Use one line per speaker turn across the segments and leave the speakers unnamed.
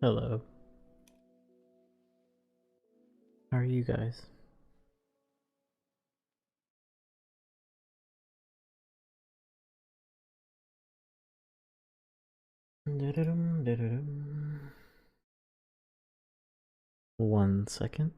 Hello. How are you guys? One second.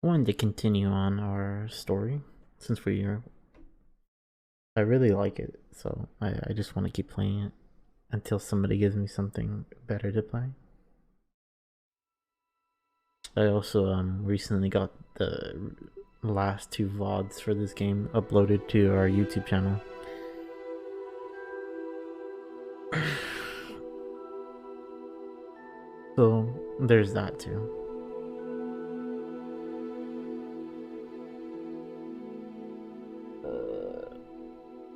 I wanted to continue on our story since I really like it, so I just want to keep playing it until somebody gives me something better to play. I also recently got the last two VODs for this game uploaded to our YouTube channel. So there's that too.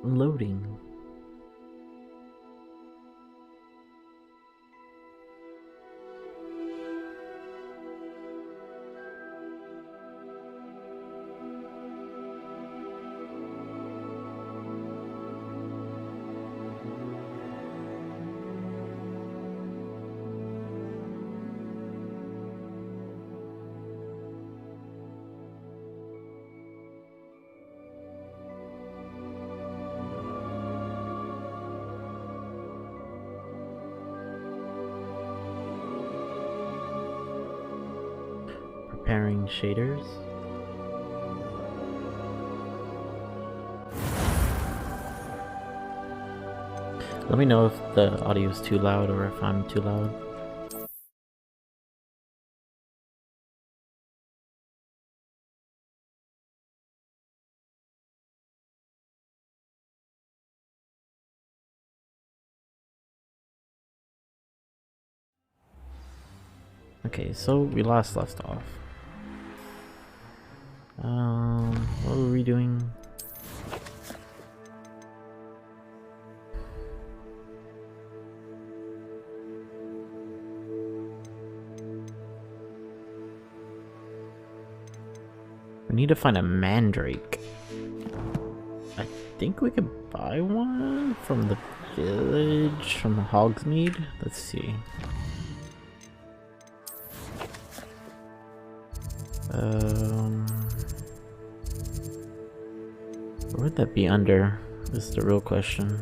Loading. Preparing shaders. Let me know if the audio is too loud or if I'm too loud. Okay, so we last left off. What were we doing? We need to find a mandrake. I think we could buy one from the village, from Hogsmeade. Let's see. Where would that be under? Is the real question.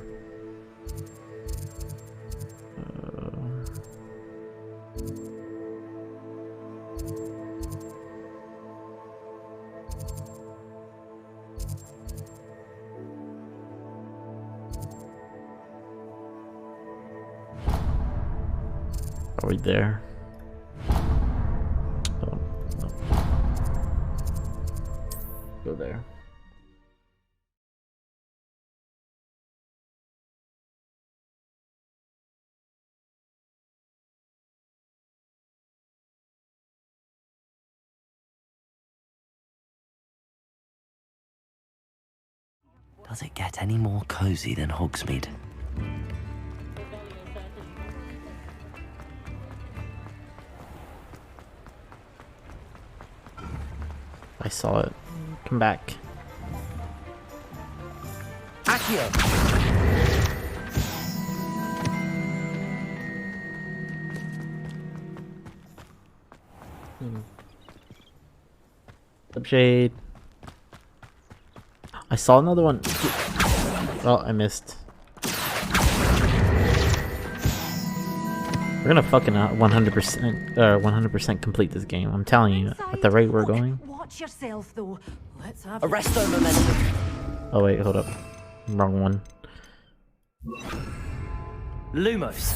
Are we there? Oh, no. Go there.
Does it get any more cozy than Hogsmeade?
I saw it. Come back.
Accio!
Subshade. I saw another one. Well, I missed. We're gonna fucking 100% complete this game. I'm telling you, at the rate we're going.
Watch yourself, though. Let's have
Arresto momentum.
Oh wait, hold up. Wrong one.
Lumos.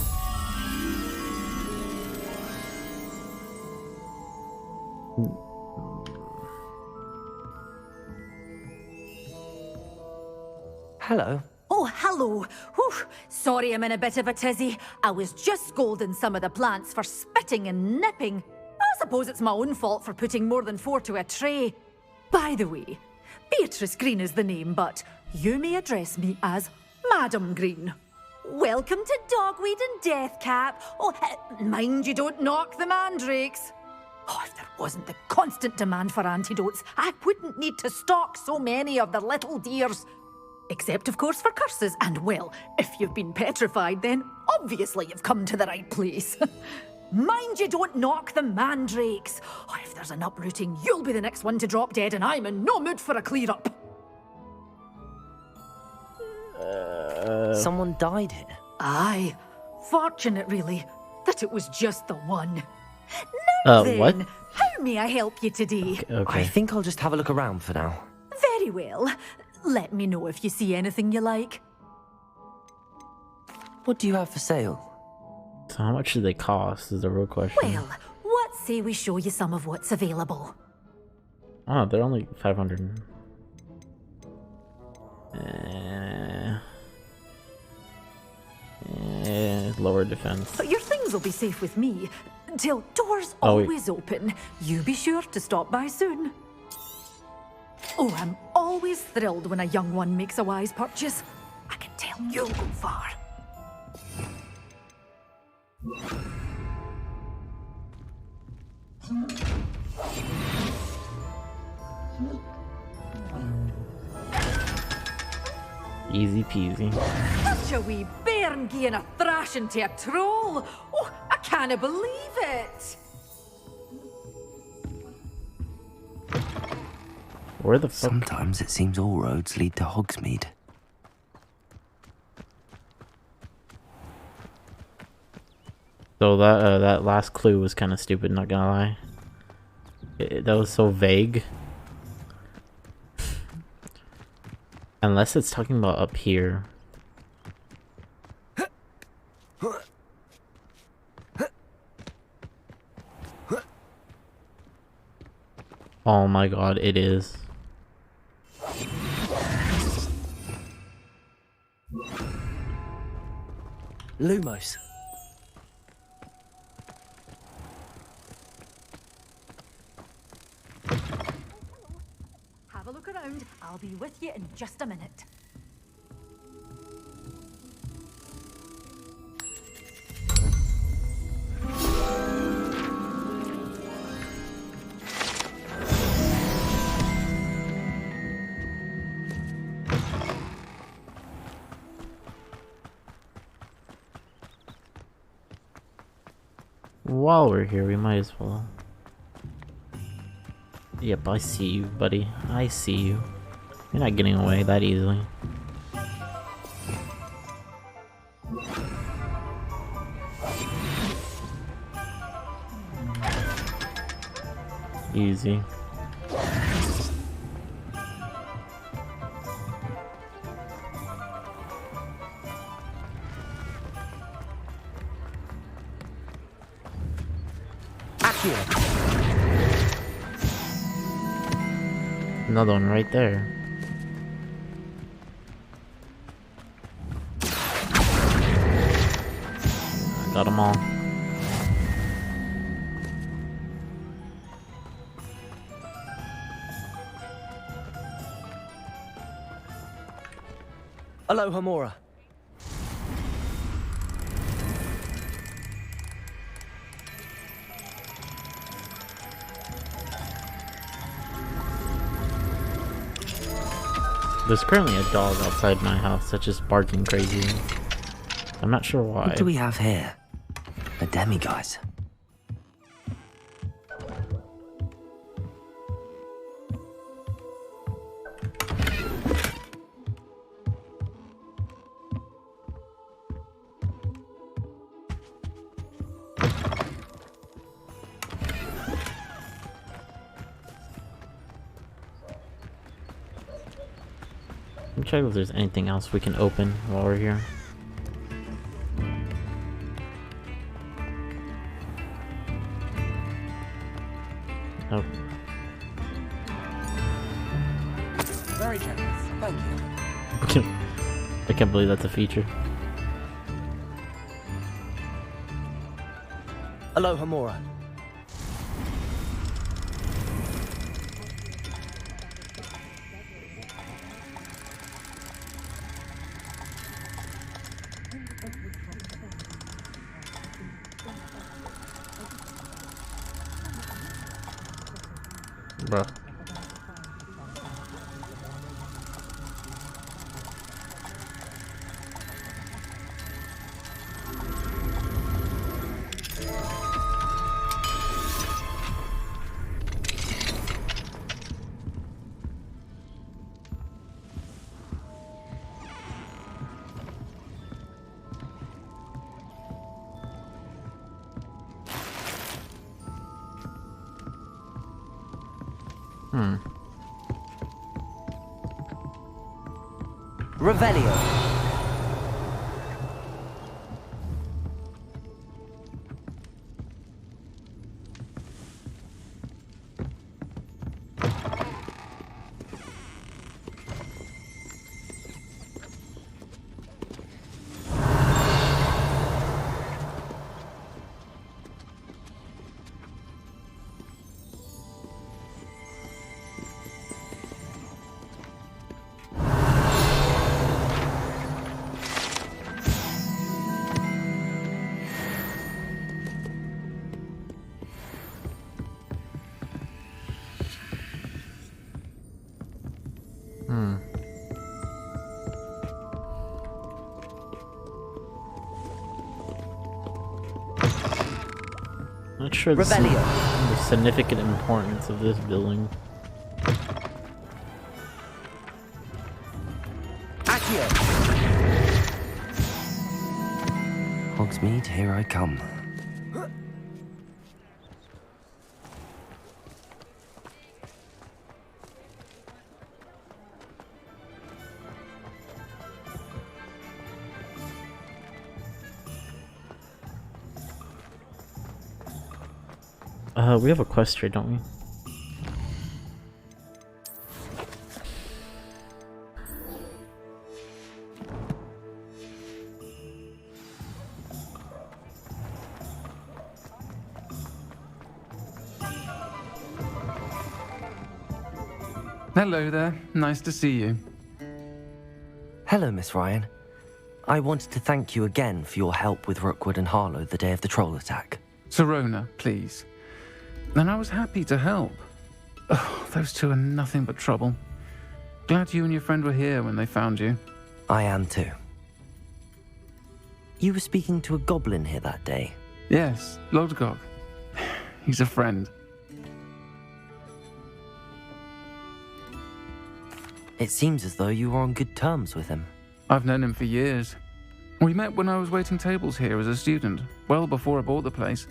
Hello.
Oh, hello. Whew. Sorry I'm in a bit of a tizzy. I was just scolding some of the plants for spitting and nipping. I suppose it's my own fault for putting more than 4 to a tray. By the way, Beatrice Green is the name, but you may address me as Madam Green. welcome to Dogweed and Deathcap. Oh, mind you don't knock the mandrakes. Oh, if there wasn't the constant demand for antidotes, I wouldn't need to stock so many of the little dears. Except, of course, for curses. And, well, if you've been petrified, then obviously you've come to the right place. Mind you don't knock the mandrakes. Oh, if there's an uprooting, you'll be the next one to drop dead, and I'm in no mood for a clear-up.
Someone died here.
Aye. Fortunate, really, that it was just the one. Now then,
what?
how may I help you today?
Okay.
I think I'll just have a look around for now.
Very well. Let me know if you see anything you like.
What do you have for sale?
So how much do they cost is the real question.
Well, what say we show you some of what's available?
Oh, they're only 500. Lower defense.
But your things will be safe with me. Till doors
Oh, wait.
always open. You be sure to stop by soon. Oh, I'm always thrilled when a young one makes a wise purchase. I can tell you'll go far.
Easy peasy.
Such a wee bairn gieing a thrashing to a troll. Oh, I can't believe it.
Where the fuck?
Sometimes it seems all roads lead to Hogsmeade.
So that last clue was kind of stupid, not gonna lie. That was so vague. Unless it's talking about up here. Oh my god, it is.
Lumos.
Have a look around. I'll be with you in just a minute.
While we're here, we might as well. Yep, I see you, buddy. I see you. You're not getting away that easily. Easy. Another one right there. I got them all.
Hello, Hamora.
There's currently a dog outside my house that's just barking crazy. I'm not sure why.
What do we have here? A demiguise.
Let me check if there's anything else we can open while we're here. Nope.
Very generous. Thank you.
I can't believe that's a feature.
Hello, Hamora.
Bruh.
Revelio.
Not sure the significant importance of this building.
Accio. Hogsmeade, here I come.
We have a quest here, don't we?
Hello there. Nice to see you.
Hello, Miss Ryan. I wanted to thank you again for your help with Rookwood and Harlow the day of the troll attack.
Sirona, please. And I was happy to help. Oh, those two are nothing but trouble. Glad you and your friend were here when they found you.
I am too. You were speaking to a goblin here that day.
Yes, Lodgok. He's a friend.
It seems as though you were on good terms with him.
I've known him for years. We met when I was waiting tables here as a student, well before I bought the place.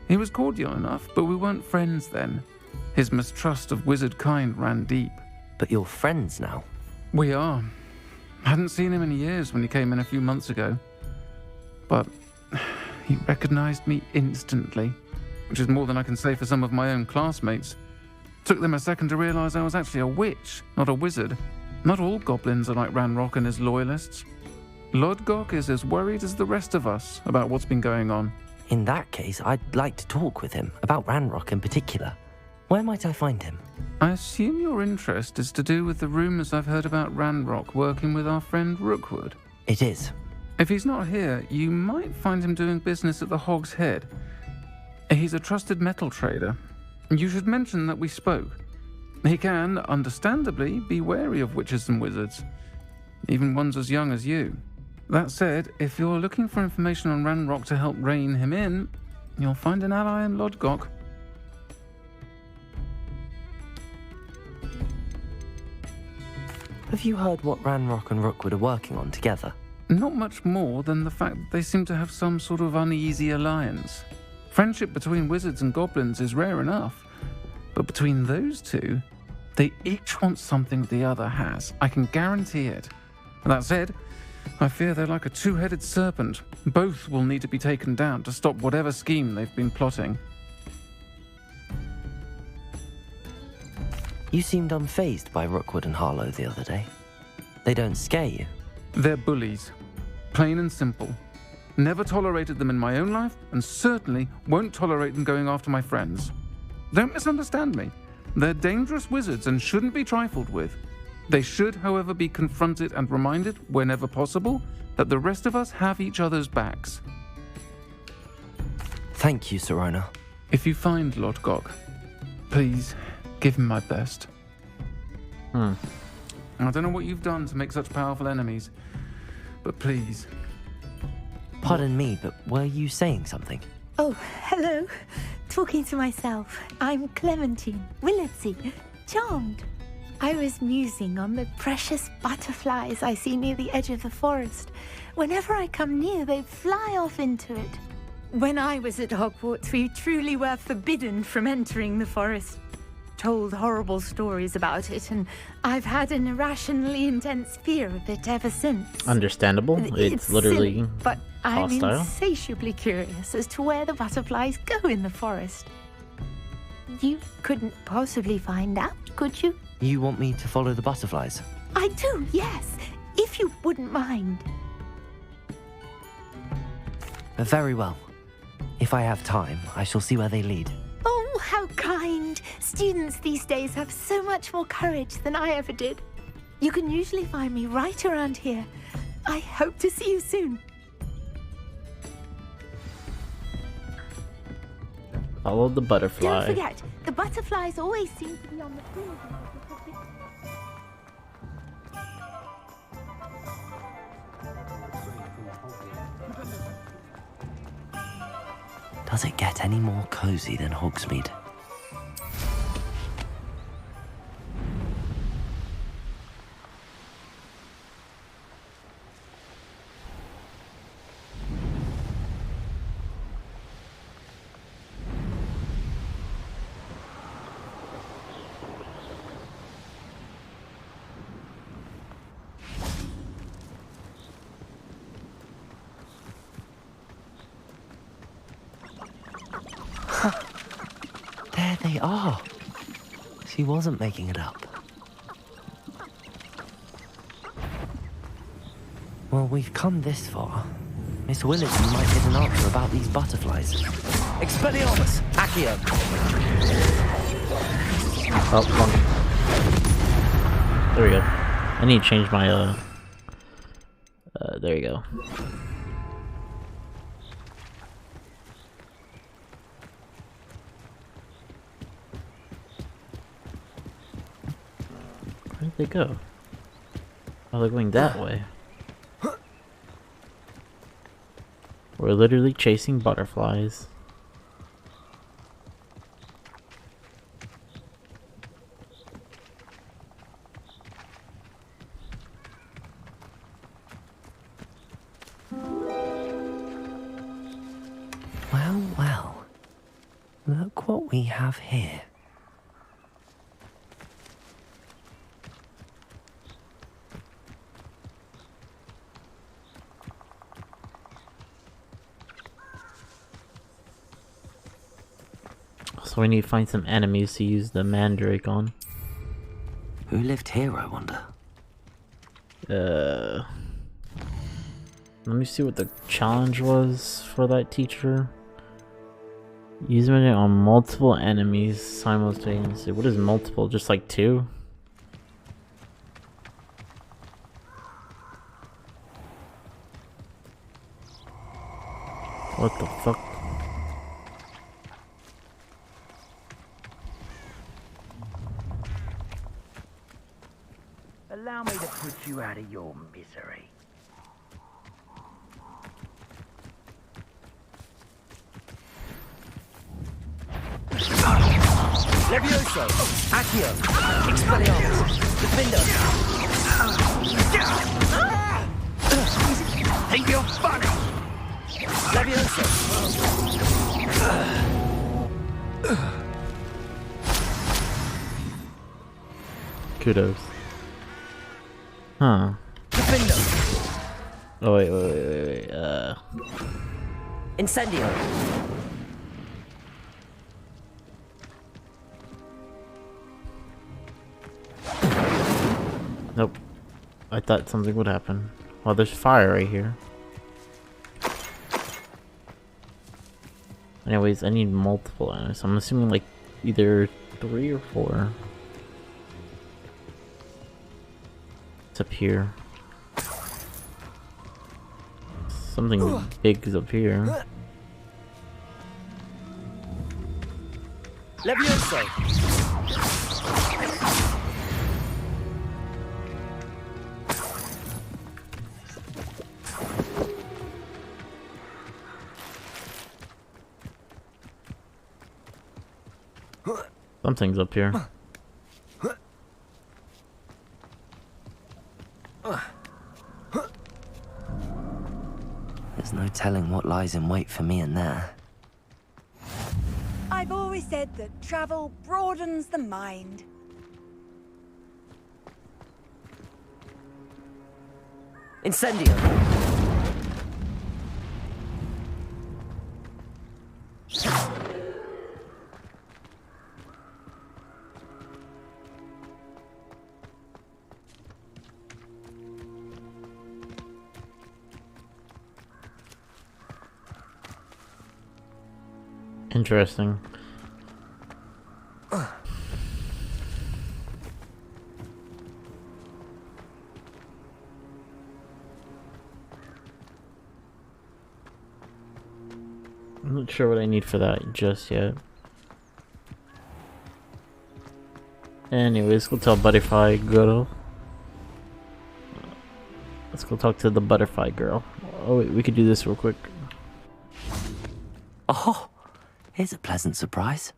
He was cordial enough, but we weren't friends then. His mistrust of wizard kind ran deep.
But you're friends now.
We are. Hadn't seen him in years when he came in a few months ago. But he recognized me instantly, which is more than I can say for some of my own classmates. Took them a second to realize I was actually a witch, not a wizard. Not all goblins are like Ranrock and his loyalists. Lodgok is as worried as the rest of us about what's been going on.
In that case, I'd like to talk with him, about Ranrock in particular. Where might I find him?
I assume your interest is to do with the rumors I've heard about Ranrock working with our friend Rookwood.
It is.
If he's not here, you might find him doing business at the Hog's Head. He's a trusted metal trader. You should mention that we spoke. He can, understandably, be wary of witches and wizards, even ones as young as you. That said, if you're looking for information on Ranrock to help rein him in, you'll find an ally in Lodgok.
Have you heard what Ranrock and Rookwood are working on together?
Not much more than the fact that they seem to have some sort of uneasy alliance. Friendship between wizards and goblins is rare enough, but between those two, they each want something the other has. I can guarantee it. That said, I fear they're like a two-headed serpent. Both will need to be taken down to stop whatever scheme they've been plotting.
You seemed unfazed by Rookwood and Harlow the other day. They don't scare you.
They're bullies. Plain and simple. Never tolerated them in my own life, and certainly won't tolerate them going after my friends. Don't misunderstand me. They're dangerous wizards and shouldn't be trifled with. They should, however, be confronted and reminded, whenever possible, that the rest of us have each other's backs.
Thank you, Sirona.
If you find Lodgok, please give him my best.
Hmm.
I don't know what you've done to make such powerful enemies, but please.
Pardon me, but were you saying something?
Oh, hello. Talking to myself. I'm Clementine Willetsey. Charmed. I was musing on the precious butterflies I see near the edge of the forest. Whenever I come near, they fly off into it. When I was at Hogwarts, we truly were forbidden from entering the forest. Told horrible stories about it, and I've had an irrationally intense fear of it ever since.
Understandable. It's literally
silly, but I'm
hostile.
insatiably curious as to where the butterflies go in the forest. You couldn't possibly find out, could you?
You want me to follow the butterflies?
I do, yes, if you wouldn't mind.
Very well. If I have time, I shall see where they lead.
Oh, how kind. Students these days have so much more courage than I ever did. You can usually find me right around here. I hope to see you soon.
Follow the butterfly.
Don't forget, the butterflies always seem to be on the field.
Does it get any more cozy than Hogsmeade? There they are. She wasn't making it up. Well, we've come this far. Miss Willison might get an answer about these butterflies. Expelliarmus! Accio!
Oh, wrong. There we go. I need to change my, there you go. Where did they go? Oh, they're going that way. We're literally chasing butterflies.
Well, well. Look what we have here.
So we need to find some enemies to use the mandrake on.
Who lived here, I wonder?
Let me see what the challenge was for that teacher. Use it on multiple enemies simultaneously. What is multiple? Just like 2? What the fuck?
Allow me to put you out of your misery.
Levioso! Accio! Expelliarmus! Defender!
Think you're funny?
Levioso!
Kudos. Huh.
Defender!
Oh wait.
Incendio!
Nope. I thought something would happen. Well, there's fire right here. Anyways, I need multiple enemies. I'm assuming like either 3 or 4. It's up here. Something big is up here.
Levioso!
Something's up here.
There's no telling what lies in wait for me in there.
I've always said that travel broadens the mind.
Incendio!
Interesting. I'm not sure what I need for that just yet. Anyways, we'll tell Butterfly Girl. Let's go talk to the Butterfly Girl. Oh wait, we could do this real quick.
Oh, here's a pleasant surprise.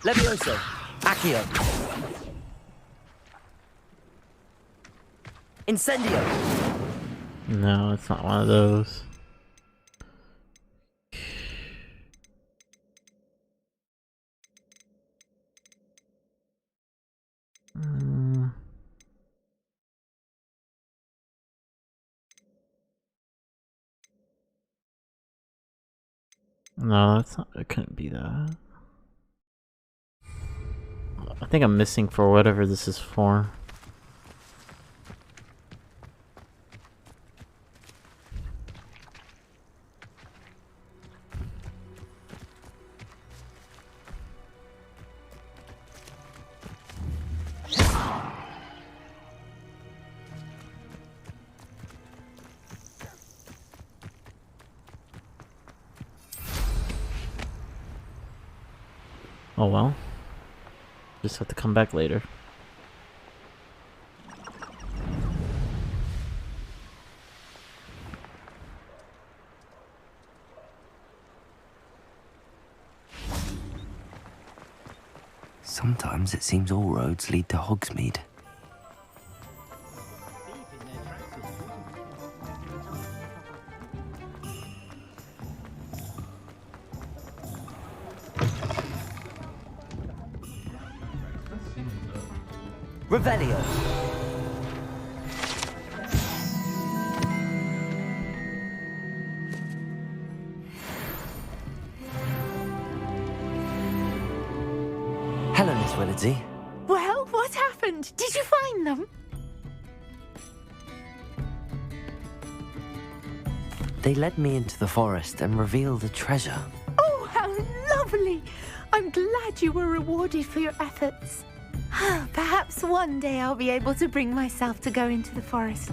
Levioso! Accio! Incendio!
No, it's not one of those. No, that's not. It couldn't be that. I think I'm missing for whatever this is for. Oh well. Just have to come back later.
Sometimes it seems all roads lead to Hogsmeade. Revelio. Hello, Miss Willitsy.
Well, what happened? Did you find them?
They led me into the forest and revealed a treasure.
Oh, how lovely! I'm glad you were rewarded for your efforts. Perhaps one day I'll be able to bring myself to go into the forest.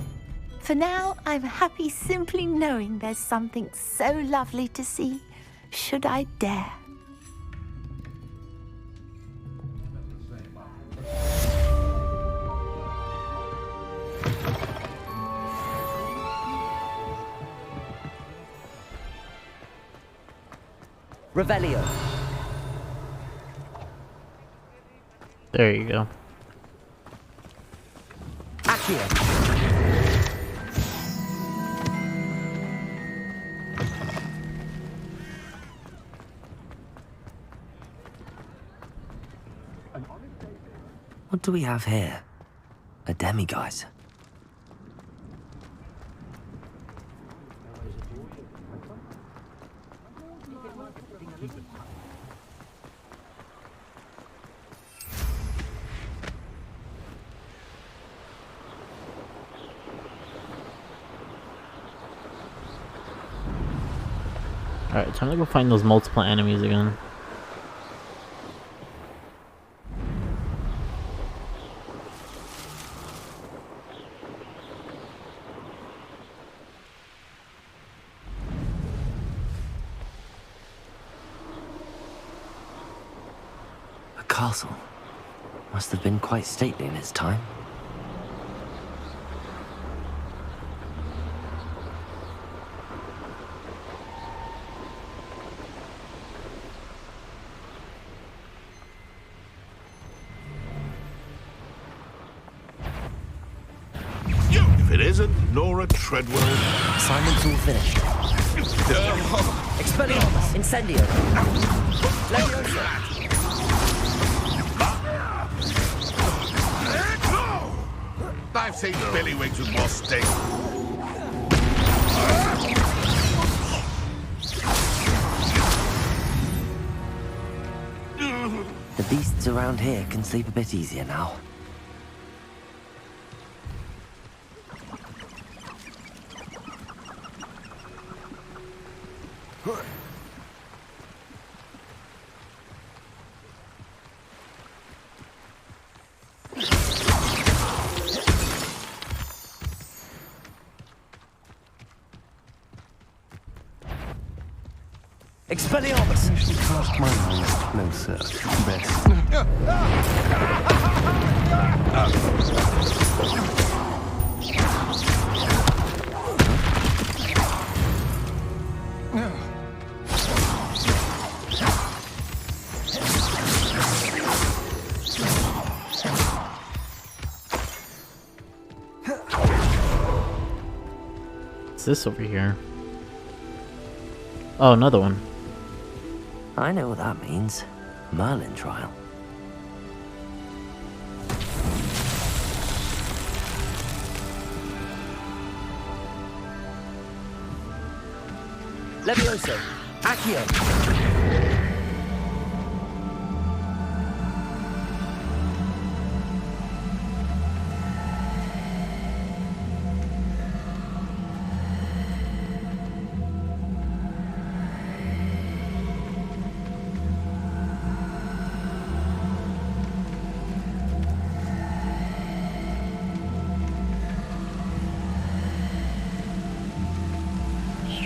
For now, I'm happy simply knowing there's something so lovely to see, should I dare.
Revelio.
There you go.
Accio. What do we have here? A demiguise.
Alright, time to go find those multiple enemies again.
castle. Must have been quite stately in its time.
If it isn't Nora Treadwell...
Assignment's all finished. Expelliarmus! Incendio! Leviosa!
I've seen Billywigs with more sting.
The beasts around here can sleep a bit easier now. Expelliarmus!
Cast my eyes closer. Best.
What's this over here? Oh, another one.
I know what that means. Merlin trial. Levioso! Accio!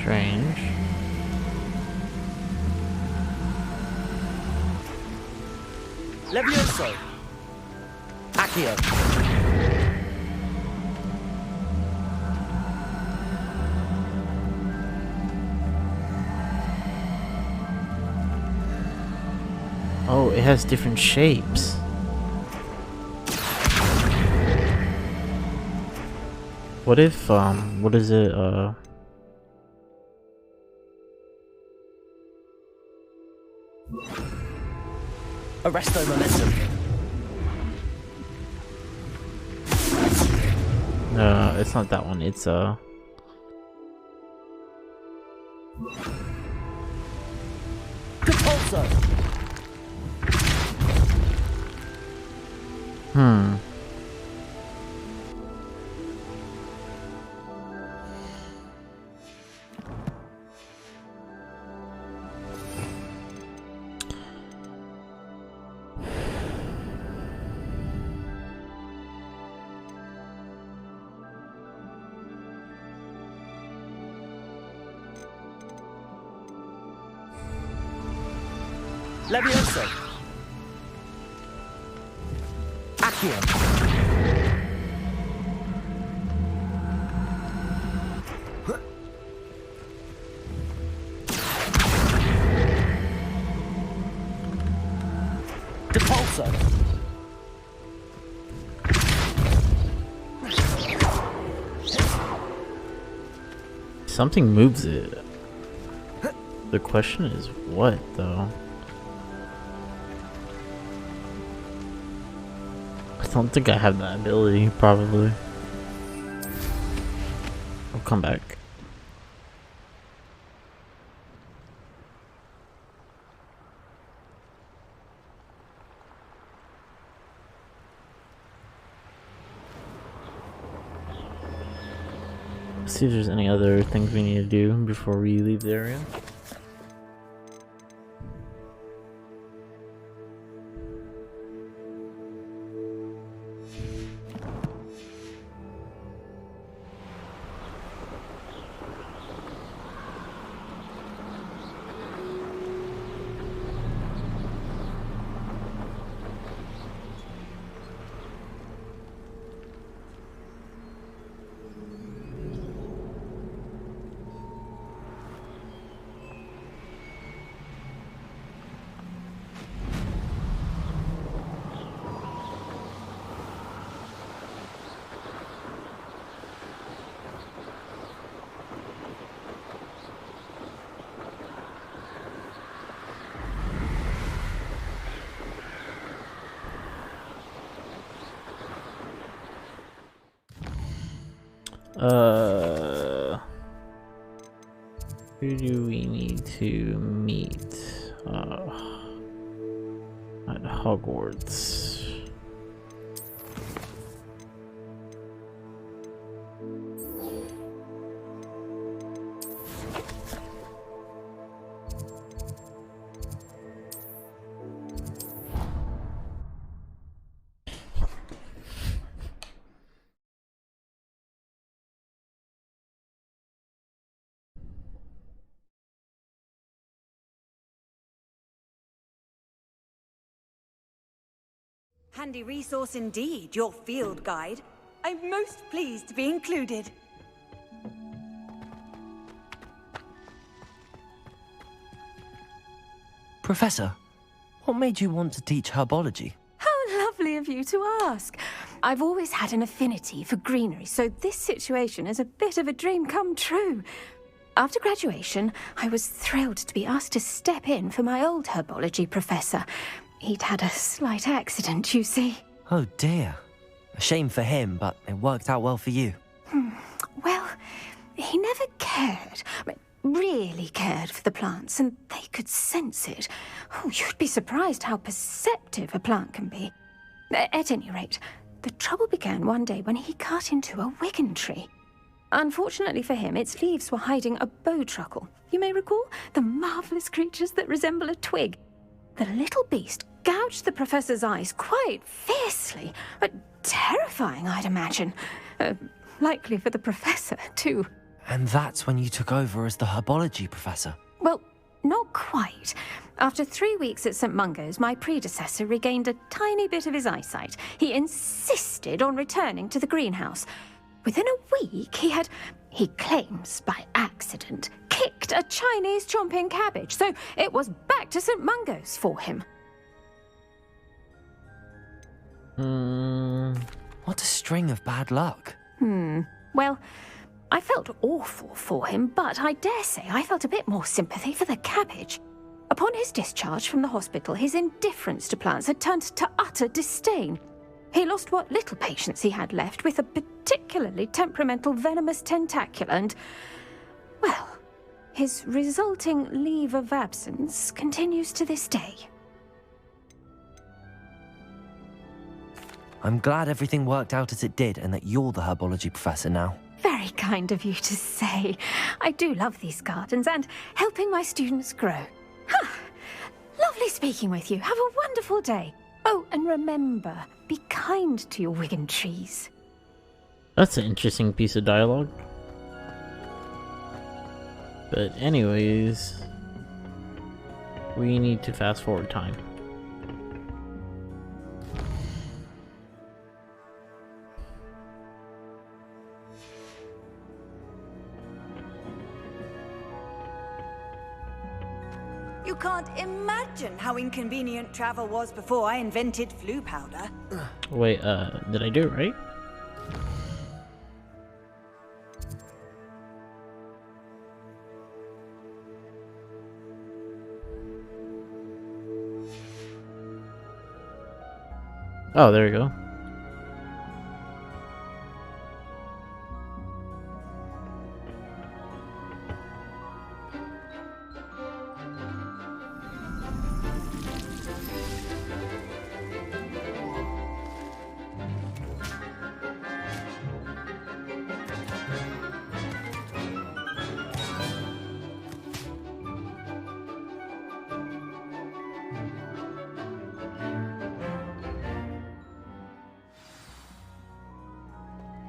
Strange.
Levioso! Accio!
Oh, it has different shapes. What if, what is it,
Arresto momentum.
No, it's not that one. It's
Repulso!
hmm.
Levioso! Accio! Depulso!
Something moves it. The question is what, though? I don't think I have that ability, probably. I'll come back. See if there's any other things we need to do before we leave the area. Who do we need to meet? At Hogwarts.
Handy resource indeed, your field guide. I'm most pleased to be included.
Professor, what made you want to teach herbology?
How lovely of you to ask. I've always had an affinity for greenery, so this situation is a bit of a dream come true. After graduation, I was thrilled to be asked to step in for my old herbology professor. He'd had a slight accident, you see.
Oh dear. A shame for him, but it worked out well for you.
Well, he never cared, really cared for the plants, and they could sense it. Oh, you'd be surprised how perceptive a plant can be. At any rate, the trouble began one day when he cut into a wigan tree. Unfortunately for him, its leaves were hiding a bowtruckle. You may recall the marvellous creatures that resemble a twig. The little beast gouged the professor's eyes quite fiercely, but terrifying, I'd imagine. Likely for the professor, too.
And that's when you took over as the herbology professor?
Well, not quite. After 3 weeks at St. Mungo's, my predecessor regained a tiny bit of his eyesight. He insisted on returning to the greenhouse. Within a week, he claims by accident, kicked a Chinese chomping cabbage, so it was back to St. Mungo's for him.
What a string of bad luck.
Well, I felt awful for him, but I dare say I felt a bit more sympathy for the cabbage. Upon his discharge from the hospital, his indifference to plants had turned to utter disdain. He lost what little patience he had left with a particularly temperamental venomous tentacula and, well, his resulting leave of absence continues to this day.
I'm glad everything worked out as it did and that you're the herbology professor now.
Very kind of you to say. I do love these gardens and helping my students grow. Lovely speaking with you. Have a wonderful day. Oh, and remember, be kind to your wigan trees.
That's an interesting piece of dialogue. But anyways, we need to fast forward time.
You can't imagine how inconvenient travel was before I invented flu powder.
Wait, did I do it right? Oh, there we go.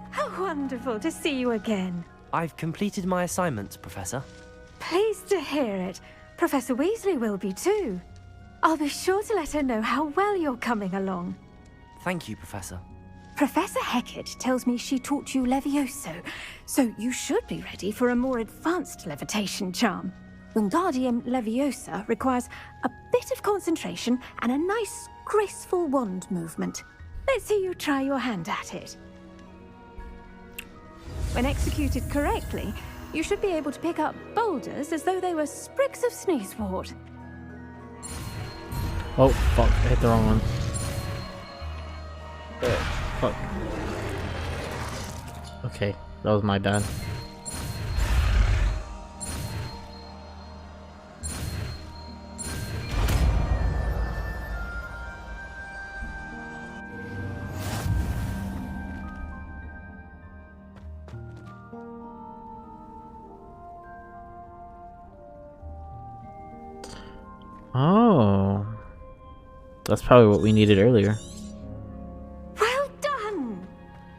How wonderful to see you again.
I've completed my assignments, Professor.
Pleased to hear it. Professor Weasley will be too. I'll be sure to let her know how well you're coming along.
Thank you, Professor.
Professor Hecat tells me she taught you Levioso, so you should be ready for a more advanced levitation charm. Wingardium Leviosa requires a bit of concentration and a nice, graceful wand movement. Let's see you try your hand at it. When executed correctly, you should be able to pick up boulders as though they were sprigs of sneezewort.
Oh, fuck, I hit the wrong one. Fuck. Okay, That was my bad. Oh. That's probably what we needed earlier.
Well done!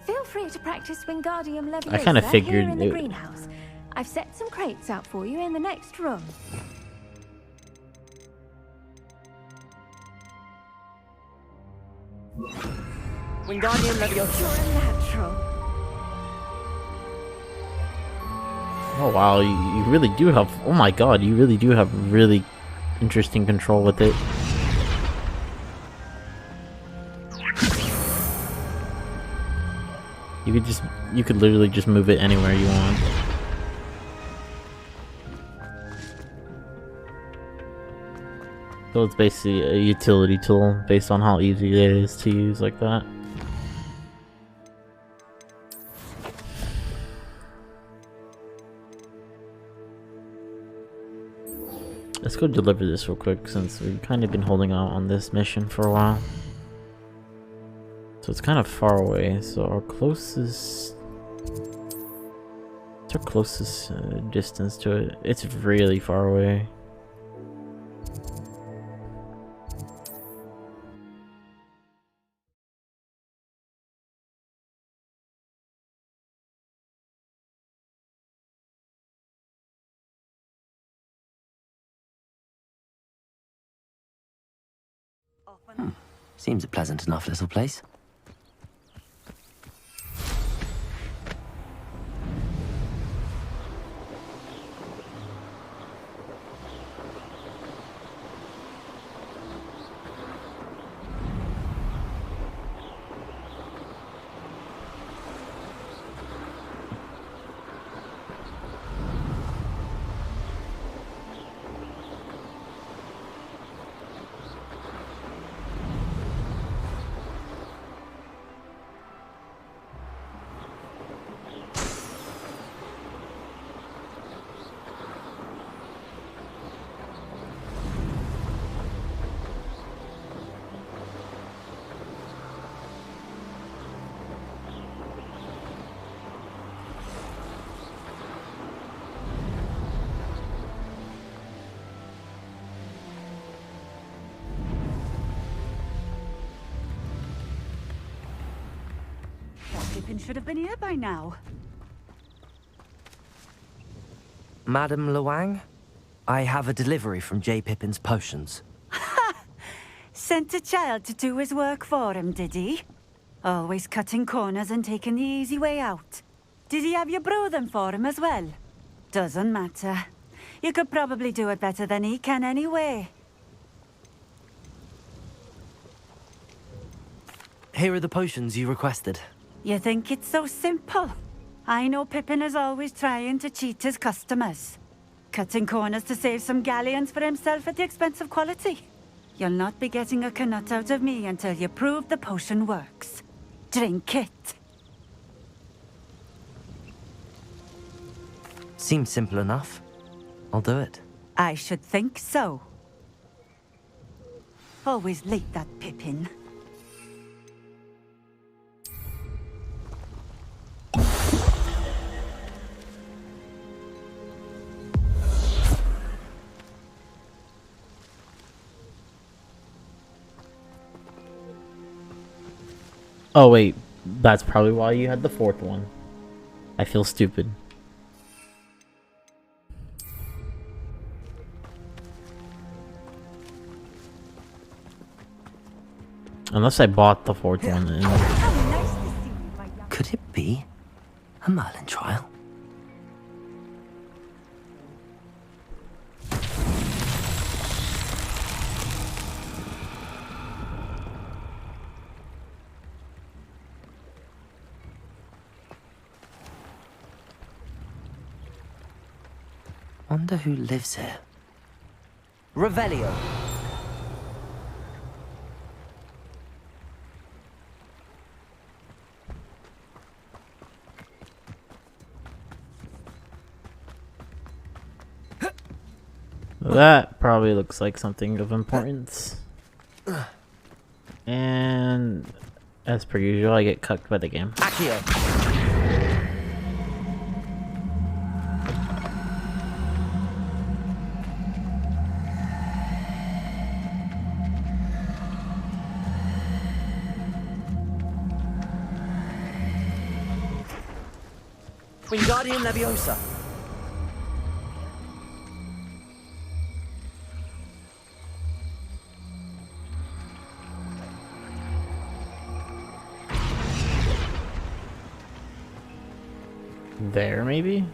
Feel free to practice Wingardium Leviosa
I kinda figured
here in the
it-
greenhouse. I've set some crates out for you in the next room.
Wingardium Leviosa.
You're a natural.
Oh wow, you really do have... Oh my god, you really do have really interesting control with it. You could literally just move it anywhere you want. So it's basically a utility tool based on how easy it is to use like that. Let's go deliver this real quick since we've kind of been holding out on this mission for a while. So it's kind of far away, so our closest... What's our closest distance to it? It's really far away.
Seems a pleasant enough little place.
Pippin should have been here by now.
Madam Luang, I have a delivery from J. Pippin's potions.
Sent a child to do his work for him, did he? Always cutting corners and taking the easy way out. Did he have you brew them for him as well? Doesn't matter. You could probably do it better than he can anyway.
Here are the potions you requested.
You think it's so simple? I know Pippin is always trying to cheat his customers. Cutting corners to save some galleons for himself at the expense of quality. You'll not be getting a canut out of me until you prove the potion works. Drink it.
Seems simple enough. I'll do it.
I should think so. Always late, that Pippin.
Oh wait, that's probably why you had the fourth one. I feel stupid. Unless I bought the fourth one. And...
Could it be a Merlin trial? Wonder who lives here. Revelio.
That probably looks like something of importance. And as per usual, I get cucked by the game.
Accio. Wingardium Leviosa.
There, maybe?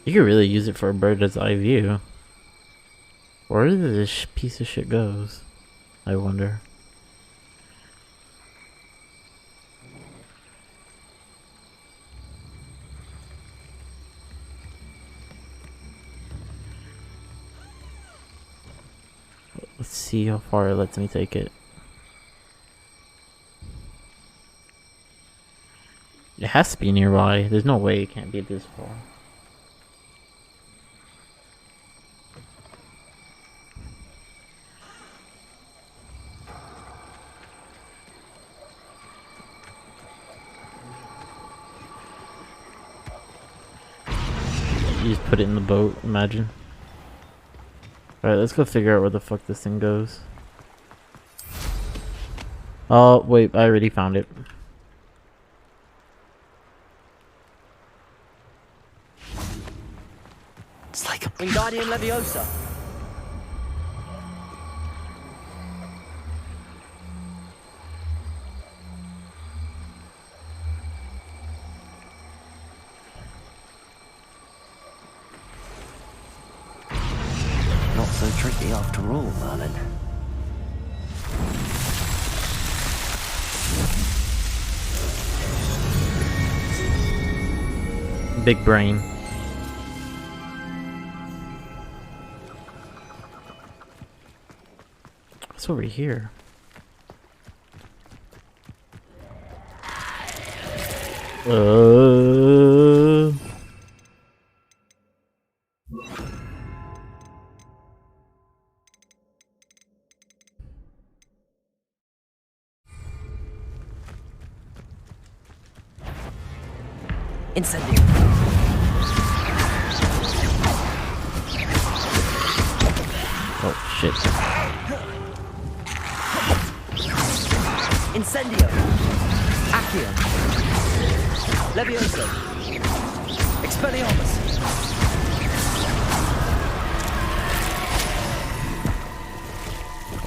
You could really use it for a bird's eye view. Where did this piece of shit goes? I wonder. Let's see how far it lets me take it. It has to be nearby. There's no way it can't be this far. You just put it in the boat, imagine. Alright, let's go figure out where the fuck this thing goes. Oh, wait, I already found it.
It's like a
Wingardium Leviosa.
not so tricky after all, Merlin.
Big brain. What's over here?
Incendio.
Oh shit.
Incendio. Accio. Levioso. Expelliarmus.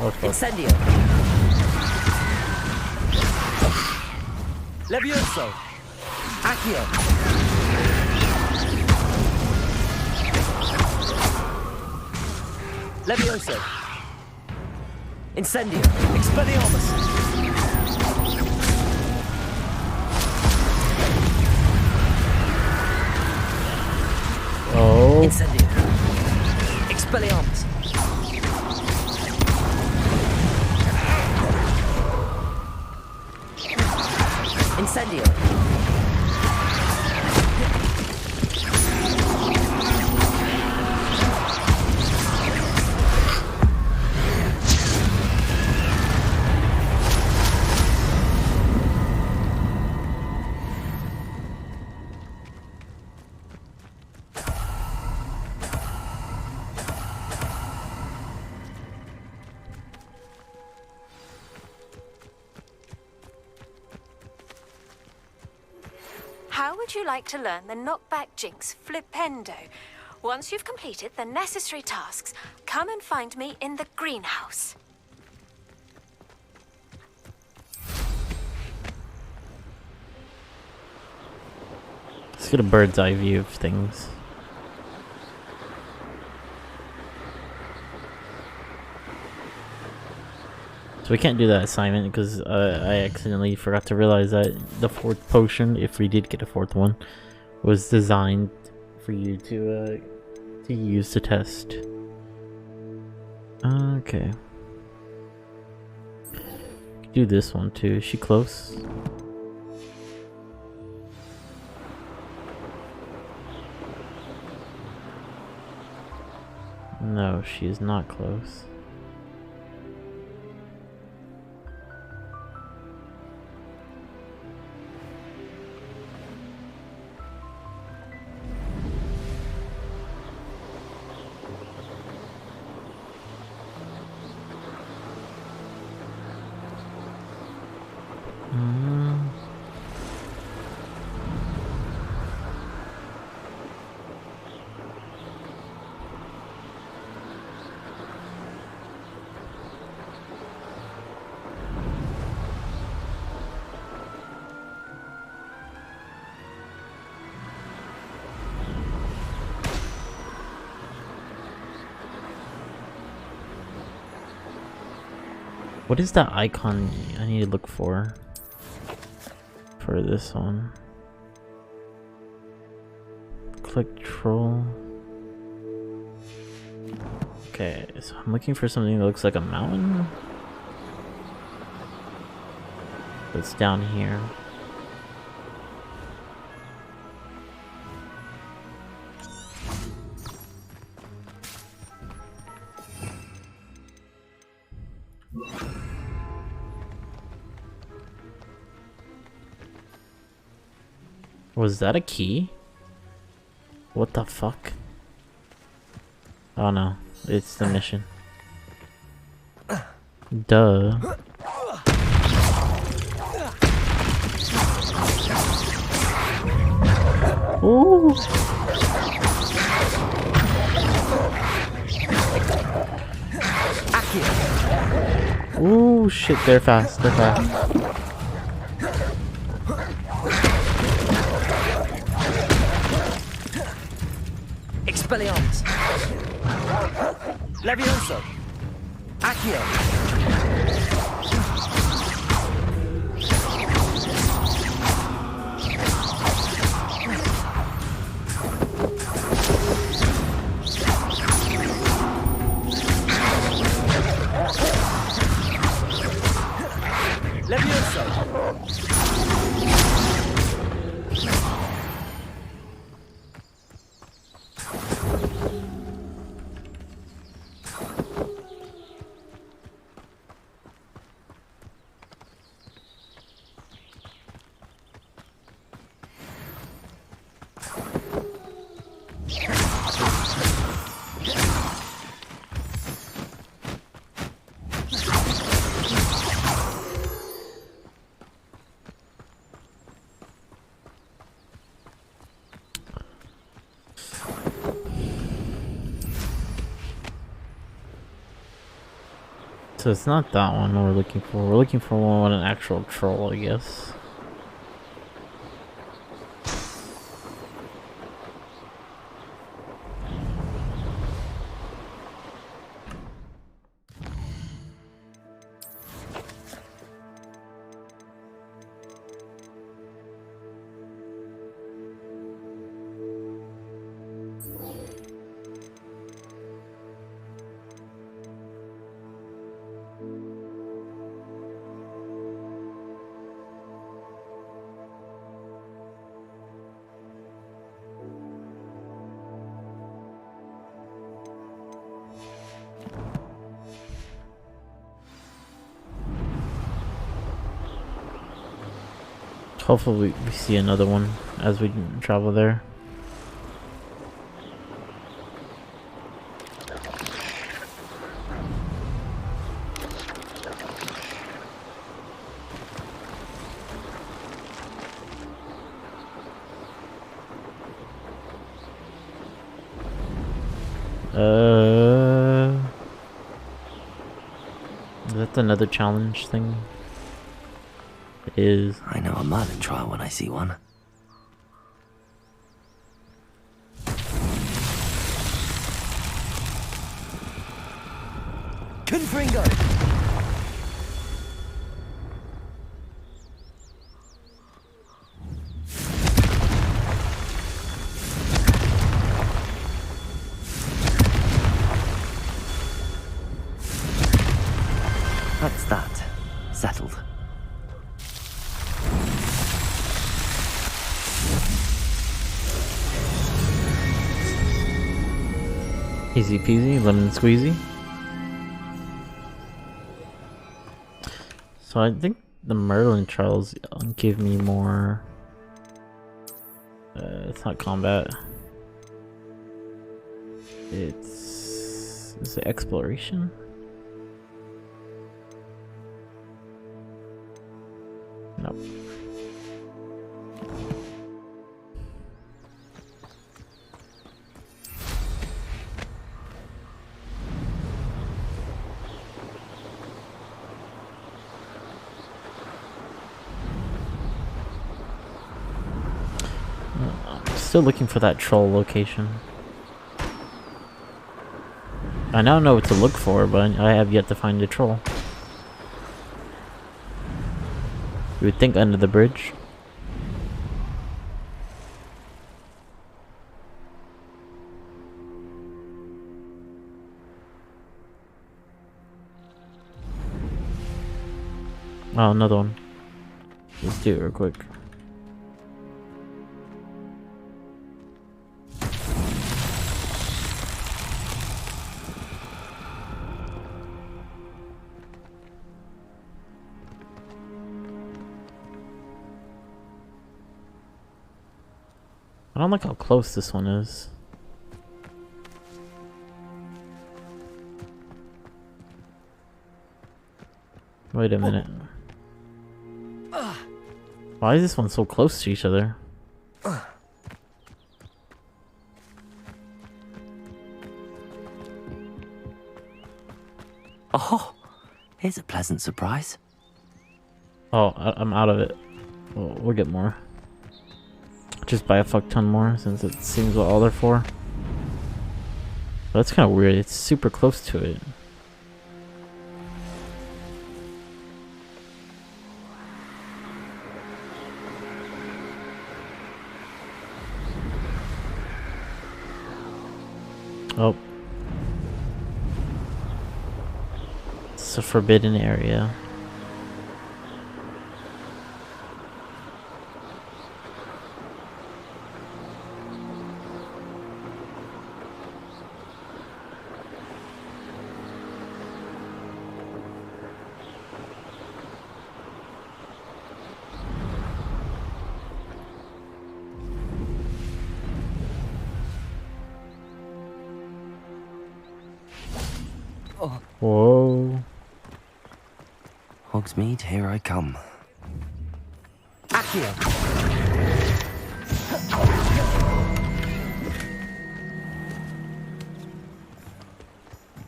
Oh fuck.
Incendio. Levioso. Accio. Levioso. Incendio. Expelliarmus.
Oh.
Incendio. Expelliarmus. Incendio.
How would you like to learn the knockback jinx flipendo? Once you've completed the necessary tasks, come and find me in the greenhouse.
Let's get a bird's eye view of things. So we can't do that assignment because I accidentally forgot to realize that the fourth potion, if we did get a fourth one, was designed for you to to use the test. Okay. Do this one too. Is she close? No, she is not close. What is that icon I need to look for this one? Click troll. Okay, so I'm looking for something that looks like a mountain. That's down here. Was that a key? What the fuck? Oh no, it's the mission. Duh. Ooh. Ooh, shit, they're fast, they're fast.
Expelliarmus. Levioso. Accio.
So it's not that one we're looking for. We're looking for one with an actual troll, I guess. Hopefully we see another one as we travel there. Is that another challenge thing? It is.
I know a Merlin trial when I see one.
Confringo!
Easy peasy, lemon squeezy. So I think the Merlin trials give me more. It's not combat. Is it exploration? Nope. Still looking for that troll location. I now know what to look for, but I have yet to find a troll. You would think under the bridge. Oh, another one. Let's do it real quick. I don't like how close this one is. Wait a minute. Why is this one so close to each other?
Oh, here's a pleasant surprise.
Oh, I'm out of it. We'll get more. Just buy a fuck ton more since it seems what all they're for. But that's kind of weird. It's super close to it. Oh. It's a forbidden area. Whoa.
Hogsmeade, here I come.
Accio.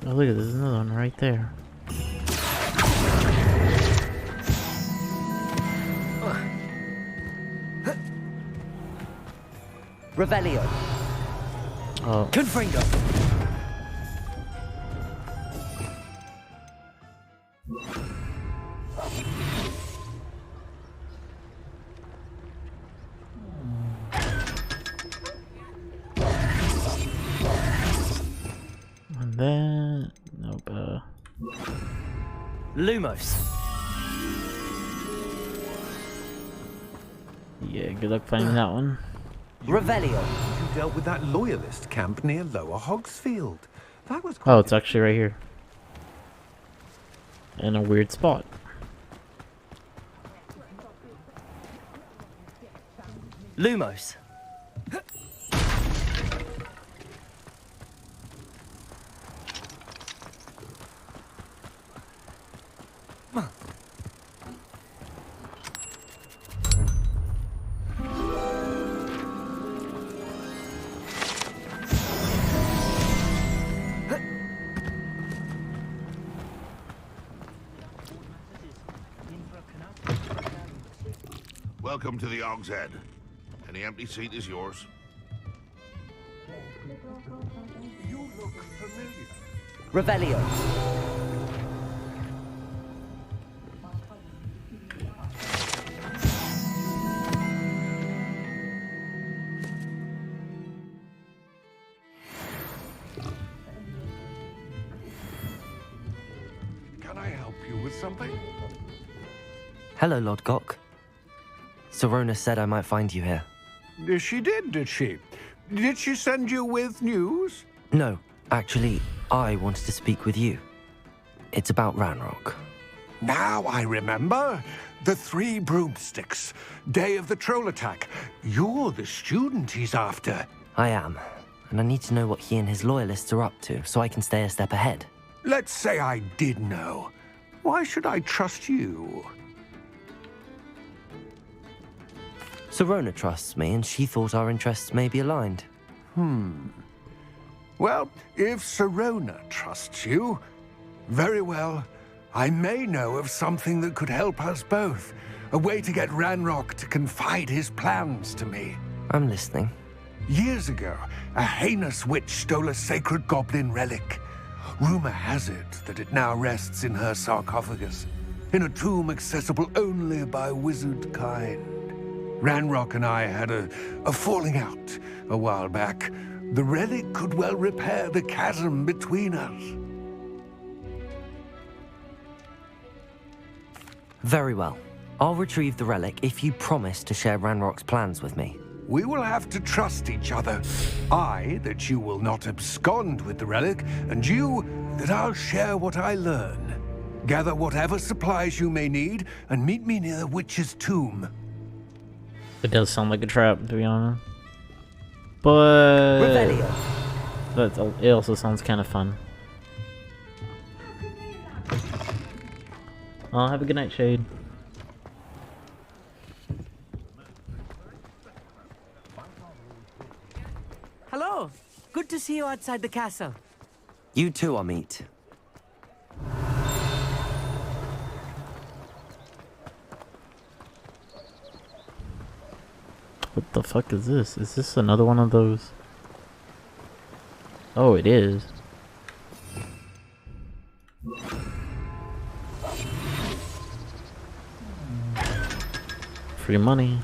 Oh, look at this, another one right there.
Revelio.
Oh.
Confringo.
And then... Nope,
Lumos.
yeah, good luck finding that one.
Revelio.
You dealt with that loyalist camp near Lower Hogsfield. That was
Oh, it's actually right here. In a weird spot.
Lumos.
Welcome to the Og's Head. Any empty seat is yours.
You look familiar.
Revelio.
Can I help you with something?
Hello, Lodgok. Serona said I might find you here.
She did she? Did she send you with news?
No, Actually, I wanted to speak with you. It's about Ranrock.
Now I remember. The 3 broomsticks. Day of the troll attack. You're the student he's after.
I am, and I need to know what he and his loyalists are up to so I can stay a step ahead.
Let's say I did know. Why should I trust you?
Serona trusts me, and she thought our interests may be aligned.
Well, if Serona trusts you, very well. I may know of something that could help us both. A way to get Ranrock to confide his plans to me.
I'm listening.
Years ago, a heinous witch stole a sacred goblin relic. Rumor has it that it now rests in her sarcophagus, in a tomb accessible only by wizard kind. Ranrock and I had a falling out a while back. The relic could well repair the chasm between us.
Very well. I'll retrieve the relic if you promise to share Ranrock's plans with me.
We will have to trust each other. I, that you will not abscond with the relic, and you, that I'll share what I learn. Gather whatever supplies you may need, and meet me near the witch's tomb.
It does sound like a trap, to be honest. But
Revelio.
it also sounds kind of fun. Have a good night, Shade.
Hello. Good to see you outside the castle.
You too, Amit.
What the fuck is this? Is this another one of those? Oh, it is. Free money.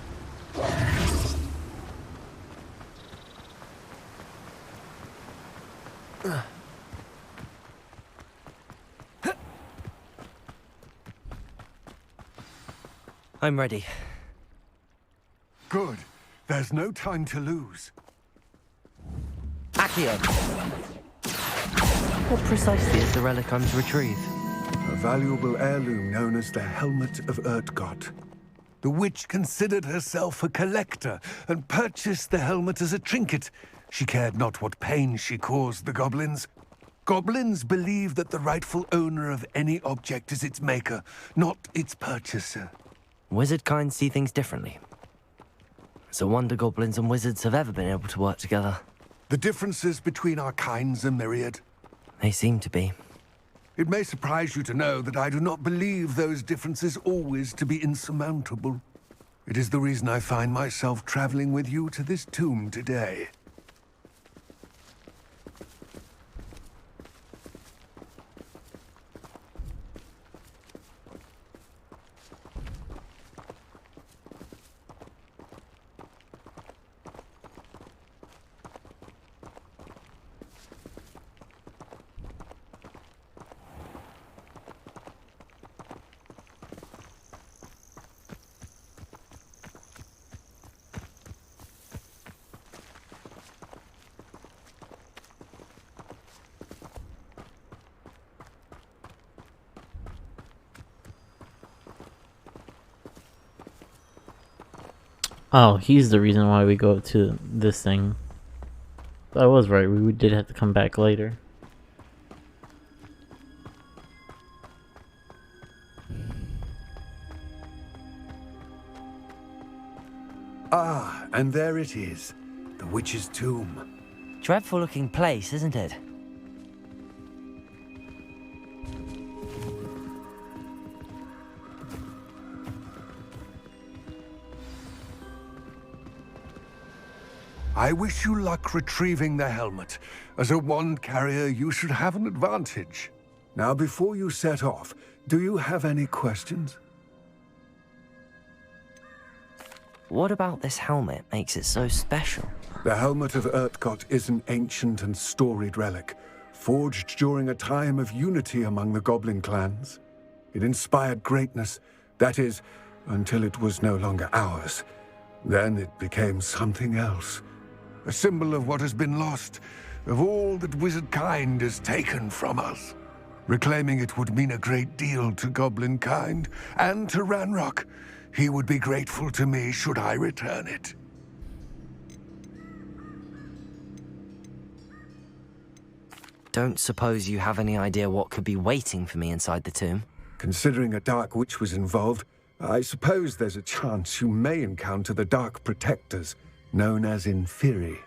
I'm ready.
Good. There's no time to lose.
Accio! What precisely is the relic I'm to retrieve?
A valuable heirloom known as the Helmet of Urtgott. The witch considered herself a collector and purchased the helmet as a trinket. She cared not what pain she caused the goblins. Goblins believe that the rightful owner of any object is its maker, not its purchaser.
Wizard kind see things differently. It's a wonder goblins and wizards have ever been able to work together.
The differences between our kinds are myriad.
They seem to be.
It may surprise you to know that I do not believe those differences always to be insurmountable. It is the reason I find myself traveling with you to this tomb today.
Oh, he's the reason why we go to this thing. I was right, we did have to come back later.
Ah, and there it is. The witch's tomb.
Dreadful looking place, isn't it?
I wish you luck retrieving the helmet. As a wand carrier, you should have an advantage. Now, before you set off, do you have any questions?
What about this helmet makes it so special?
The Helmet of Urtgott is an ancient and storied relic, forged during a time of unity among the goblin clans. It inspired greatness, that is, until it was no longer ours. Then it became something else. a symbol of what has been lost, of all that wizard kind has taken from us. Reclaiming it would mean a great deal to goblin kind, and to Ranrock. He would be grateful to me should I return it.
Don't suppose you have any idea what could be waiting for me inside the tomb?
Considering a Dark Witch was involved, I suppose there's a chance you may encounter the Dark Protectors, known as Inferi.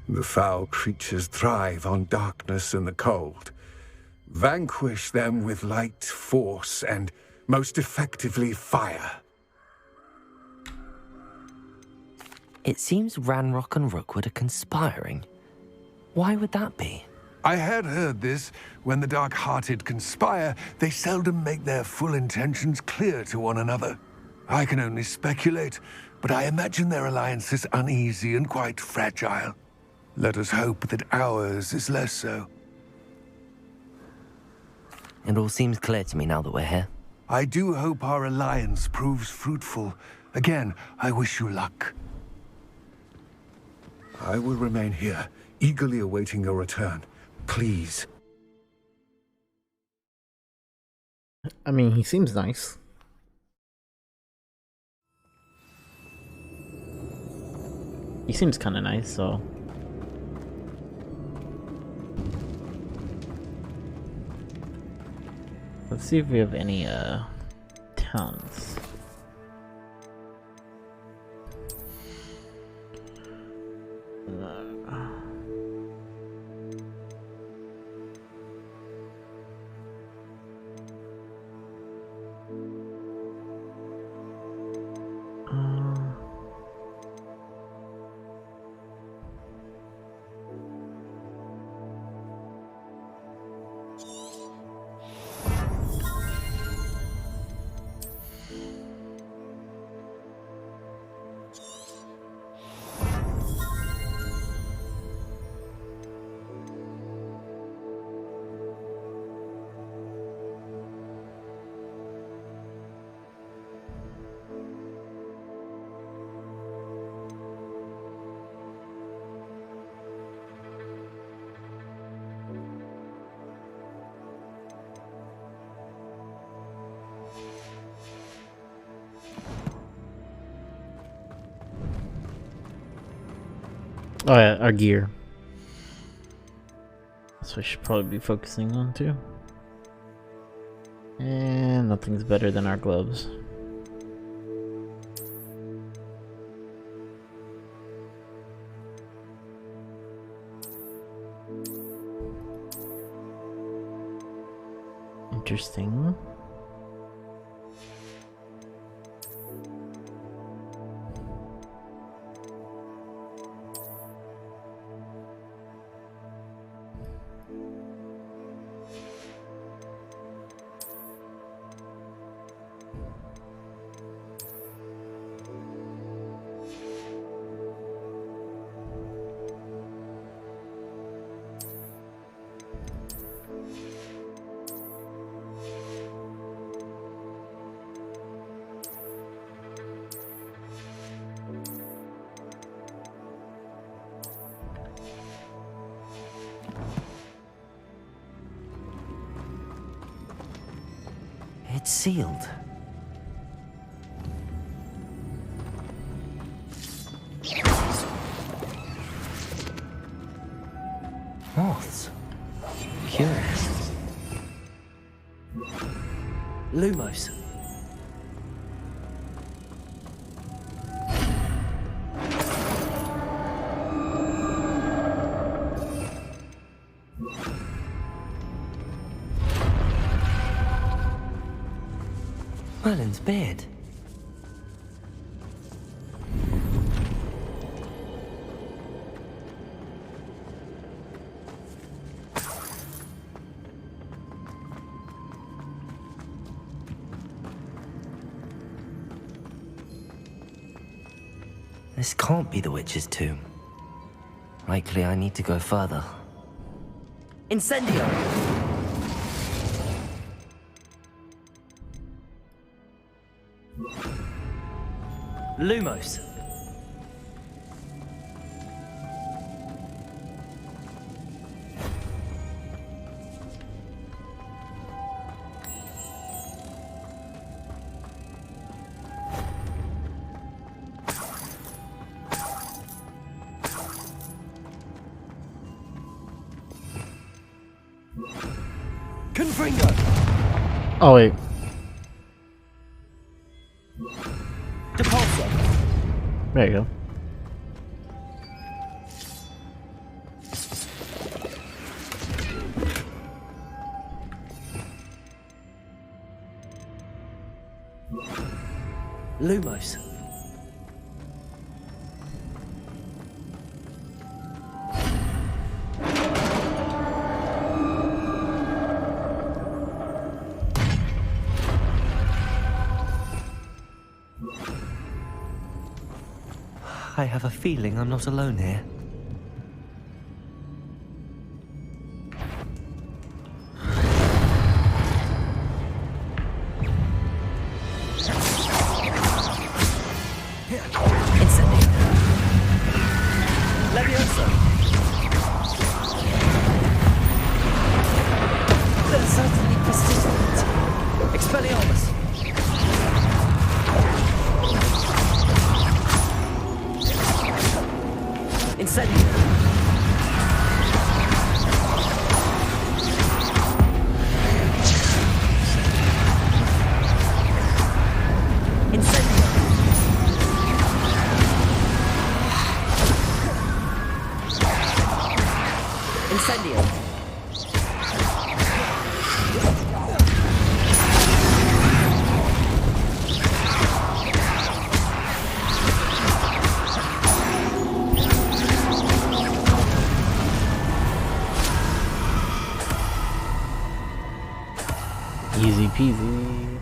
The foul creatures thrive on darkness and the cold. Vanquish them with light, force, and, most effectively, fire.
It seems Ranrock and Rookwood are conspiring. Why would that be?
I had heard this. When the dark-hearted conspire, they seldom make their full intentions clear to one another. I can only speculate, but I imagine their alliance is uneasy and quite fragile. Let us hope that ours is less so.
It all seems clear to me now that we're here.
I do hope our alliance proves fruitful. Again, I wish you luck. I will remain here, eagerly awaiting your return. Please.
I mean, he seems nice. He seems kind of nice, so... Let's see if we have any, towns. Oh yeah, our gear. That's what I should probably be focusing on too. And nothing's better than our gloves. Interesting.
It's sealed. Moths. Curious. Lumos. Merlin's beard. This can't be the witch's tomb. Likely I need to go further. Incendio! Lumos. Fringo!
Oh wait.
Depulso!
There you go.
Lumos. I have a feeling I'm not alone here.
Easy peasy.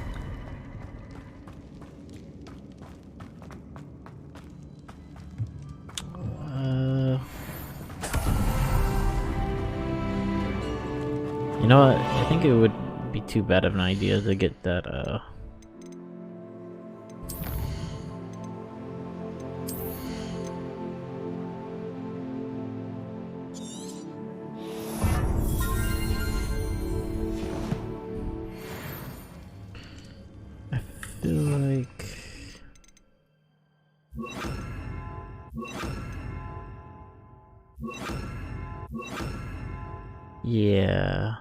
You know what? I think it would be too bad of an idea to get that, I feel like... Yeah.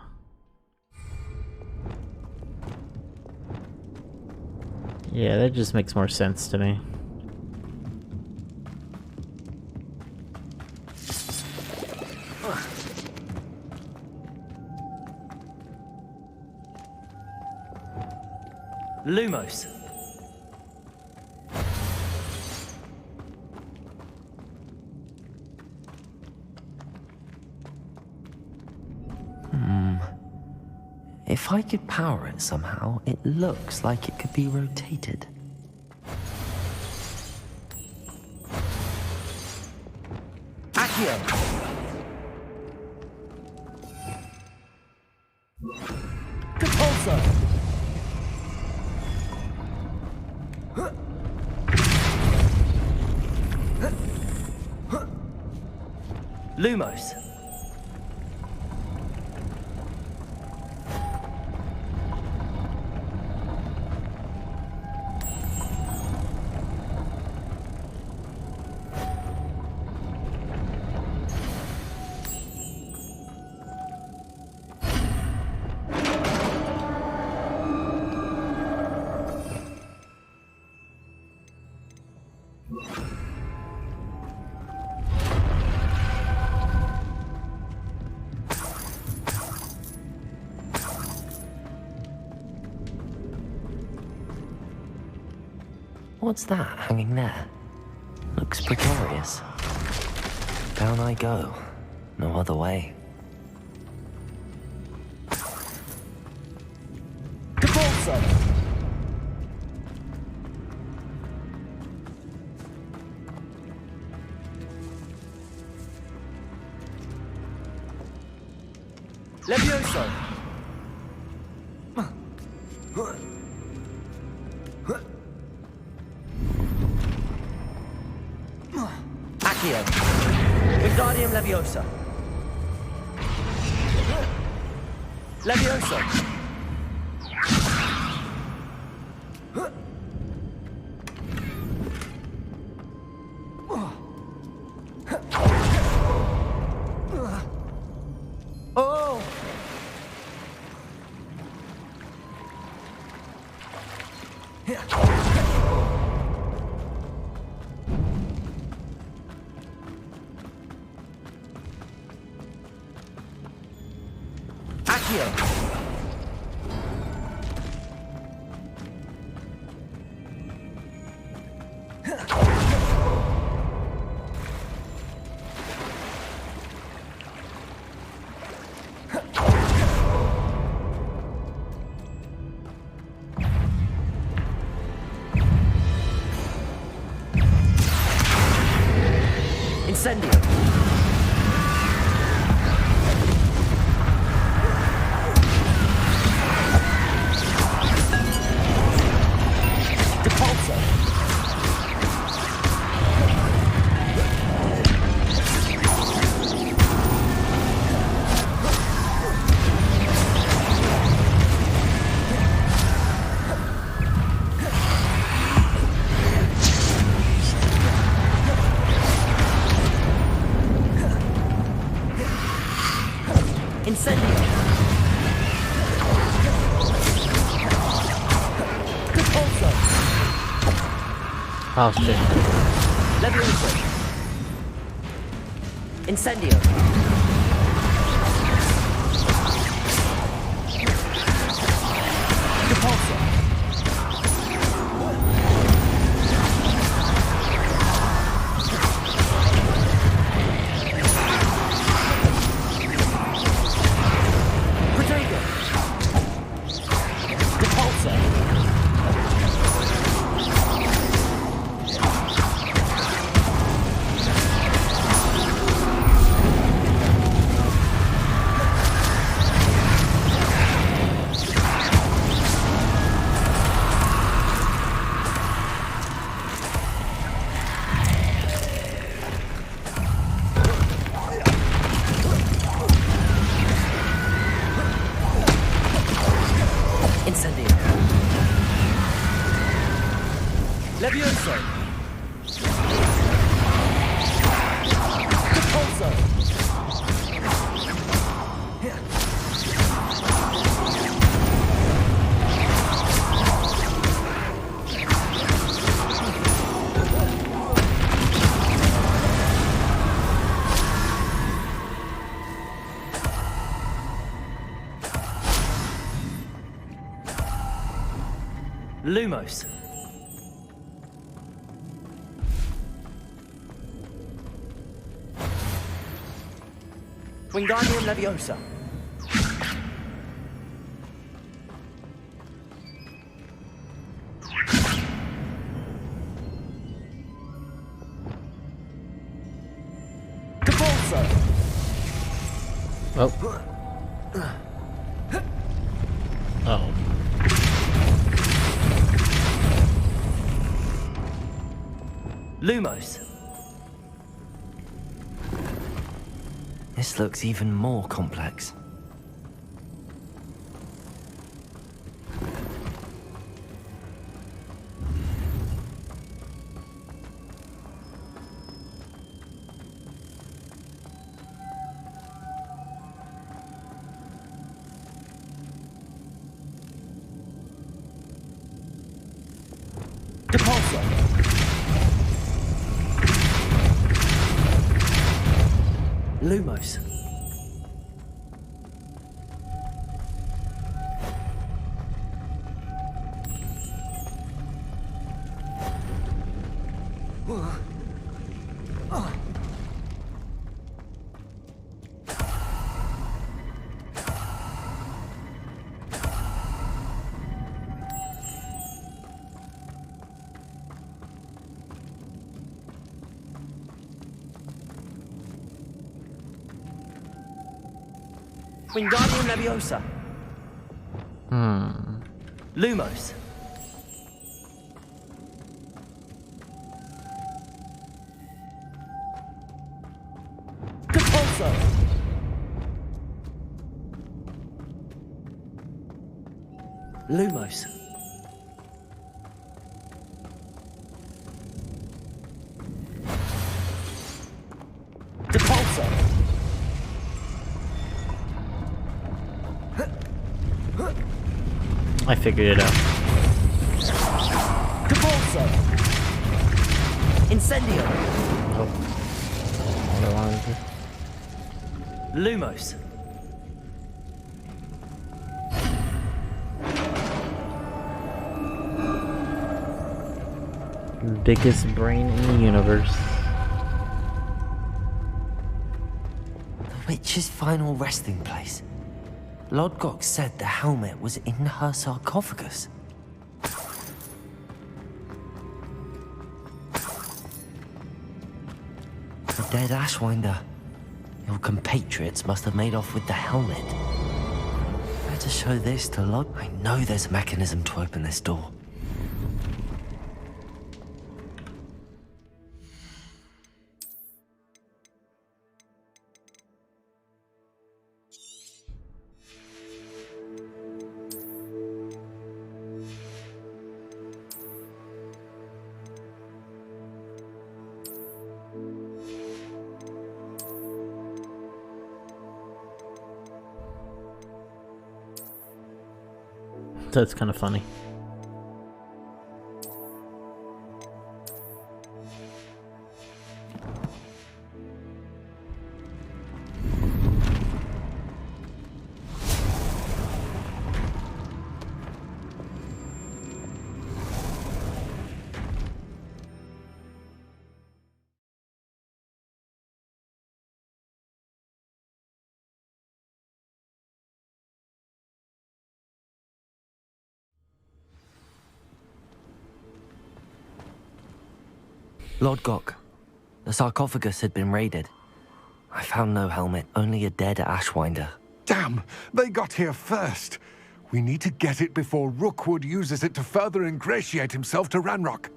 Yeah, that just makes more sense to me.
Lumos. If I could power it somehow, it looks like it could be rotated. Accio! Depulso! Lumos. What's that hanging there? Looks precarious. Down I go. No other way. Depulso! Levioso! Accio! Wingardium Leviosa! Levioso! Oh! Incendio! Incendio! Depulso! Incendio! Depulso!
Oh shit.
Levioso! Incendio! Depulso! Protego! Depulso! Incendio! Levioso! Depulso! Lumos! Wingardium Leviosa! Depulso!
Oh. Oh.
Lumos! This looks even more complex. Depulso! Lumos. Wingardium Leviosa. Lumos. Depulso. Lumos. Depulso.
I figured it out.
Depulso. Incendio.
Oh. What I wanted to do.
Lumos.
Biggest brain in the universe.
The witch's final resting place. Lodgok said the helmet was in her sarcophagus. The dead Ashwinder. Your compatriots must have made off with the helmet. Better show this to Lod. I know there's a mechanism to open this door.
That's kind of funny.
Lodgok, the sarcophagus had been raided. I found no helmet, only a dead Ashwinder.
Damn! They got here first. We need to get it before Rookwood uses it to further ingratiate himself to Ranrock.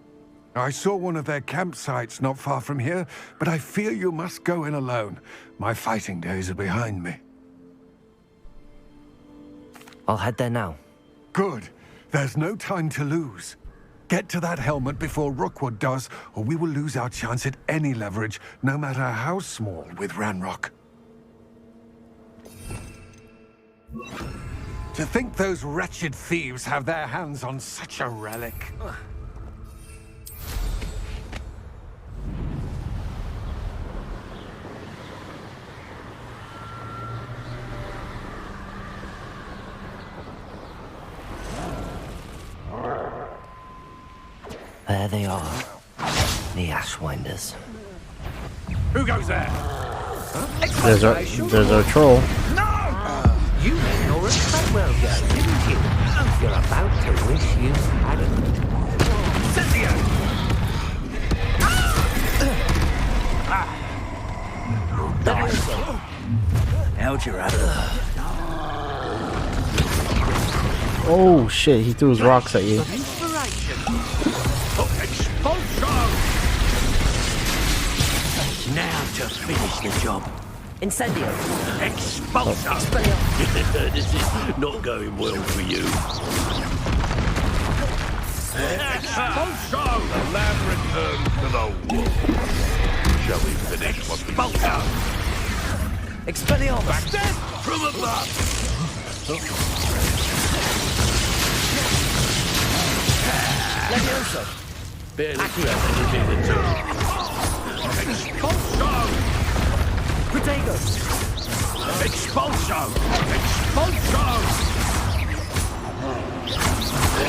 I saw one of their campsites not far from here, but I fear you must go in alone. My fighting days are behind me.
I'll head there now.
Good. There's no time to lose. Get to that helmet before Rookwood does, or we will lose our chance at any leverage, no matter how small, with Ranrock. To think those wretched thieves have their hands on such a relic.
There they are. The Ashwinders.
Who goes there?
There's our troll.
No! You made Norris quite well go, didn't you? You're about to wish you hadn't. Cynthia! How'd you rather?
Oh shit, he threw his rocks at you.
Now to finish the job.
Incendio!
Expulso! This is not going well for you.
Expulso! The lamb returns to the wolf. Shall we finish what we start?
Expelliarmus!
Back then, from above!
Levioso!
Barely clever to be the two.
Expulso!
Protego!
Expulso! Expulso!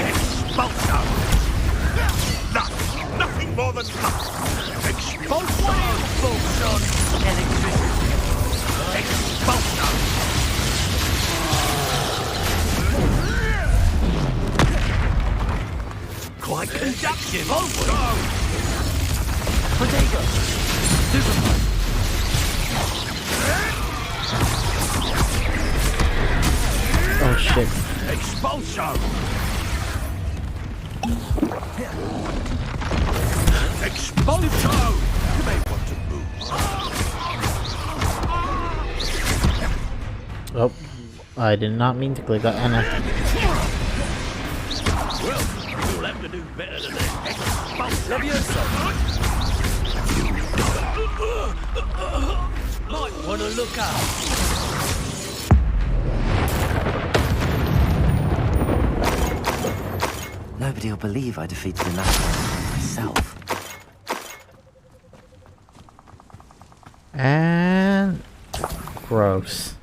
Expulso! Nothing more than expulso!
Bullshot! Electricity!
Expulso!
Quite conductive!
Expulso!
Protego! Superman!
Oh shit.
Expulso! Expulso! You may want to move.
Oh, I did not mean to click that. Anna.
Well, you'll have to do better than that. Expulso! Might want to look up.
Nobody will believe I defeated the National myself.
And gross.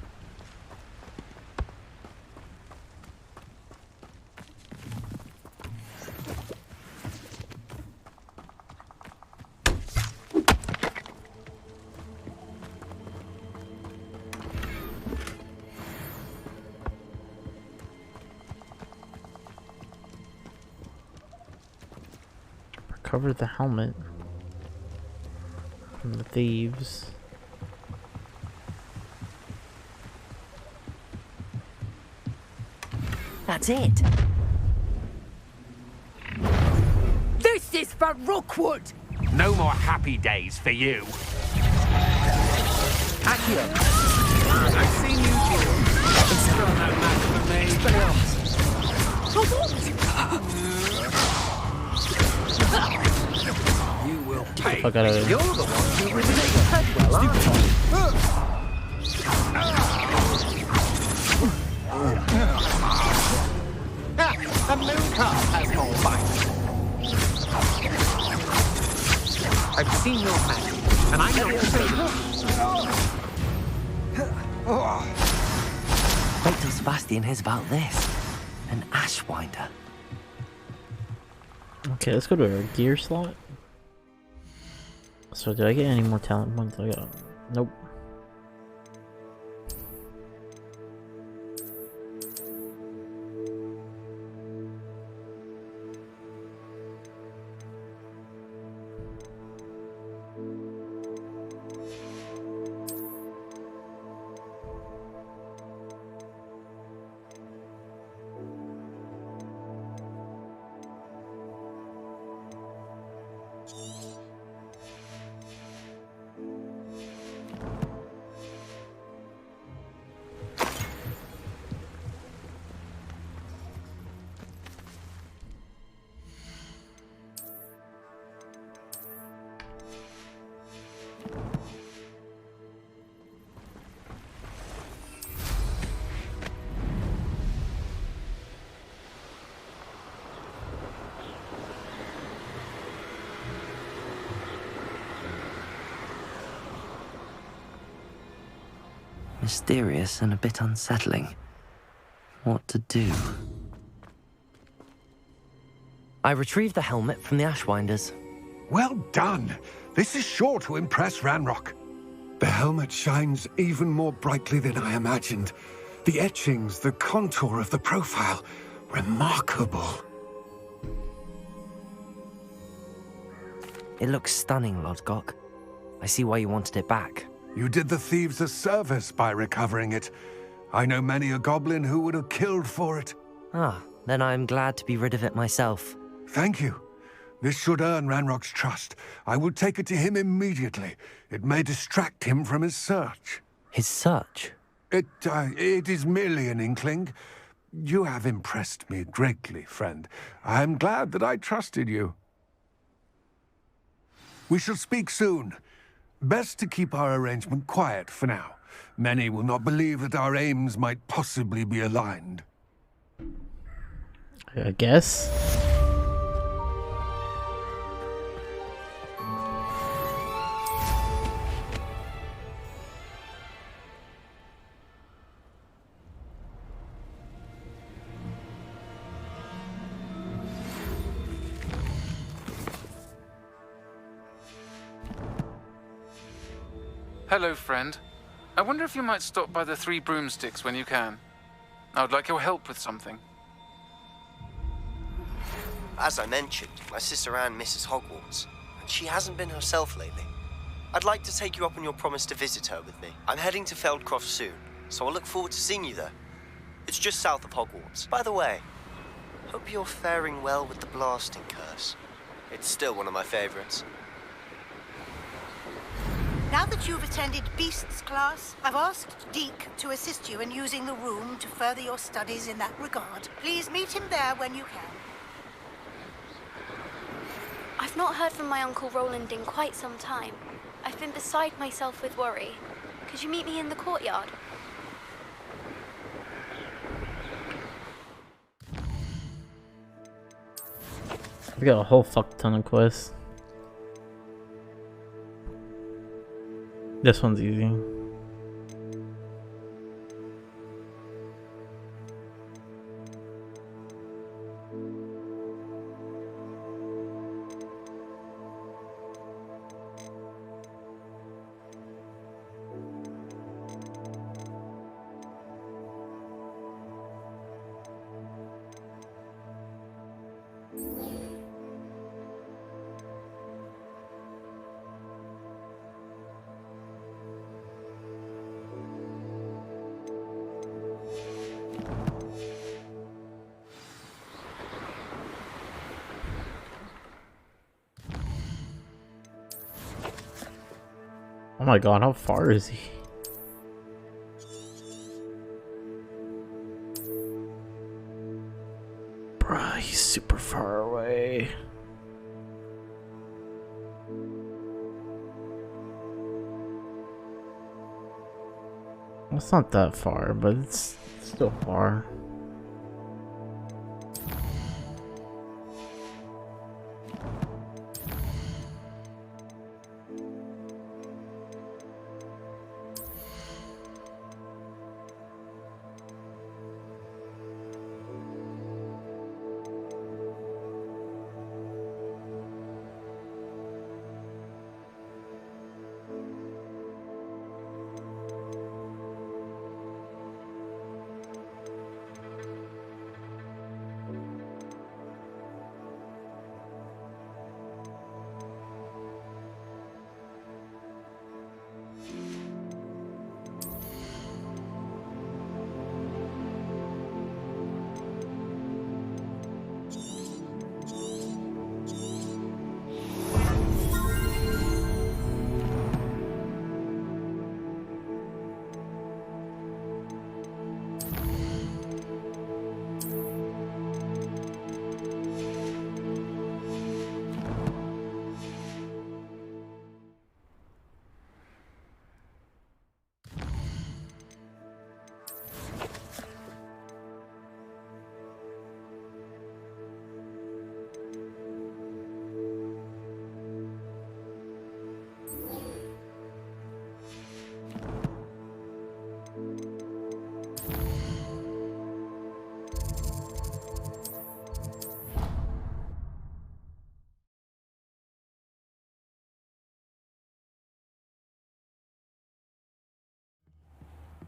Recover the helmet from the thieves.
That's it.
This is for Rookwood!
No more happy days for you. Accio. I've seen you too. It's still no match for me. You will pay.
Fuck out of here.
You're the one who really made your head well, aren't you? The moon card has more fight. I've seen your magic, and I know it's
Wait till Sebastian hears about this. An Ashwinder.
Okay, let's go to our gear slot. So did I get any more talent points? I got nope.
Mysterious and a bit unsettling. What to do? I retrieved the helmet from the Ashwinders.
Well done. This is sure to impress Ranrock. The helmet shines even more brightly than I imagined. The etchings, the contour of the profile. Remarkable.
It looks stunning, Lodgok. I see why you wanted it back.
You did the thieves a service by recovering it. I know many a goblin who would have killed for it.
Ah, then I'm glad to be rid of it myself.
Thank you. This should earn Ranrock's trust. I will take it to him immediately. It may distract him from his search.
His search?
It is merely an inkling. You have impressed me greatly, friend. I am glad that I trusted you. We shall speak soon. Best to keep our arrangement quiet for now. Many will not believe that our aims might possibly be aligned.
I guess.
Hello, friend. I wonder if you might stop by the Three Broomsticks when you can. I would like your help with something.
As I mentioned, my sister Anne misses Hogwarts, and she hasn't been herself lately. I'd like to take you up on your promise to visit her with me. I'm heading to Feldcroft soon, so I look forward to seeing you there. It's just south of Hogwarts. By the way, hope you're faring well with the blasting curse. It's still one of my favorites.
Now that you've attended Beasts class, I've asked Deke to assist you in using the room to further your studies in that regard. Please meet him there when you can.
I've not heard from my Uncle Roland in quite some time. I've been beside myself with worry. Could you meet me in the courtyard?
We got a whole fuck ton of quests. This one's easy. Oh my god, how far is he? Bruh, he's super far away. It's not that far, but it's still far.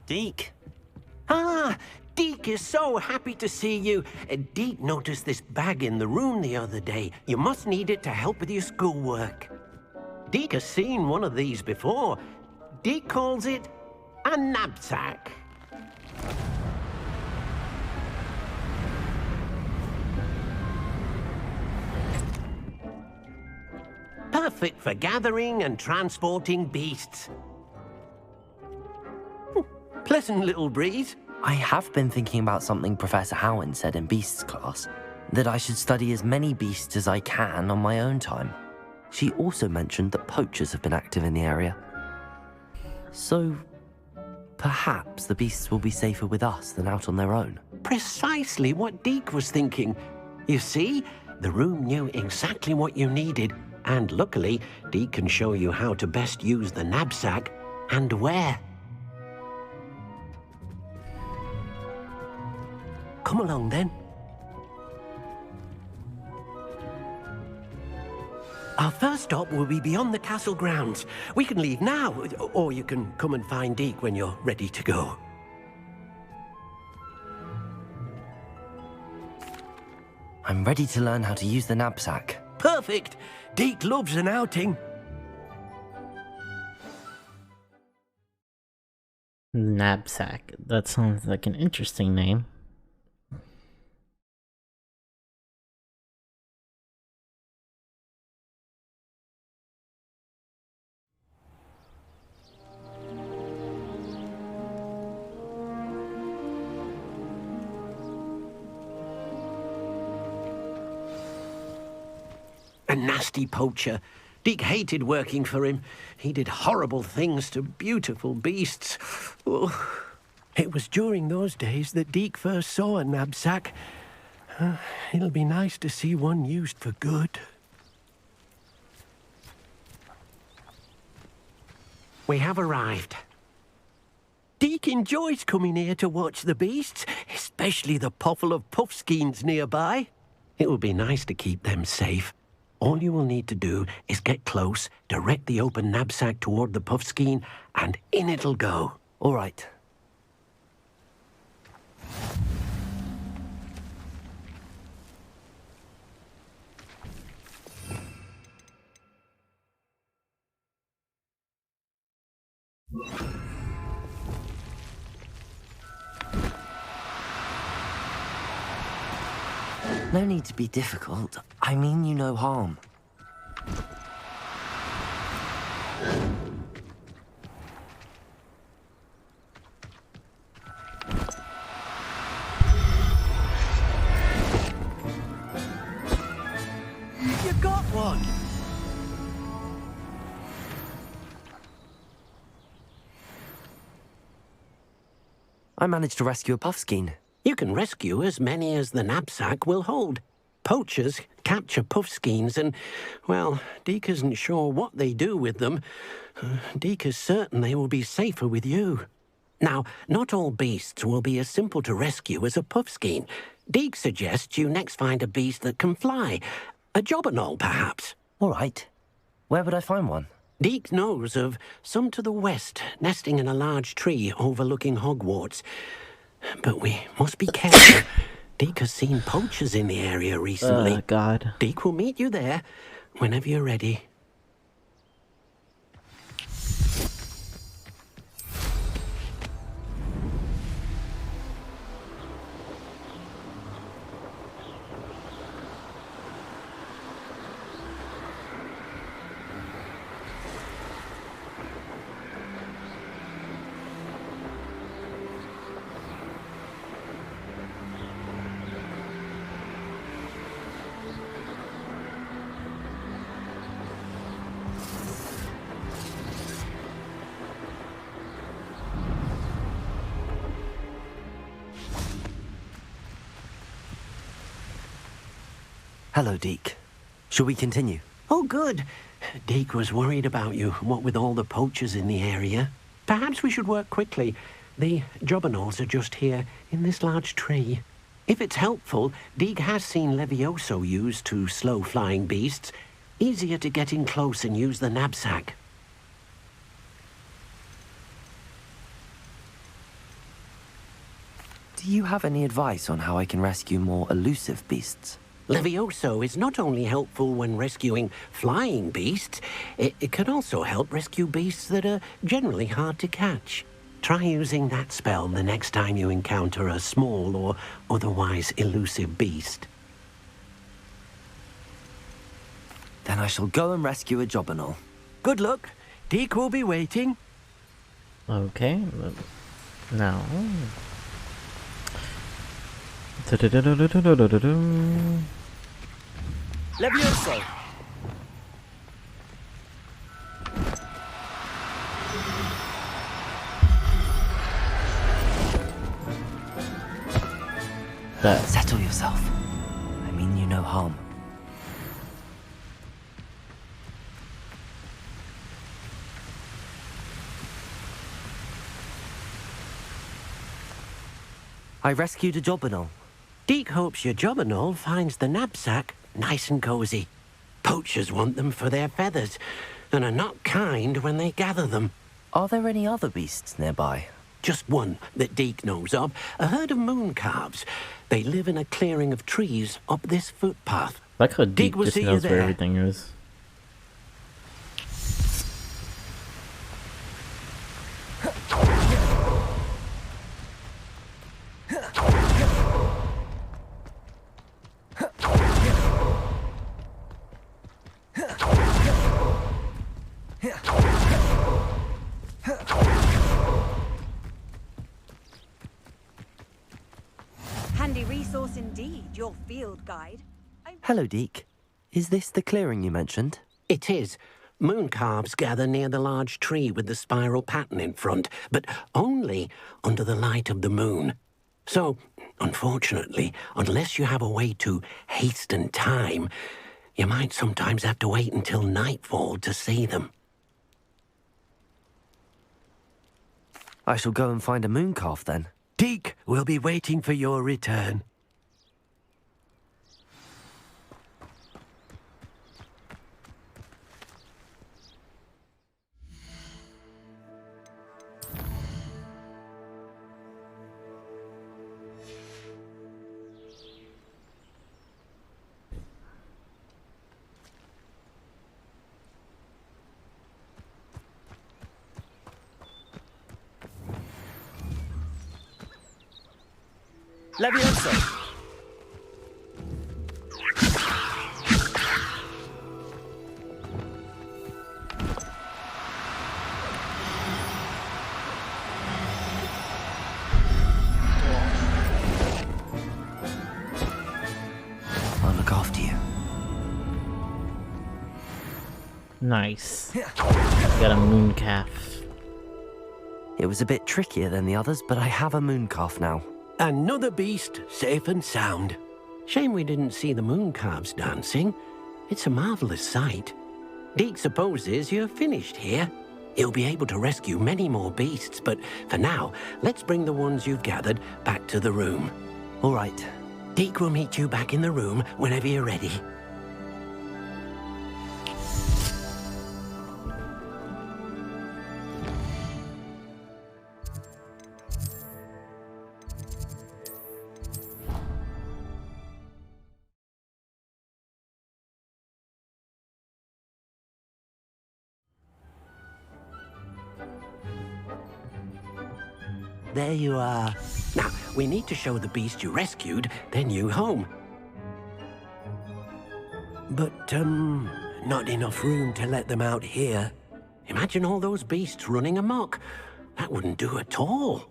Deke. Ah, Deke is so happy to see you. Deke noticed this bag in the room the other day. You must need it to help with your schoolwork. Deke has seen one of these before. Deke calls it a knapsack. Perfect for gathering and transporting beasts. Pleasant little breeze.
I have been thinking about something Professor Howard said in Beasts class, that I should study as many beasts as I can on my own time. She also mentioned that poachers have been active in the area. So, perhaps the beasts will be safer with us than out on their own.
Precisely what Deke was thinking. You see, the room knew exactly what you needed, and luckily, Deke can show you how to best use the knapsack and where. Come along, then. Our first stop will be beyond the castle grounds. We can leave now, or you can come and find Deke when you're ready to go.
I'm ready to learn how to use the knapsack.
Perfect! Deke loves an outing.
Knapsack. That sounds like an interesting name.
A nasty poacher. Deke hated working for him. He did horrible things to beautiful beasts. Oh, it was during those days that Deke first saw a knapsack. It'll be nice to see one used for good. We have arrived. Deke enjoys coming here to watch the beasts, especially the poffle of puffskeins nearby. It will be nice to keep them safe. All you will need to do is get close, direct the open knapsack toward the puffskein, and in it'll go.
All right. No need to be difficult. I mean you no harm. I managed to rescue a puffskein.
You can rescue as many as the knapsack will hold. Poachers capture puffskeins and, well, Deke isn't sure what they do with them. Deke is certain they will be safer with you. Now, not all beasts will be as simple to rescue as a puffskein. Deke suggests you next find a beast that can fly. A jobberknoll, perhaps.
All right. Where would I find one?
Deke knows of some to the west, nesting in a large tree overlooking Hogwarts. But we must be careful. Deke has seen poachers in the area recently.
God.
Deke will meet you there whenever you're ready.
Hello, Deke. Shall we continue?
Oh, good. Deke was worried about you, what with all the poachers in the area. Perhaps we should work quickly. The jobberknolls are just here, in this large tree. If it's helpful, Deke has seen Levioso used to slow flying beasts. Easier to get in close and use the knapsack.
Do you have any advice on how I can rescue more elusive beasts?
Levioso is not only helpful when rescuing flying beasts, it can also help rescue beasts that are generally hard to catch. Try using that spell the next time you encounter a small or otherwise elusive beast.
Then I shall go and rescue a jobberknoll.
Good luck. Deke will be waiting.
Okay. Now.
Levioso! Settle yourself. I mean you no harm. I rescued a jobberknoll.
Deke hopes your jobberknoll finds the knapsack nice and cozy. Poachers want them for their feathers, and are not kind when they gather them.
Are there any other beasts nearby?
Just one that Deke knows of, a herd of moon calves. They live in a clearing of trees up this footpath.
Like how Deke
will
just
see you
knows where
there.
everything is.
Handy resource indeed, your field guide.
Hello, Deke. Is this the clearing you mentioned?
It is. Moon calves gather near the large tree with the spiral pattern in front, but only under the light of the moon. So, unfortunately, unless you have a way to hasten time, you might sometimes have to wait until nightfall to see them.
I shall go and find a moon calf then.
Deke will be waiting for your return.
Levioso! I'll look after you.
Nice. Got a moon calf.
It was a bit trickier than the others, but I have a moon calf now.
Another beast, safe and sound. Shame we didn't see the moon calves dancing. It's a marvelous sight. Deke supposes you're finished here. He'll be able to rescue many more beasts, but for now, let's bring the ones you've gathered back to the room.
All right.
Deke will meet you back in the room whenever you're ready. There you are. Now, we need to show the beast you rescued their new home. But, not enough room to let them out here. Imagine all those beasts running amok. That wouldn't do at all.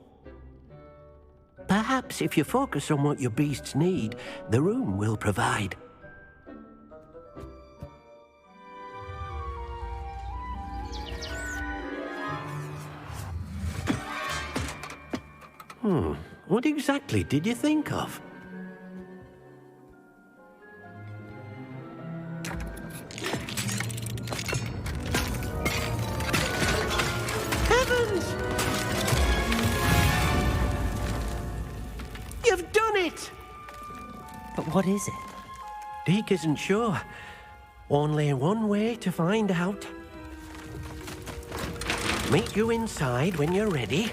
Perhaps if you focus on what your beasts need, the room will provide. What exactly did you think of? Heavens! You've done it!
But what is it?
Deke isn't sure. Only one way to find out. Meet you inside when you're ready.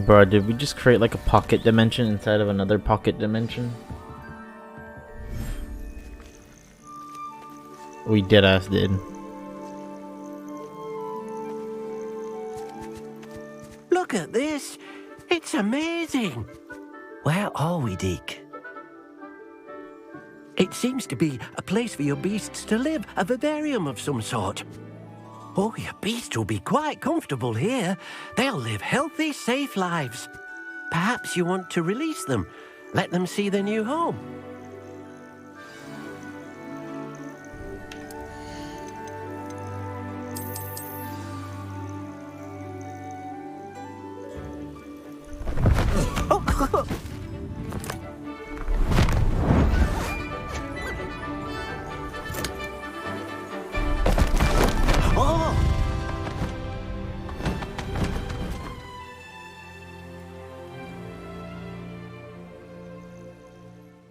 Bro, did we just create like a pocket dimension inside of another pocket dimension? We deadass did.
Look at this! It's amazing!
Where are we, Deke?
It seems to be a place for your beasts to live, a vivarium of some sort. Oh, your beasts will be quite comfortable here. They'll live healthy, safe lives. Perhaps you want to release them. Let them see their new home.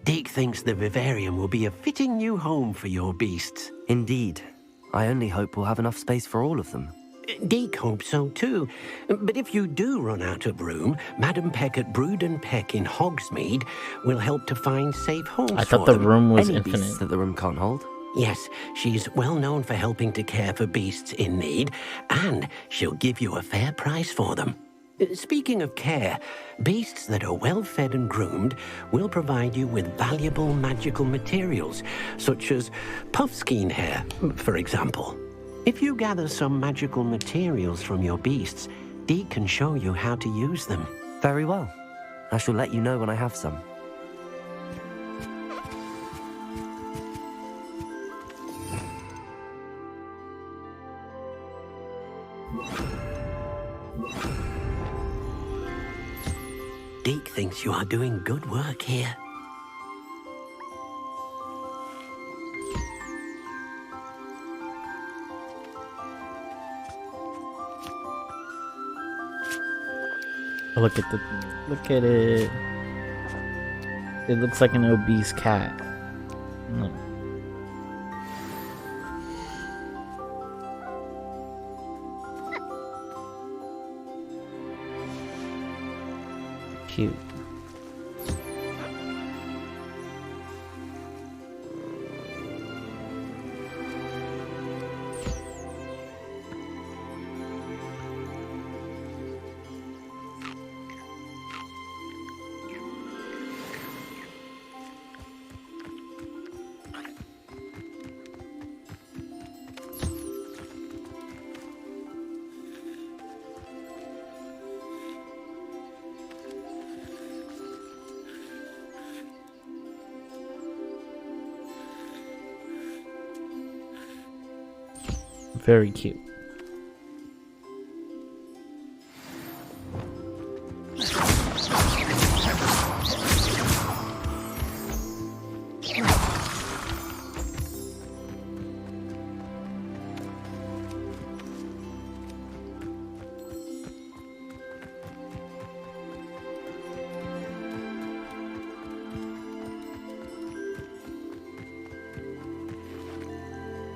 Deke thinks the vivarium will be a fitting new home for your beasts.
Indeed. I only hope we'll have enough space for all of them.
Deke hopes so too. But if you do run out of room, Madam Peck at Brood and Peck in Hogsmeade will help to find safe homes
I
for
thought the
them.
room was
Any
infinite.
beasts that the room can't hold?
Yes, she's well known for helping to care for beasts in need, and she'll give you a fair price for them. Speaking of care, beasts that are well fed and groomed will provide you with valuable magical materials, such as puffskein hair, for example. If you gather some magical materials from your beasts, Deke can show you how to use them.
Very well. I shall let you know when I have some.
Deke thinks you are doing good work here.
Look at it. It looks like an obese cat. No. Cute. Very cute.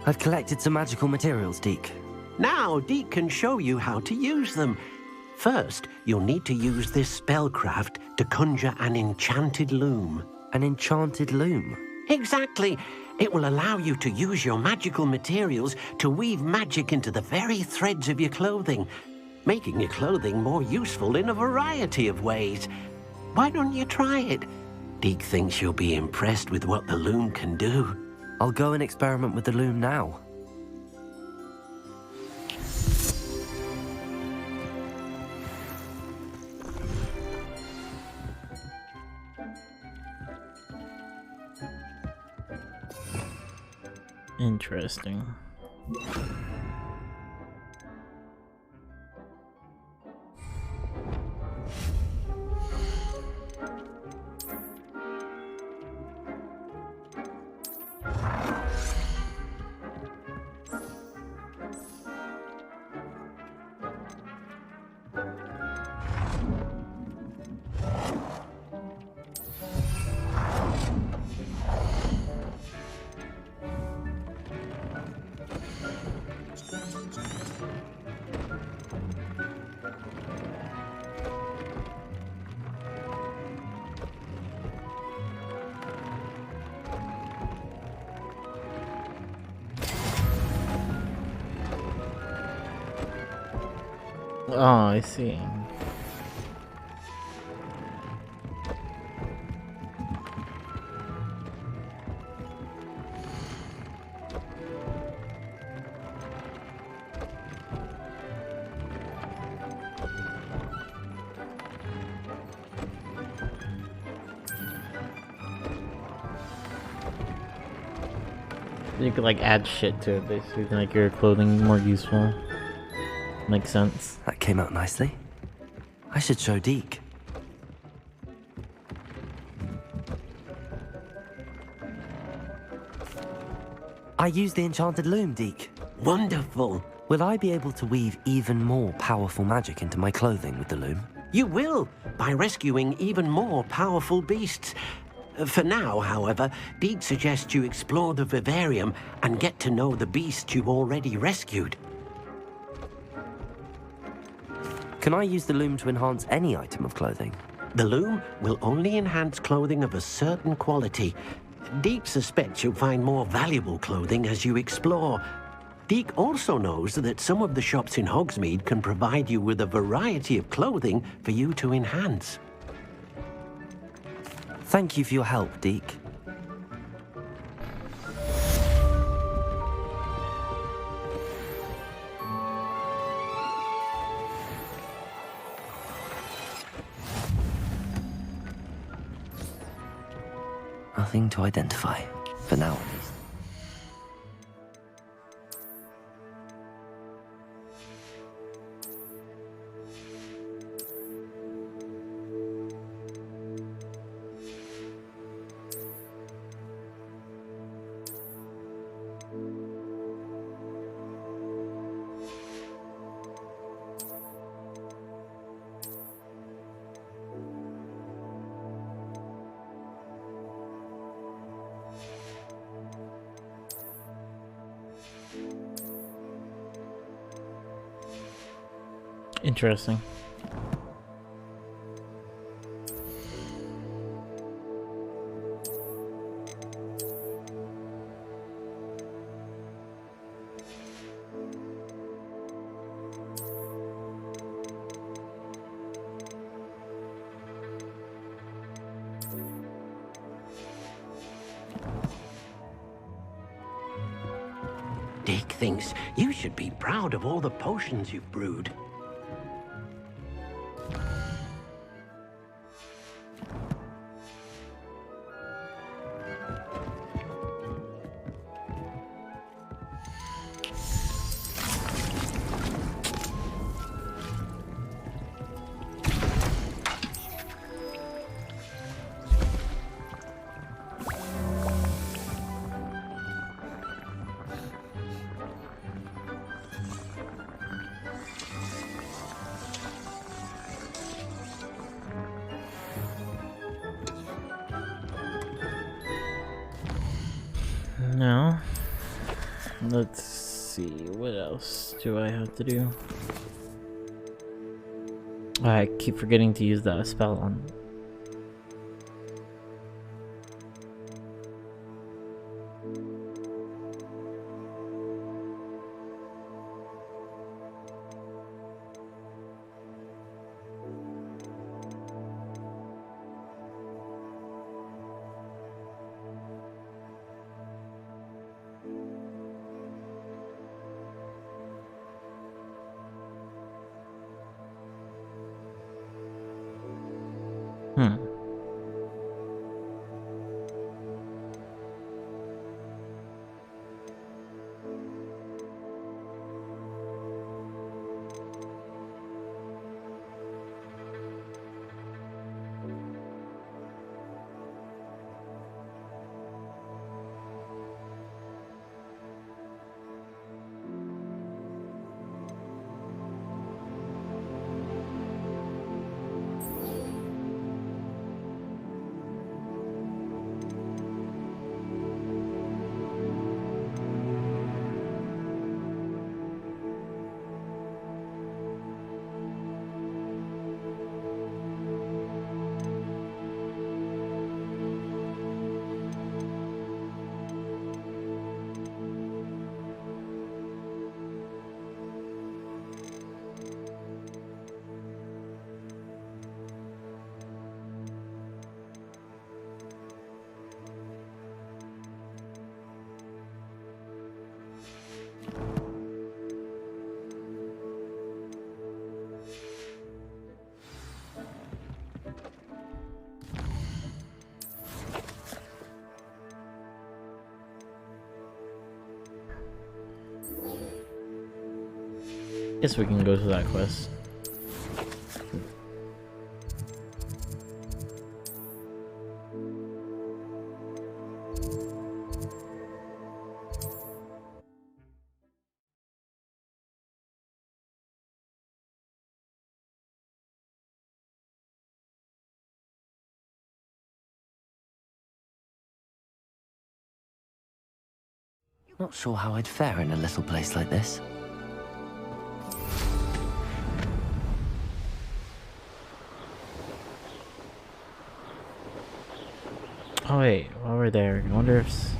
I've collected some magical materials, Deke.
Now, Deke can show you how to use them. First, you'll need to use this spellcraft to conjure an enchanted loom.
An enchanted loom?
Exactly. It will allow you to use your magical materials to weave magic into the very threads of your clothing, making your clothing more useful in a variety of ways. Why don't you try it? Deke thinks you'll be impressed with what the loom can do.
I'll go and experiment with the loom now.
Interesting. Oh, I see. You could like add shit to it, basically, to make your clothing more useful. Makes sense.
That came out nicely. I should show Deke. I used the enchanted loom, Deke.
Wonderful.
Will I be able to weave even more powerful magic into my clothing with the loom?
You will, by rescuing even more powerful beasts. For now, however, Deke suggests you explore the vivarium and get to know the beasts you've already rescued.
Can I use the loom to enhance any item of clothing?
The loom will only enhance clothing of a certain quality. Deke suspects you'll find more valuable clothing as you explore. Deke also knows that some of the shops in Hogsmeade can provide you with a variety of clothing for you to enhance.
Thank you for your help, Deke. Nothing to identify, for now at least.
Interesting.
Deke thinks you should be proud of all the potions you've brewed.
Let's see, what else do I have to do? I keep forgetting to use that spell on. Guess we can go to that quest.
Not sure how I'd fare in a little place like this.
Oh wait, while we're there, I wonder if...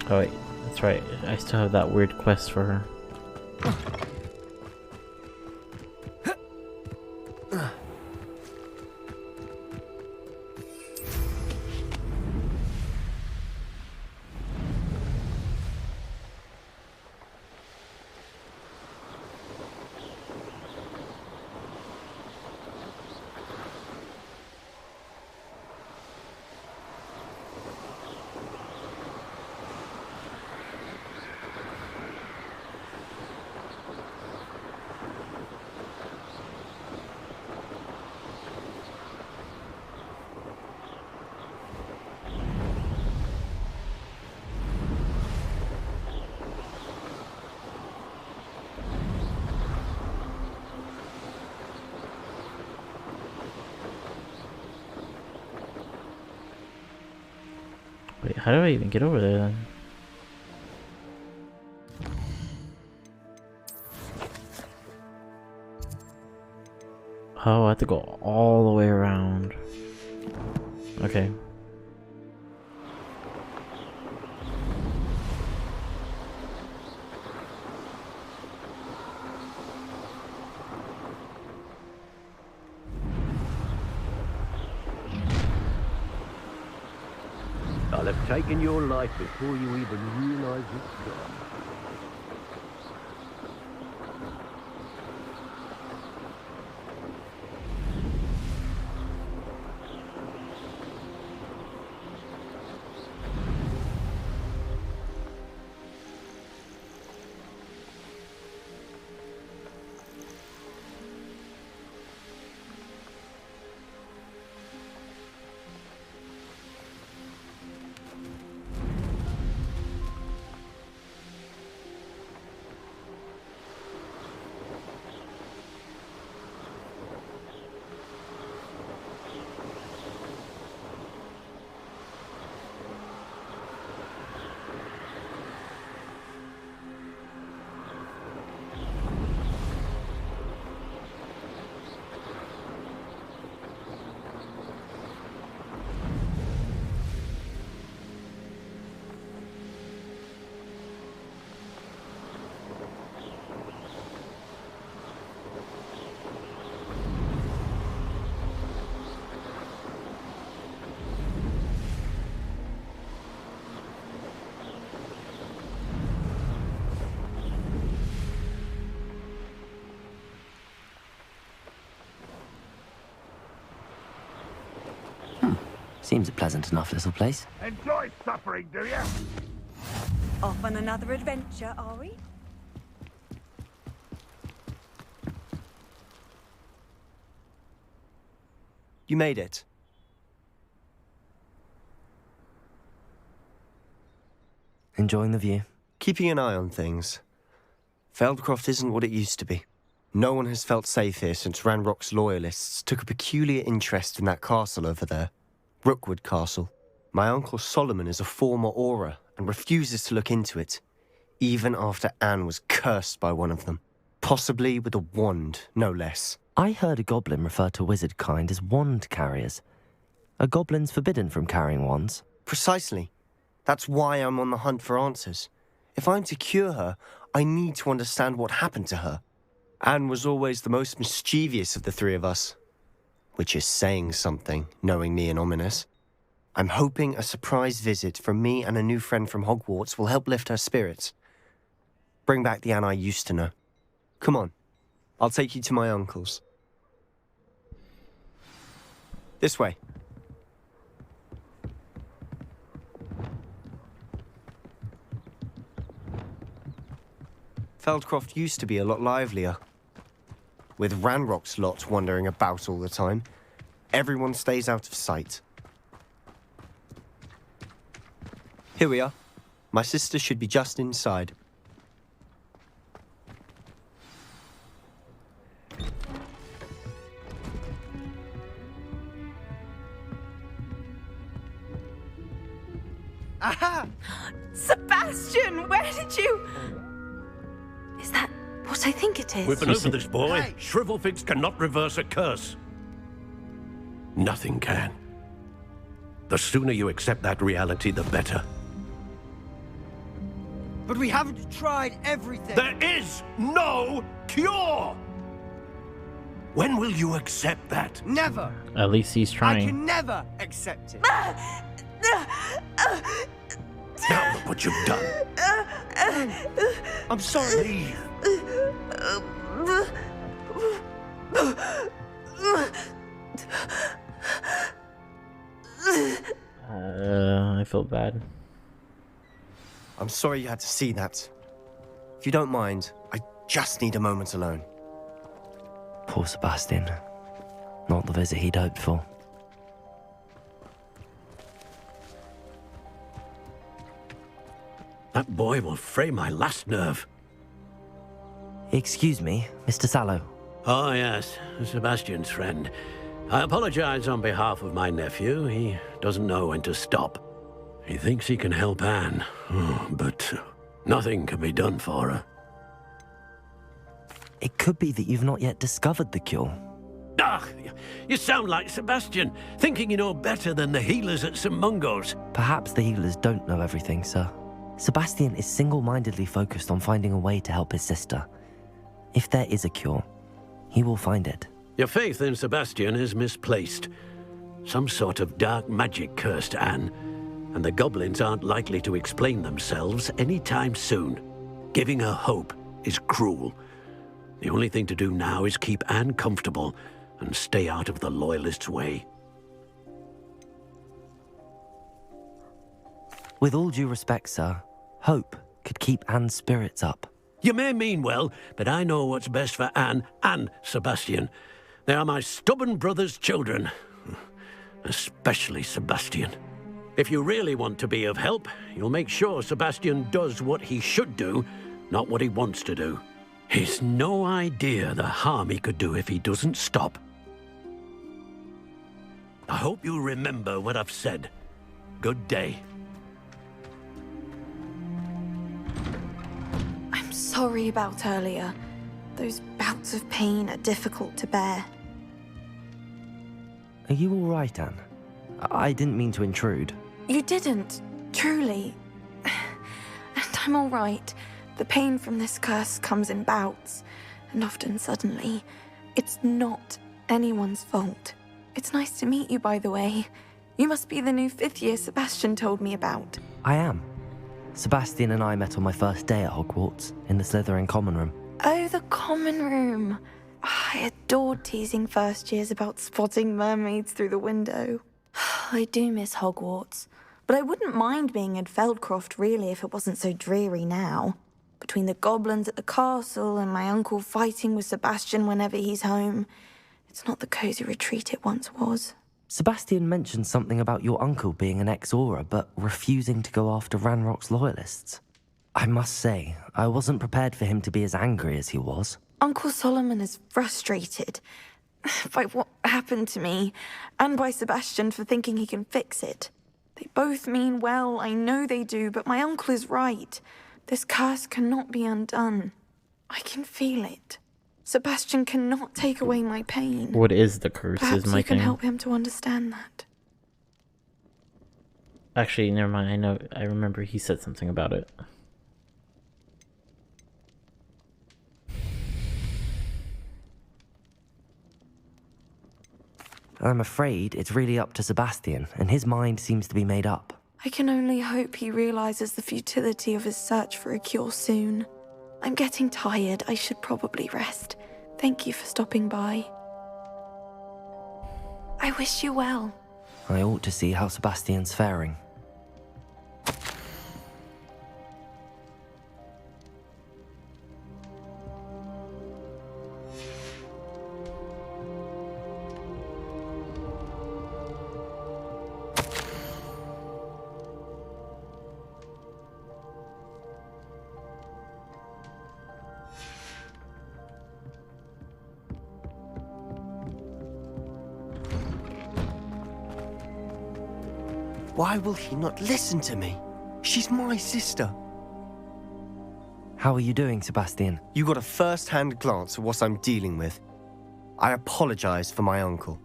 Oh wait, that's right, I still have that weird quest for her. Wait, how do I even get over there then? Oh, I have to go all the way around. Okay.
I'll have taken your life before you even realize it's gone.
Seems a pleasant enough little place.
Enjoy suffering, do you?
Off on another adventure, are we?
You made it.
Enjoying the view?
Keeping an eye on things. Feldcroft isn't what it used to be. No one has felt safe here since Ranrock's loyalists took a peculiar interest in that castle over there. Rookwood Castle. My uncle Solomon is a former Auror and refuses to look into it, even after Anne was cursed by one of them. Possibly with a wand, no less.
I heard a goblin refer to wizard kind as wand carriers. Are goblins forbidden from carrying wands?
Precisely. That's why I'm on the hunt for answers. If I'm to cure her, I need to understand what happened to her. Anne was always the most mischievous of the three of us. Which is saying something, knowing me and Ominous. I'm hoping a surprise visit from me and a new friend from Hogwarts will help lift her spirits. Bring back the Anne I used to know. Come on. I'll take you to my uncle's. This way. Feldcroft used to be a lot livelier. With Ranrock's lot wandering about all the time, everyone stays out of sight. Here we are. My sister should be just inside.
Aha! Sebastian, where did you...
Is that what I think it is?
We've been over this, boy. Hey. Shrivelfigs cannot reverse a curse. Nothing can. The sooner you accept that reality, the better.
But we haven't tried everything.
There is no cure! When will you accept that?
Never.
At least he's trying.
I can never accept it.
Now look what you've done.
I'm sorry.
Leave.
I feel bad.
I'm sorry you had to see that. If you don't mind, I just need a moment alone.
Poor Sebastian. Not the visit he'd hoped for.
That boy will fray my last nerve.
Excuse me, Mr. Sallow.
Oh, yes, Sebastian's friend. I apologize on behalf of my nephew. He doesn't know when to stop. He thinks he can help Anne, but nothing can be done for her.
It could be that you've not yet discovered the cure.
Ah, you sound like Sebastian, thinking you know better than the healers at St. Mungo's.
Perhaps the healers don't know everything, sir. Sebastian is single-mindedly focused on finding a way to help his sister. If there is a cure, he will find it.
Your faith in Sebastian is misplaced. Some sort of dark magic cursed Anne, and the goblins aren't likely to explain themselves anytime soon. Giving her hope is cruel. The only thing to do now is keep Anne comfortable and stay out of the Loyalists' way.
With all due respect, sir, hope could keep Anne's spirits up.
You may mean well, but I know what's best for Anne and Sebastian. They are my stubborn brother's children. Especially Sebastian. If you really want to be of help, you'll make sure Sebastian does what he should do, not what he wants to do. He's no idea the harm he could do if he doesn't stop. I hope you remember what I've said. Good day.
I'm sorry about earlier. Those bouts of pain are difficult to bear.
Are you all right, Anne? I didn't mean to intrude.
You didn't, truly. And I'm all right. The pain from this curse comes in bouts, and often suddenly. It's not anyone's fault. It's nice to meet you, by the way. You must be the new 5th year Sebastian told me about.
I am. Sebastian and I met on my first day at Hogwarts, in the Slytherin common room.
Oh, the common room. I adored teasing first years about spotting mermaids through the window. I do miss Hogwarts, but I wouldn't mind being in Feldcroft really if it wasn't so dreary now. Between the goblins at the castle and my uncle fighting with Sebastian whenever he's home, it's not the cosy retreat it once was.
Sebastian mentioned something about your uncle being an ex-Auror, but refusing to go after Ranrock's loyalists. I must say, I wasn't prepared for him to be as angry as he was.
Uncle Solomon is frustrated by what happened to me, and by Sebastian for thinking he can fix it. They both mean well, I know they do, but my uncle is right. This curse cannot be undone. I can feel it. Sebastian cannot take away my pain.
What is the curse?
Perhaps
is my
you can
thing.
help him to understand that.
Actually, never mind. I remember he said something about it.
I'm afraid it's really up to Sebastian, and his mind seems to be made up.
I can only hope he realizes the futility of his search for a cure soon. I'm getting tired. I should probably rest. Thank you for stopping by. I wish you well.
I ought to see how Sebastian's faring.
Why will he not listen to me? She's my sister.
How are you doing, Sebastian?
You got a first-hand glance at what I'm dealing with. I apologize for my uncle.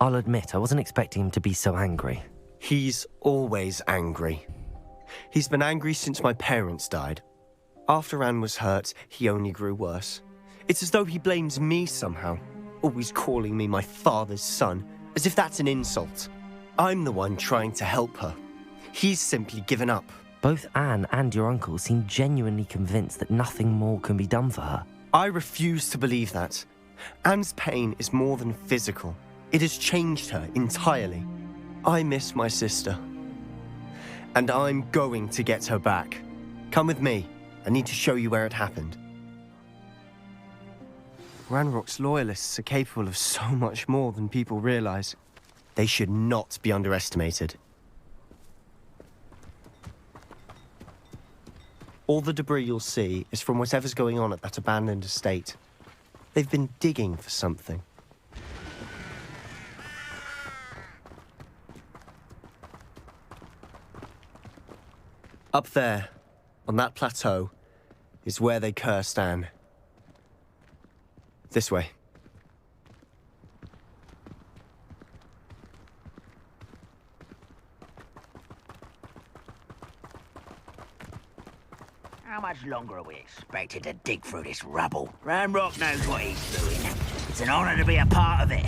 I'll admit, I wasn't expecting him to be so angry.
He's always angry. He's been angry since my parents died. After Anne was hurt, he only grew worse. It's as though he blames me somehow, always calling me my father's son, as if that's an insult. I'm the one trying to help her. He's simply given up.
Both Anne and your uncle seem genuinely convinced that nothing more can be done for her.
I refuse to believe that. Anne's pain is more than physical. It has changed her entirely. I miss my sister. And I'm going to get her back. Come with me. I need to show you where it happened. Ranrock's loyalists are capable of so much more than people realize. They should not be underestimated. All the debris you'll see is from whatever's going on at that abandoned estate. They've been digging for something. Up there, on that plateau, is where they cursed Anne. This way.
How much longer are we expected to dig through this rubble? Ranrock knows what he's doing. It's an honor to be a part of it.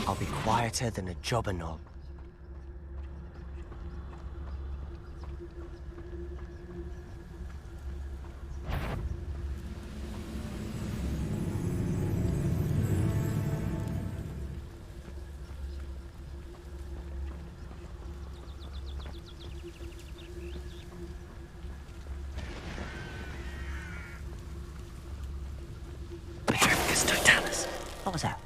I'll be quieter than a jobberknoll.
What was that?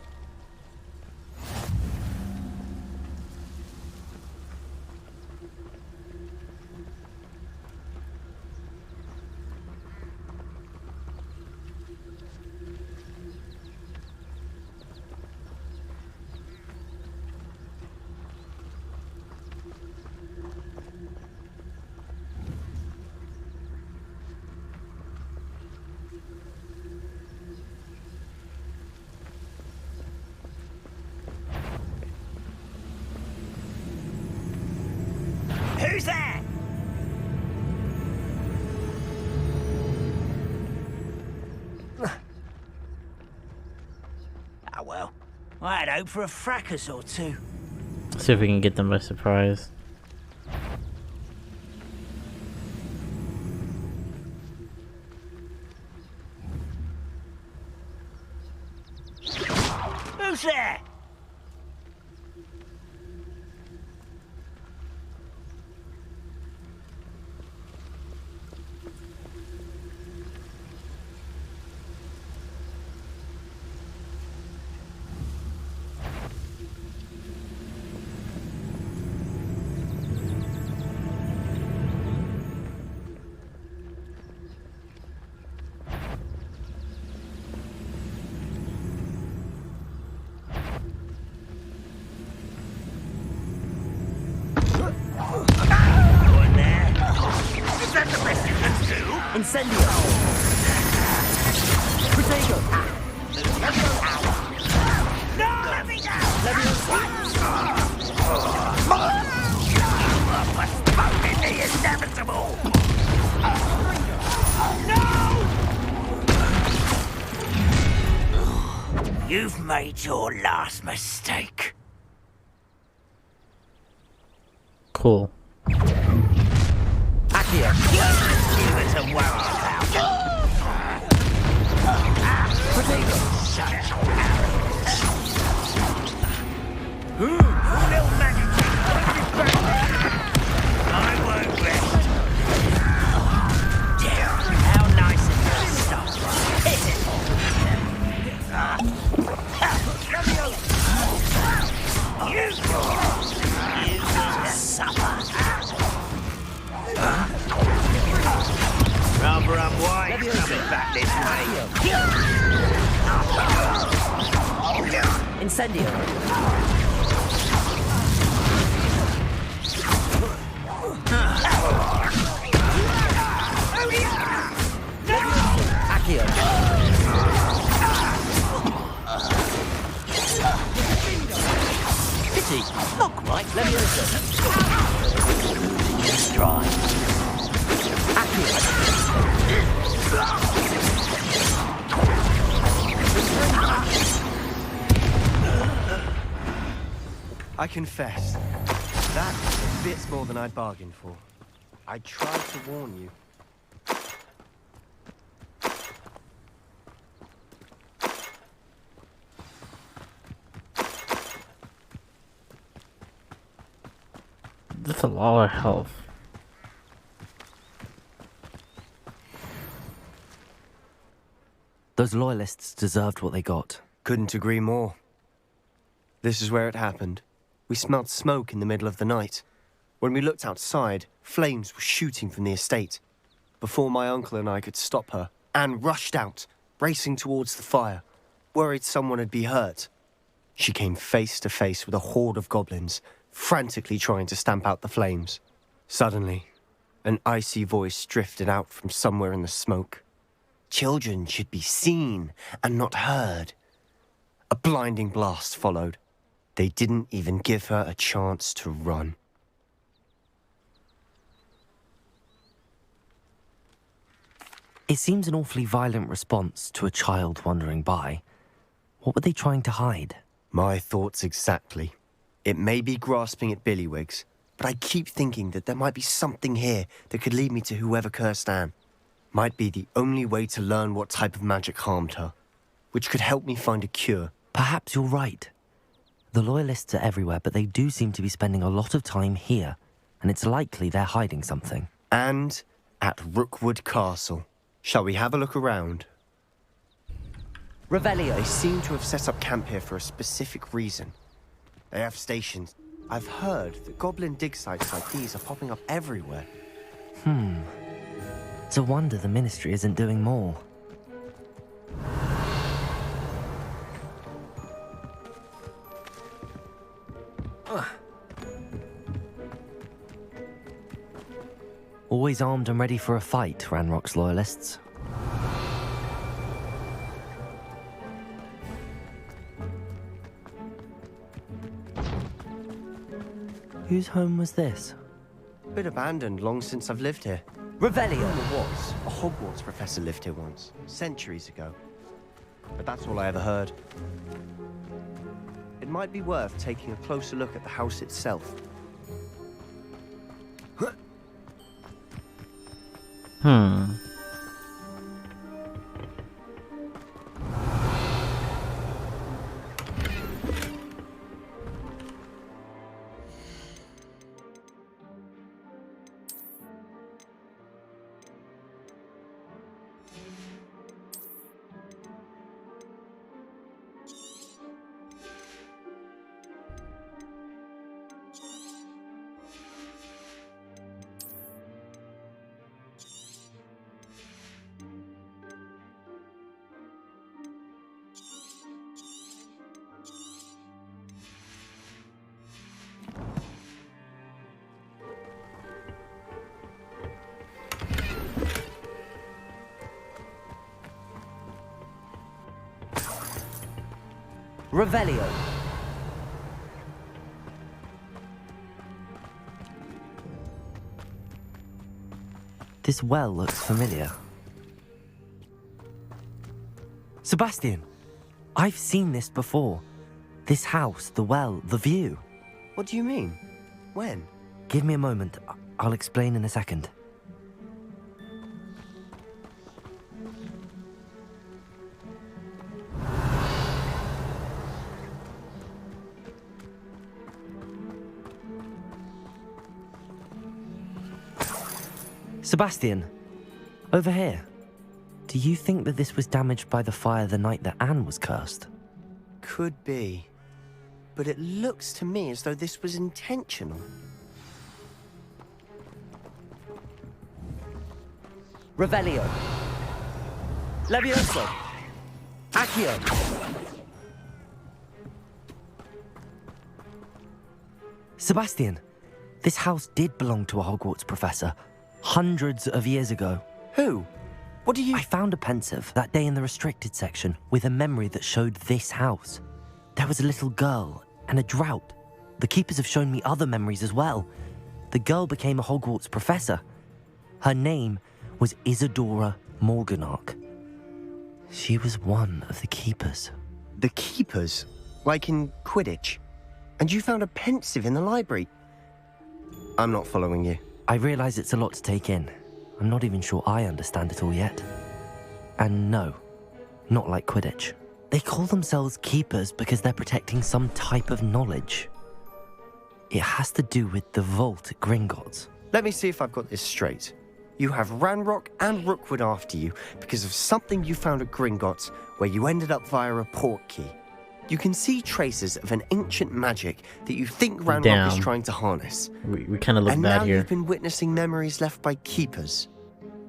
Who's there? Ah, well. I had hope for a fracas or two.
See if we can get them by surprise.
Who's there?
Incendio! Protego!
No, let me go! Postponing the inevitable! No! You've made your last mistake.
Cool.
Accio! You were to worry about. Protego! Such little magic trick. I won't rest. Damn, how nice of you to stop. Hit it! You suffer. Rather unwise coming back this way.
Incendio! Accio! Pity! Not quite. Leviosa! Try.
I confess, that was a bit more than I'd bargained for. I tried to warn you.
That's a lot of health.
Those loyalists deserved what they got.
Couldn't agree more. This is where it happened. We smelled smoke in the middle of the night. When we looked outside, flames were shooting from the estate. Before my uncle and I could stop her, Anne rushed out, racing towards the fire, worried someone had been hurt. She came face to face with a horde of goblins, frantically trying to stamp out the flames. Suddenly, an icy voice drifted out from somewhere in the smoke. Children should be seen and not heard. A blinding blast followed. They didn't even give her a chance to run.
It seems an awfully violent response to a child wandering by. What were they trying to hide?
My thoughts exactly. It may be grasping at billywhigs, but I keep thinking that there might be something here that could lead me to whoever cursed Anne. Might be the only way to learn what type of magic harmed her, which could help me find a cure.
Perhaps you're right. The Loyalists are everywhere, but they do seem to be spending a lot of time here, and it's likely they're hiding something.
And at Rookwood Castle. Shall we have a look around?
Revelio.
They seem to have set up camp here for a specific reason. They have stations. I've heard that goblin dig sites like these are popping up everywhere.
It's a wonder the Ministry isn't doing more. Always armed and ready for a fight, Ranrock's Loyalists. Whose home was this?
Been abandoned long since I've lived here.
Revelio!
There was. A Hogwarts professor lived here once, centuries ago. But that's all I ever heard. It might be worth taking a closer look at the house itself.
Revelio. This well looks familiar. Sebastian, I've seen this before. This house, the well, the view.
What do you mean? When?
Give me a moment. I'll explain in a second. Sebastian, over here. Do you think that this was damaged by the fire the night that Anne was cursed?
Could be. But it looks to me as though this was intentional.
Revelio. Levioso. Accio. Sebastian, this house did belong to a Hogwarts professor. Hundreds of years ago.
Who? What do you...
I found a pensive that day in the restricted section with a memory that showed this house. There was a little girl and a drought. The keepers have shown me other memories as well. The girl became a Hogwarts professor. Her name was Isadora Morganach. She was one of the keepers.
The keepers? Like in Quidditch? And you found a pensive in the library? I'm not following you.
I realize it's a lot to take in. I'm not even sure I understand it all yet. And no, not like Quidditch. They call themselves keepers because they're protecting some type of knowledge. It has to do with the vault at Gringotts.
Let me see if I've got this straight. You have Ranrock and Rookwood after you because of something you found at Gringotts where you ended up via a portkey. You can see traces of an ancient magic that you think Ranrock is trying to harness.
We kind of look
and
bad
now
here.
You've been witnessing memories left by keepers.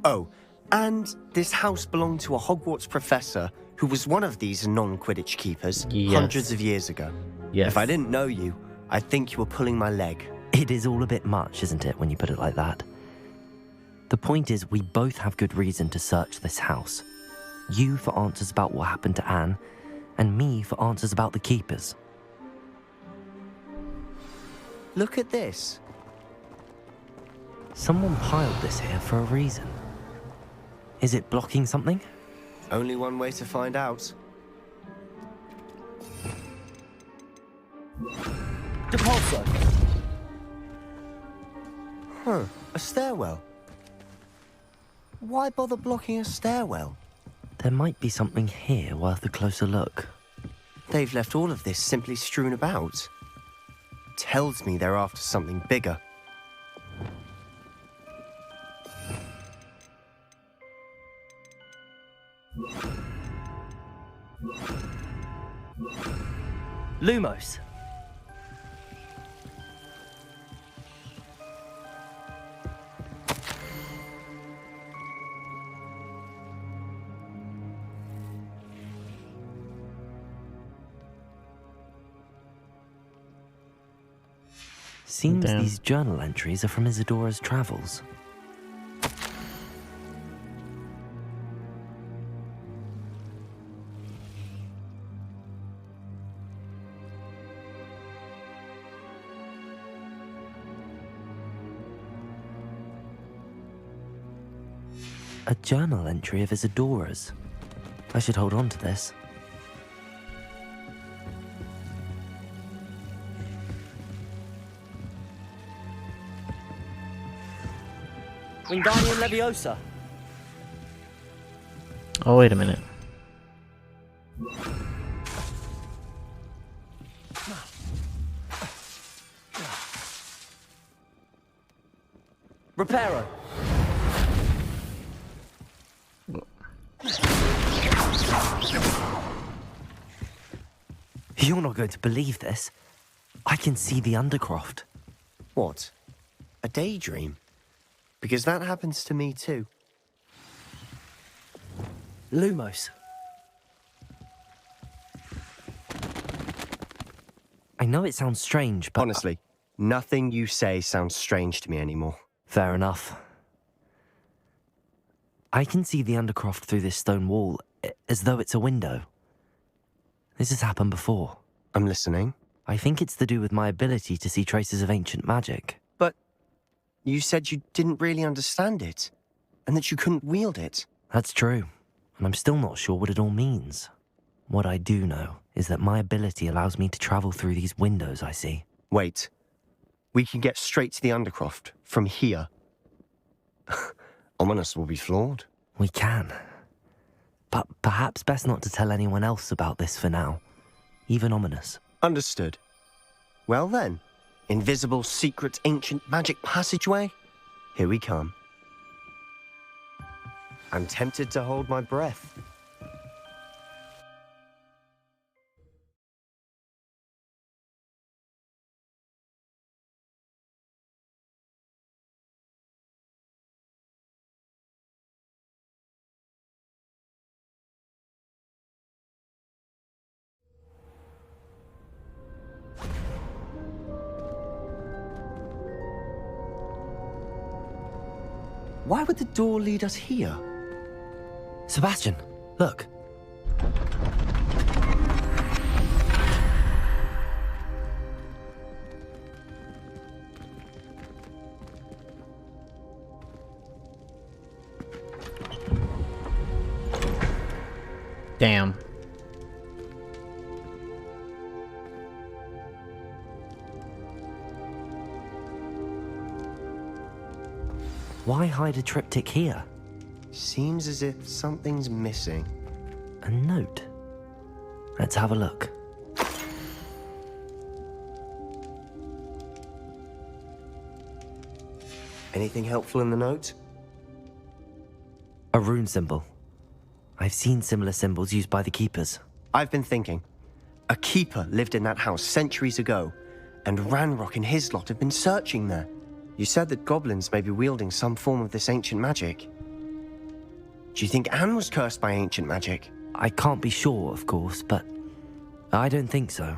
Oh, and this house belonged to a Hogwarts professor who was one of these non-Quidditch keepers hundreds of years ago.
Yes.
If I didn't know you, I'd think you were pulling my leg.
It is all a bit much, isn't it, when you put it like that? The point is, we both have good reason to search this house. You for answers about what happened to Anne, and me for answers about the keepers.
Look at this.
Someone piled this here for a reason. Is it blocking something?
Only one way to find out.
Depulso!
Huh, a stairwell. Why bother blocking a stairwell?
There might be something here worth a closer look.
They've left all of this simply strewn about. Tells me they're after something bigger.
Lumos! Seems these journal entries are from Isadora's travels. A journal entry of Isadora's. I should hold on to this.
Wingardium Leviosa.
Oh, wait a minute.
Reparo.
You're not going to believe this. I can see the Undercroft.
What? A daydream? Because that happens to me too.
Lumos.
I know it sounds strange, but...
Honestly, nothing you say sounds strange to me anymore.
Fair enough. I can see the Undercroft through this stone wall, as though it's a window. This has happened before.
I'm listening.
I think it's to do with my ability to see traces of ancient magic.
But you said you didn't really understand it, and that you couldn't wield it.
That's true, and I'm still not sure what it all means. What I do know is that my ability allows me to travel through these windows I see.
Wait. We can get straight to the Undercroft from here. Ominous will be floored.
We can. But perhaps best not to tell anyone else about this for now. Even Ominous.
Understood. Well then, invisible, secret, ancient magic passageway? Here we come. I'm tempted to hold my breath. Why would the door lead us here?
Sebastian, look.
Damn.
Why hide a triptych here?
Seems as if something's missing.
A note. Let's have a look.
Anything helpful in the note?
A rune symbol. I've seen similar symbols used by the keepers.
I've been thinking. A keeper lived in that house centuries ago, and Ranrock and his lot have been searching there. You said that goblins may be wielding some form of this ancient magic. Do you think Anne was cursed by ancient magic?
I can't be sure, of course, but I don't think so.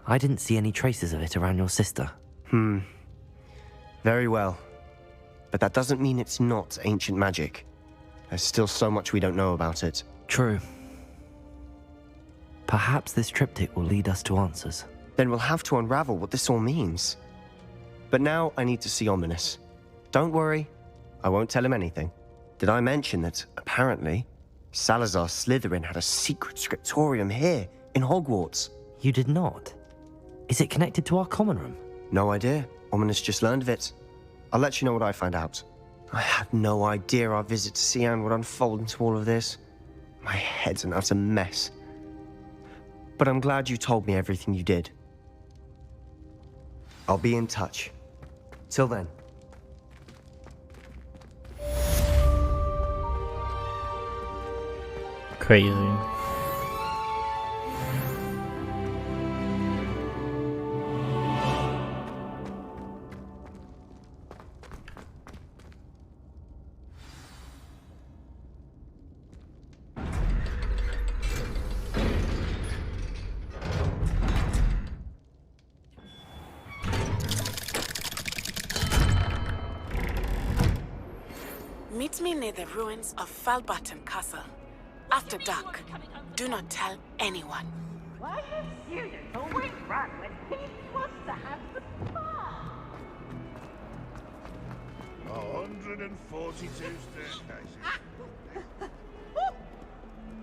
I didn't see any traces of it around your sister.
Very well. But that doesn't mean it's not ancient magic. There's still so much we don't know about it.
True. Perhaps this triptych will lead us to answers.
Then we'll have to unravel what this all means. But now I need to see Ominous. Don't worry, I won't tell him anything. Did I mention that, apparently, Salazar Slytherin had a secret scriptorium here, in Hogwarts?
You did not? Is it connected to our common room?
No idea. Ominous just learned of it. I'll let you know what I find out. I had no idea our visit to Cian would unfold into all of this. My head's an utter mess. But I'm glad you told me everything you did. I'll be in touch. Till then.
Crazy.
Meet me near the ruins of Falbottom Castle. After dark. Do not tell anyone.
Why you serious? Always run when he wants to have the fun.
On. 142 staircases.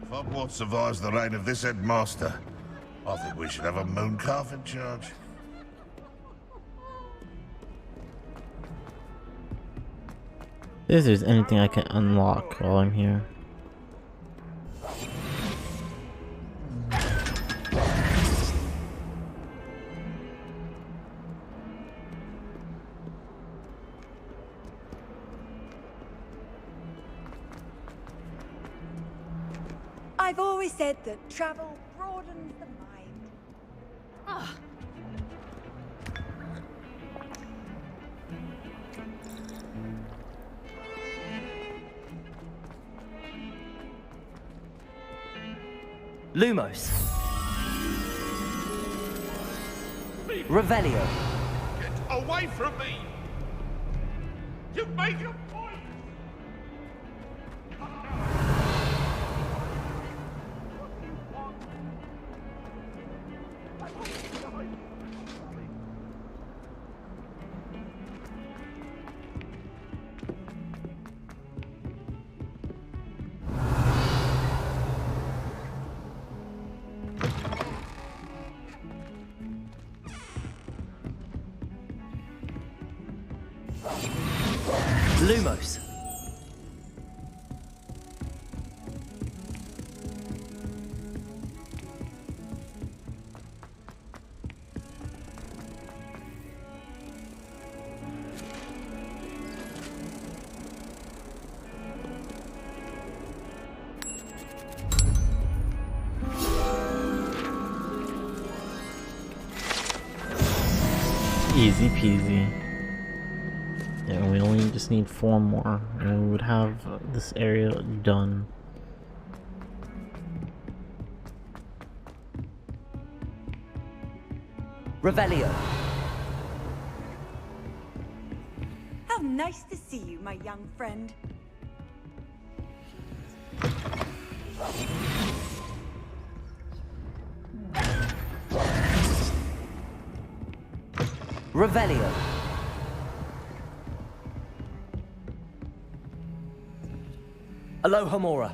If Hogwarts survives the reign of this headmaster, I think we should have a mooncalf in charge.
If there's anything I can unlock while I'm here.
I've always said that travel broadens the mind. Ah.
Lumos. Revelio.
Get away from me! You make a point!
Lumos.
Easy peasy. Yeah, we only just need 4 more, and we would have this area done.
Revelio.
How nice to see you, my young friend.
Revelio. Alohomora.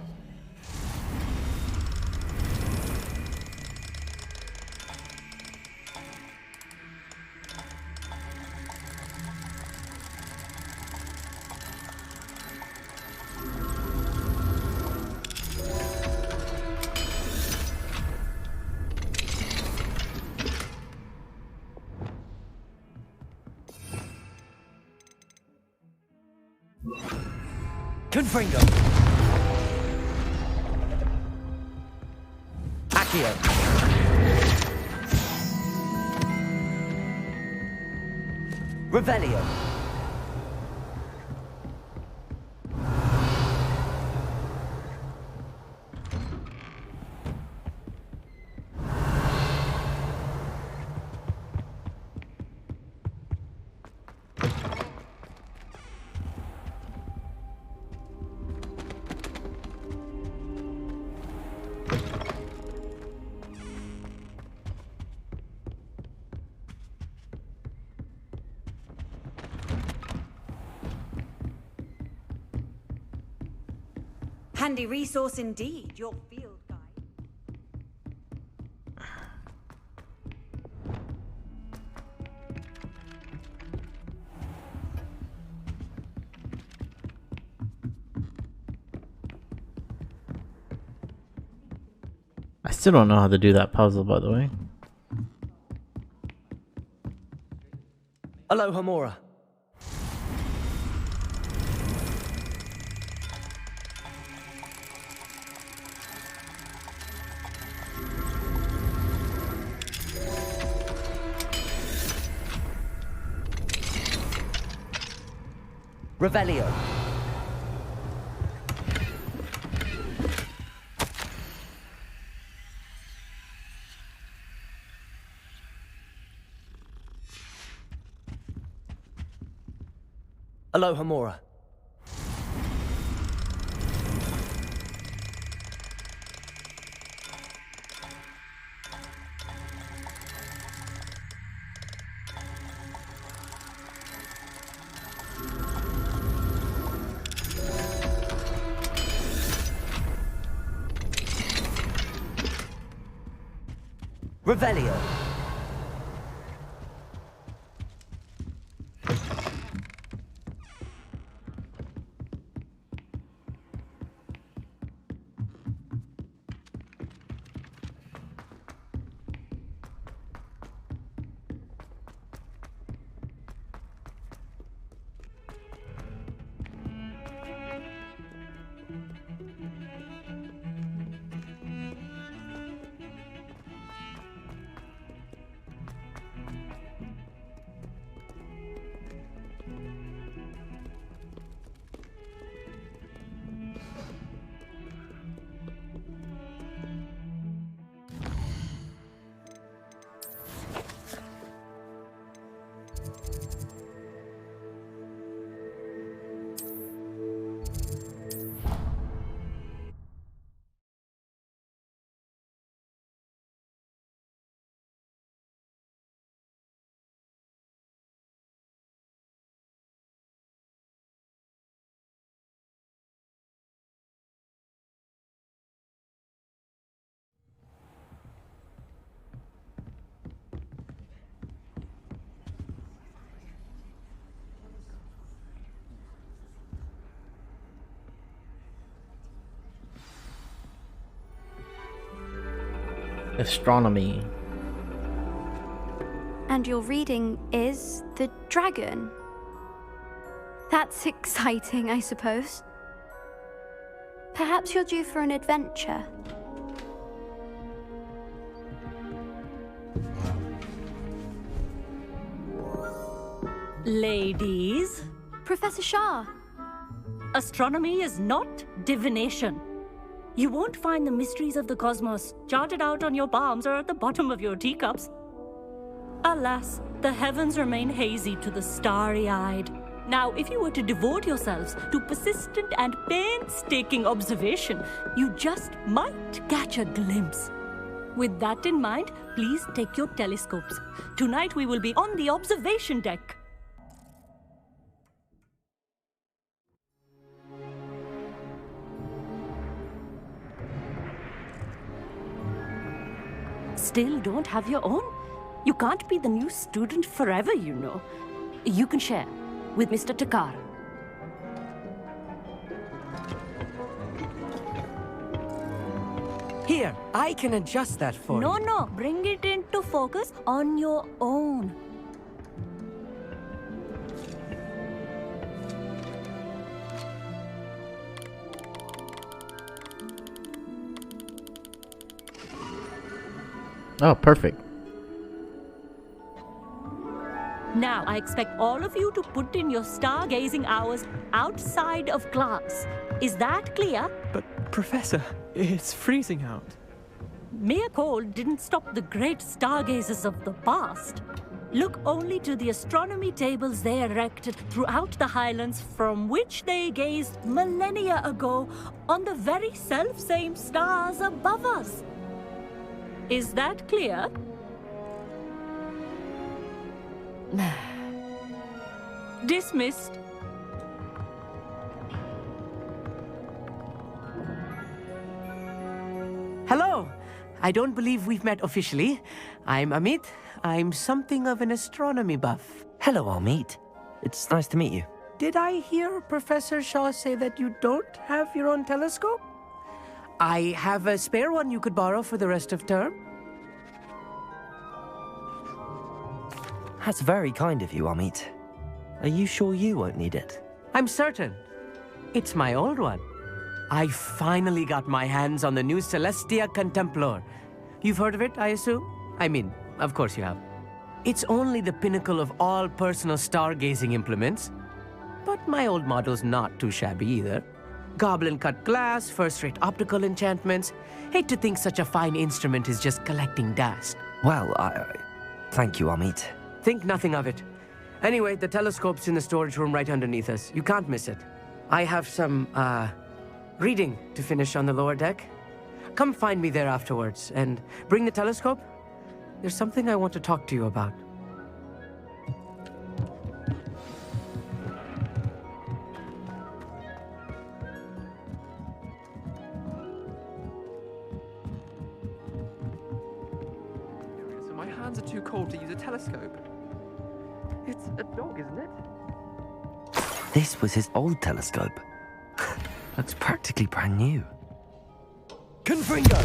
Confringo. Accio. Revelio.
Handy resource indeed, your field guide.
I still don't know how to do that puzzle, by the way.
Alohomora. Revelio. Alohomora. Revelio.
Astronomy.
And your reading is the dragon. That's exciting, I suppose. Perhaps you're due for an adventure.
Ladies.
Professor Shah.
Astronomy is not divination. You won't find the mysteries of the cosmos charted out on your palms or at the bottom of your teacups. Alas, the heavens remain hazy to the starry-eyed. Now, if you were to devote yourselves to persistent and painstaking observation, you just might catch a glimpse. With that in mind, please take your telescopes. Tonight we will be on the observation deck. Still don't have your own? You can't be the new student forever, you know. You can share with Mr. Takar.
Here, I can adjust that for you.
No, bring it into focus on your own.
Oh, perfect.
Now, I expect all of you to put in your stargazing hours outside of class. Is that clear?
But, Professor, it's freezing out.
Mere cold didn't stop the great stargazers of the past. Look only to the astronomy tables they erected throughout the highlands from which they gazed millennia ago on the very self-same stars above us. Is that clear? Dismissed.
Hello. I don't believe we've met officially. I'm Amit. I'm something of an astronomy buff.
Hello, Amit. It's nice to meet you.
Did I hear Professor Shaw say that you don't have your own telescope? I have a spare one you could borrow for the rest of term.
That's very kind of you, Amit. Are you sure you won't need it?
I'm certain. It's my old one. I finally got my hands on the new Celestia Contemplar. You've heard of it, I assume? I mean, of course you have. It's only the pinnacle of all personal stargazing implements. But my old model's not too shabby either. Goblin-cut glass, first-rate optical enchantments. Hate to think such a fine instrument is just collecting dust.
Well, thank you, Amit.
Think nothing of it. Anyway, the telescope's in the storage room right underneath us. You can't miss it. I have some, reading to finish on the lower deck. Come find me there afterwards, and bring the telescope. There's something I want to talk to you about.
My hands are too cold to use a telescope. It's a dog, isn't it?
This was his old telescope. Looks practically brand new.
Confringo!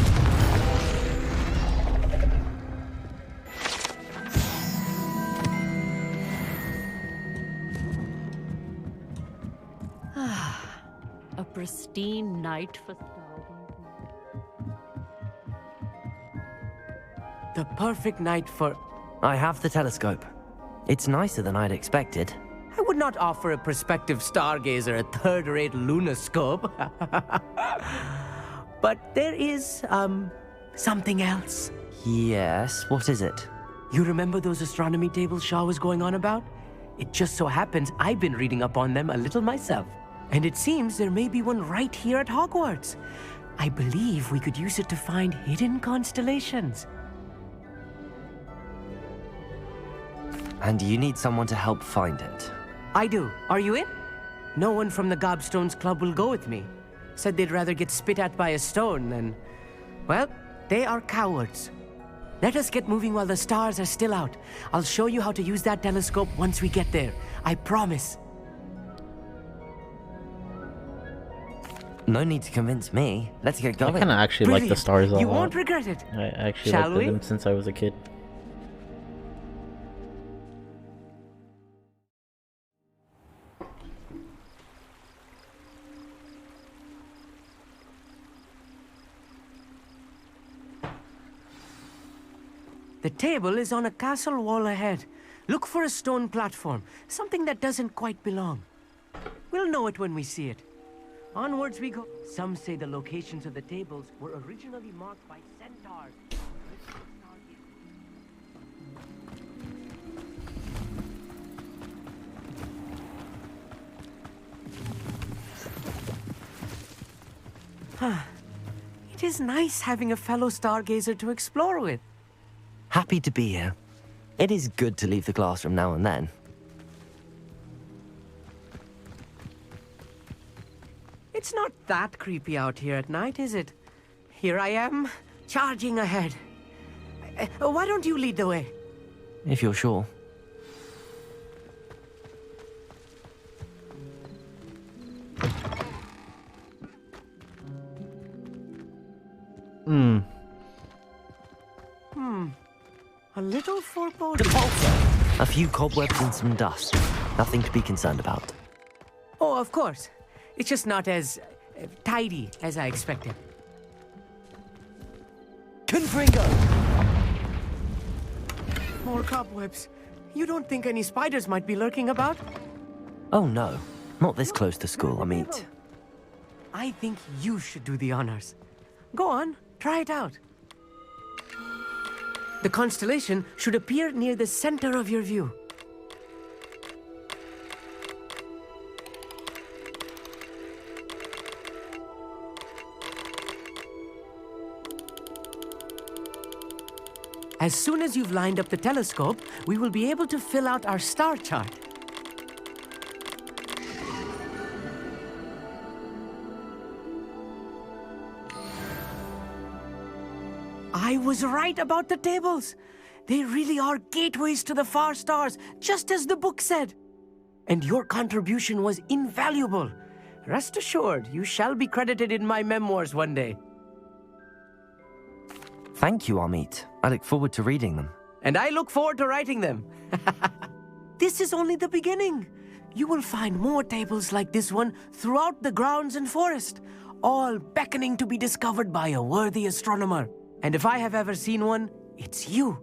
A pristine night for stargazing.
The perfect night for...
I have the telescope. It's nicer than I'd expected.
I would not offer a prospective stargazer a third-rate lunoscope. But there is, something else.
Yes, what is it?
You remember those astronomy tables Shaw was going on about? It just so happens I've been reading up on them a little myself. And it seems there may be one right here at Hogwarts. I believe we could use it to find hidden constellations.
And you need someone to help find it.
I do. Are you in? No one from the Gobstones Club will go with me. Said they'd rather get spit at by a stone than... Well, they are cowards. Let us get moving while the stars are still out. I'll show you how to use that telescope once we get there. I promise.
No need to convince me. Let's get going.
I kind of actually like the stars a lot.
You won't regret it.
I actually
Shall
liked
we?
them since I was a kid.
The table is on a castle wall ahead. Look for a stone platform, something that doesn't quite belong. We'll know it when we see it. Onwards we go. Some say the locations of the tables were originally marked by centaurs. It is nice having a fellow stargazer to explore with.
Happy to be here. It is good to leave the classroom now and then.
It's not that creepy out here at night, is it? Here I am, charging ahead. Why don't you lead the way?
If you're sure.
A little foreboding.
A few cobwebs and some dust. Nothing to be concerned about.
Oh, of course. It's just not as tidy as I expected.
Confringo!
More cobwebs. You don't think any spiders might be lurking about?
Oh no, not this close to school, I mean.
I think you should do the honors. Go on, try it out. The constellation should appear near the center of your view. As soon as you've lined up the telescope, we will be able to fill out our star chart. I was right about the tables. They really are gateways to the far stars, just as the book said. And your contribution was invaluable. Rest assured, you shall be credited in my memoirs one day.
Thank you, Amit. I look forward to reading them.
And I look forward to writing them. This is only the beginning. You will find more tables like this one throughout the grounds and forest, all beckoning to be discovered by a worthy astronomer. And if I have ever seen one, it's you.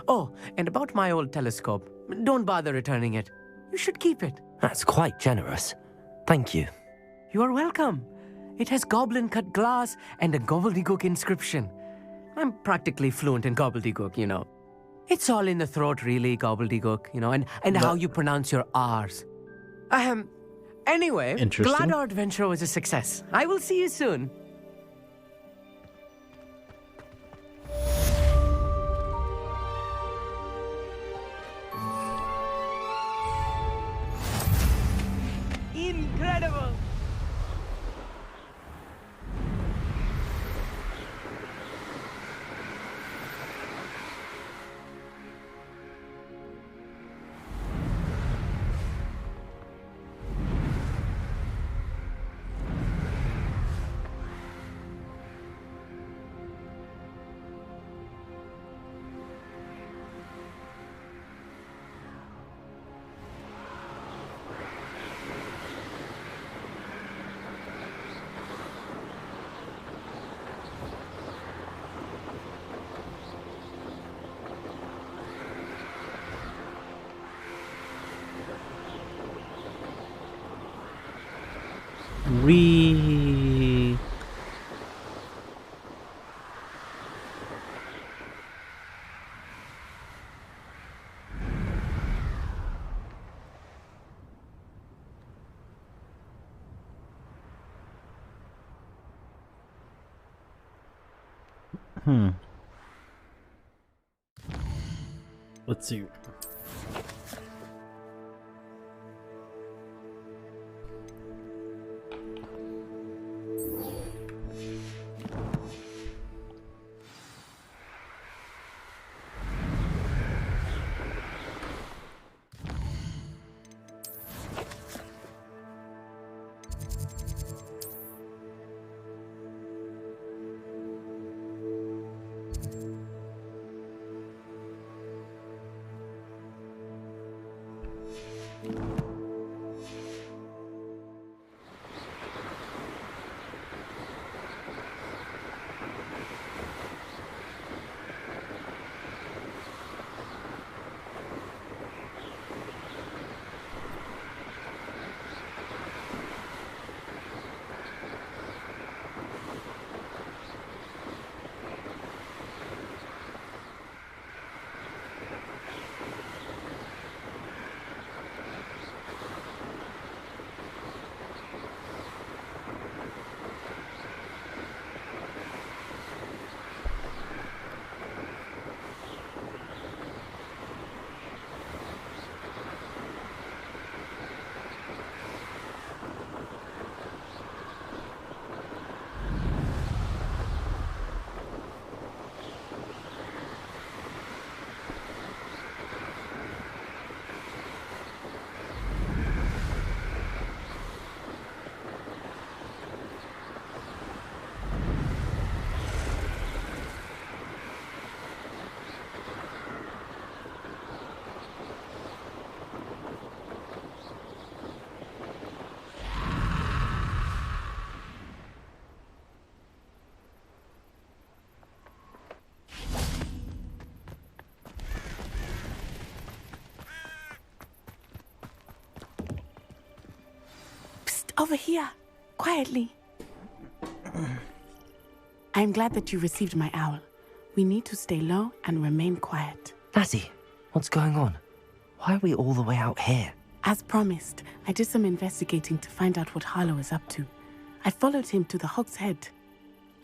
Oh, and about my old telescope, don't bother returning it. You should keep it.
That's quite generous. Thank you.
You are welcome. It has goblin-cut glass and a gobbledygook inscription. I'm practically fluent in gobbledygook, you know. It's all in the throat, really, gobbledygook, you know, and how you pronounce your R's. Anyway, glad our adventure was a success. I will see you soon.
Incredible!
We. Let's see.
Over here, quietly. I'm glad that you received my owl. We need to stay low and remain quiet.
Natty, what's going on? Why are we all the way out here?
As promised, I did some investigating to find out what Harlow is up to. I followed him to the Hog's Head.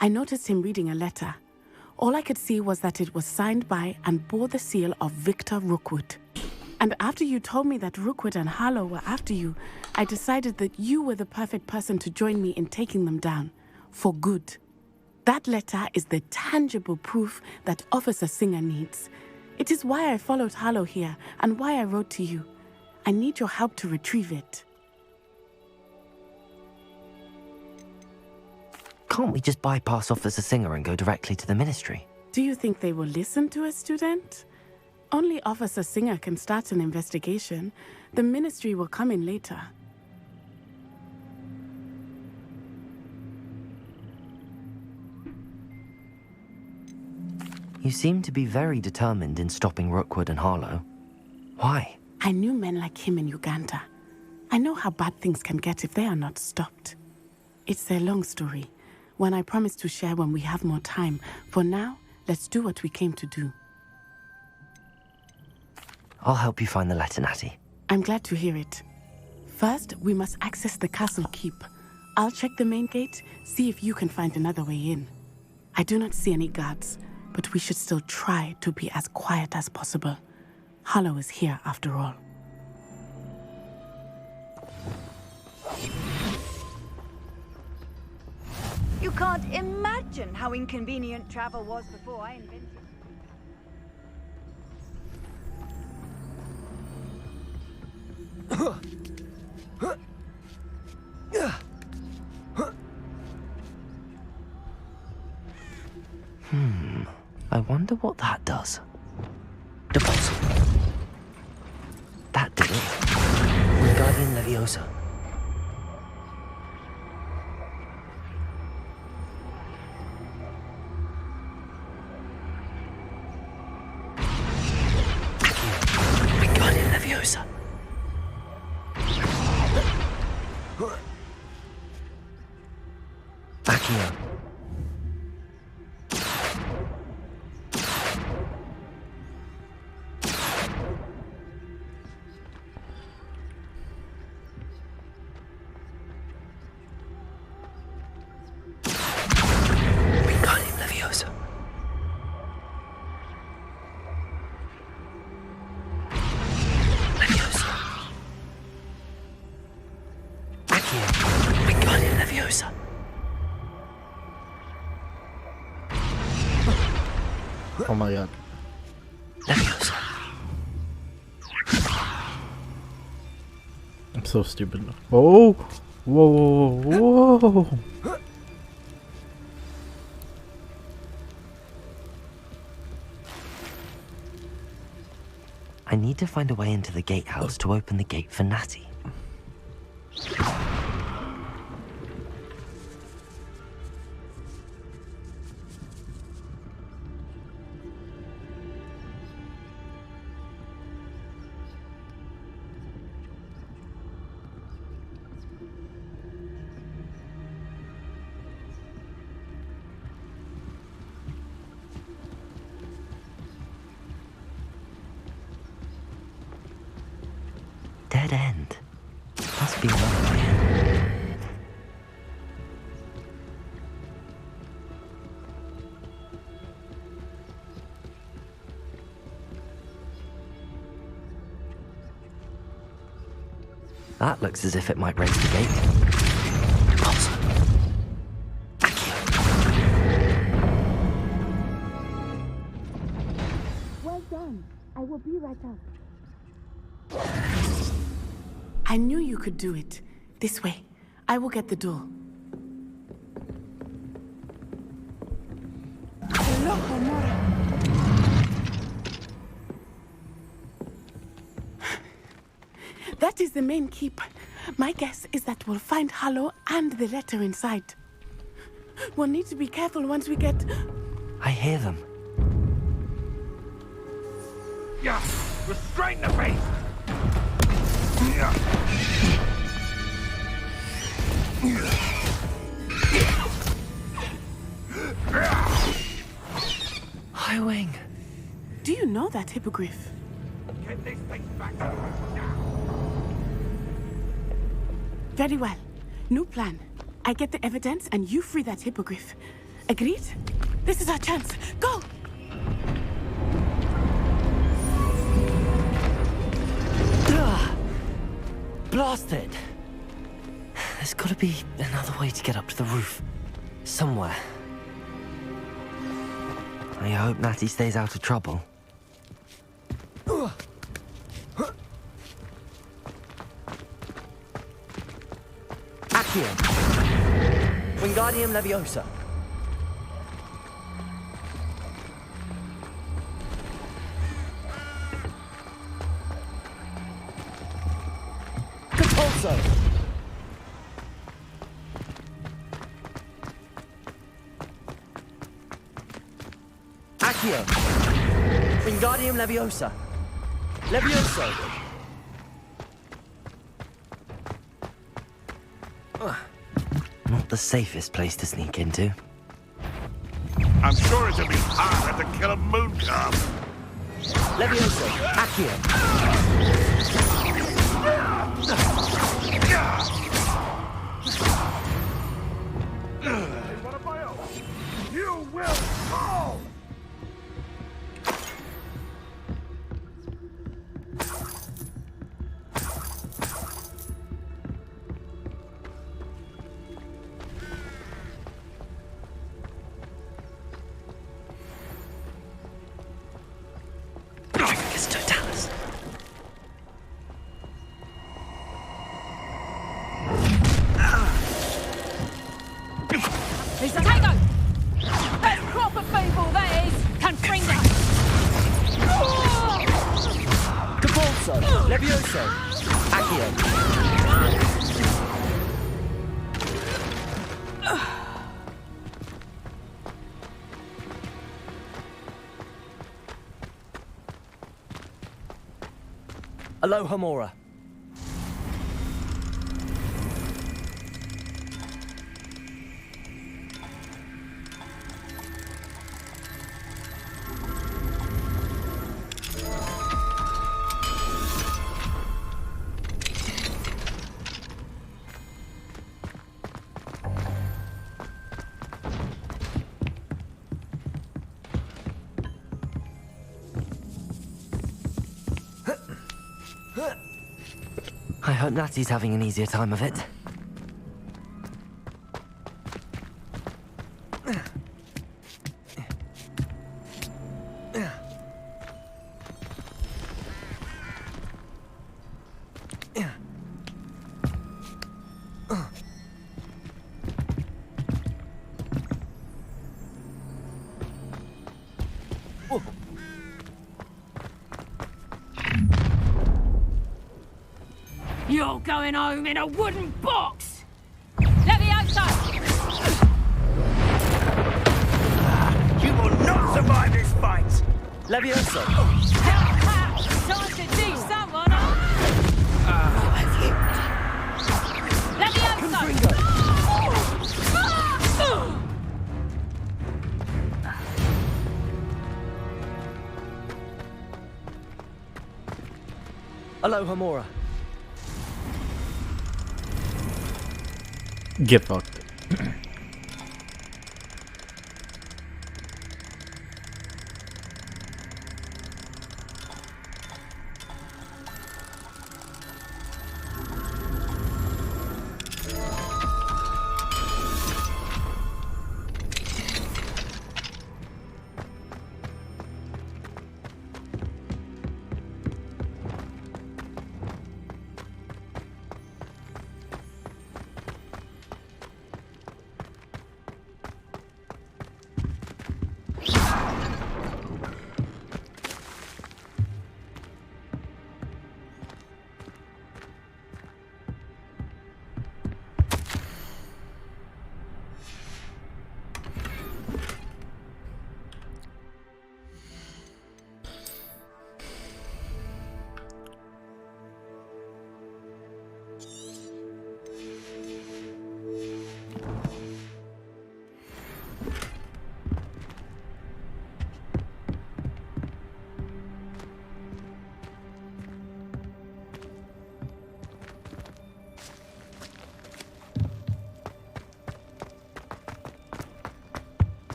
I noticed him reading a letter. All I could see was that it was signed by and bore the seal of Victor Rookwood. And after you told me that Rookwood and Harlow were after you, I decided that you were the perfect person to join me in taking them down. For good. That letter is the tangible proof that Officer Singer needs. It is why I followed Harlow here and why I wrote to you. I need your help to retrieve it.
Can't we just bypass Officer Singer and go directly to the Ministry?
Do you think they will listen to a student? Only Officer Singer can start an investigation. The Ministry will come in later.
You seem to be very determined in stopping Rookwood and Harlow. Why?
I knew men like him in Uganda. I know how bad things can get if they are not stopped. It's a long story, one I promise to share when we have more time. For now, let's do what we came to do.
I'll help you find the letter, Natty.
I'm glad to hear it. First, we must access the castle keep. I'll check the main gate, see if you can find another way in. I do not see any guards, but we should still try to be as quiet as possible. Harlow is here after all.
You can't imagine how inconvenient travel was before I invented it.
I wonder what that does. Deposit. That did it. Wingardium Leviosa. Wingardium Leviosa. Accio. Wingardium Leviosa. Leviosa. Accio. Wingardium Leviosa.
Oh my god.
Leviosa.
I'm so stupid. Oh! Whoa, whoa, whoa, whoa!
I need to find a way into the gatehouse to open the gate for Natty. Dead end. Must be another way in. That looks as if it might raise the gate. Awesome.
Well done. I will be right up. I knew you could do it. This way. I will get the door. Hello, Homura. That is the main keep. My guess is that we'll find Hallow and the letter inside. We'll need to be careful once we get...
I hear them.
Yeah, restrain the beast! Yeah.
Highwing.
Do you know that hippogriff?
Get these things back now.
Very well. New plan. I get the evidence and you free that hippogriff. Agreed? This is our chance. Go!
Blasted! There's gotta be another way to get up to the roof. Somewhere. I hope Natty stays out of trouble.
Accio. Wingardium Leviosa. Compulso. Accio. Wingardium Leviosa. Levioso.
Not the safest place to sneak into.
I'm sure it'll be harder to kill a moon calf.
Levioso. Accio.
You will fall!
Dracus Totalis.
He's a tango! That's crop of people, that is! Confringo!
Compulso. Levioso. Accio. Alohomora.
hope Natty's having an easier time of it.
You're going home in a wooden box! Leviosa!
You will not survive this fight!
Leviosa!
Time to teach someone, Leviosa!
Aloha Mora.
Get fucked.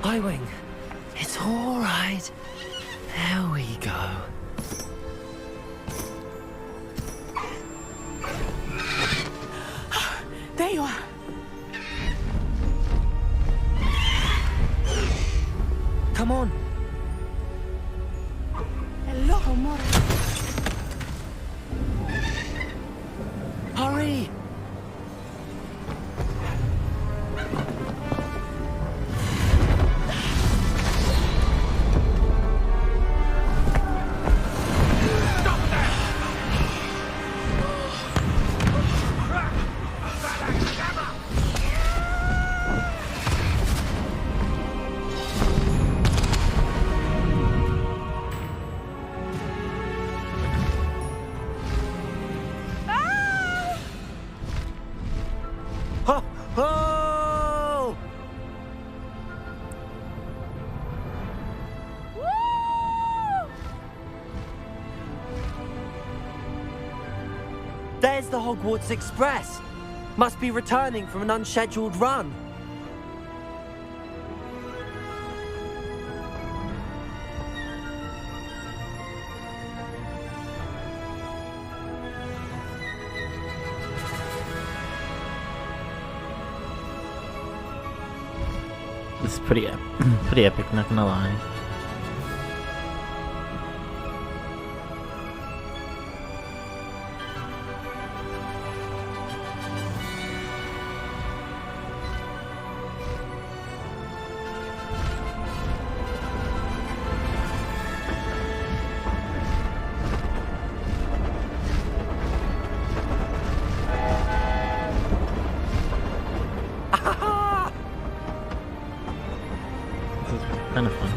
Highwing, it's all right. There we go.
There you are.
Come on.
Hello, Mora.
Hurry!
There's the Hogwarts Express. Must be returning from an unscheduled run.
This is pretty epic, not gonna lie. Kind of fun.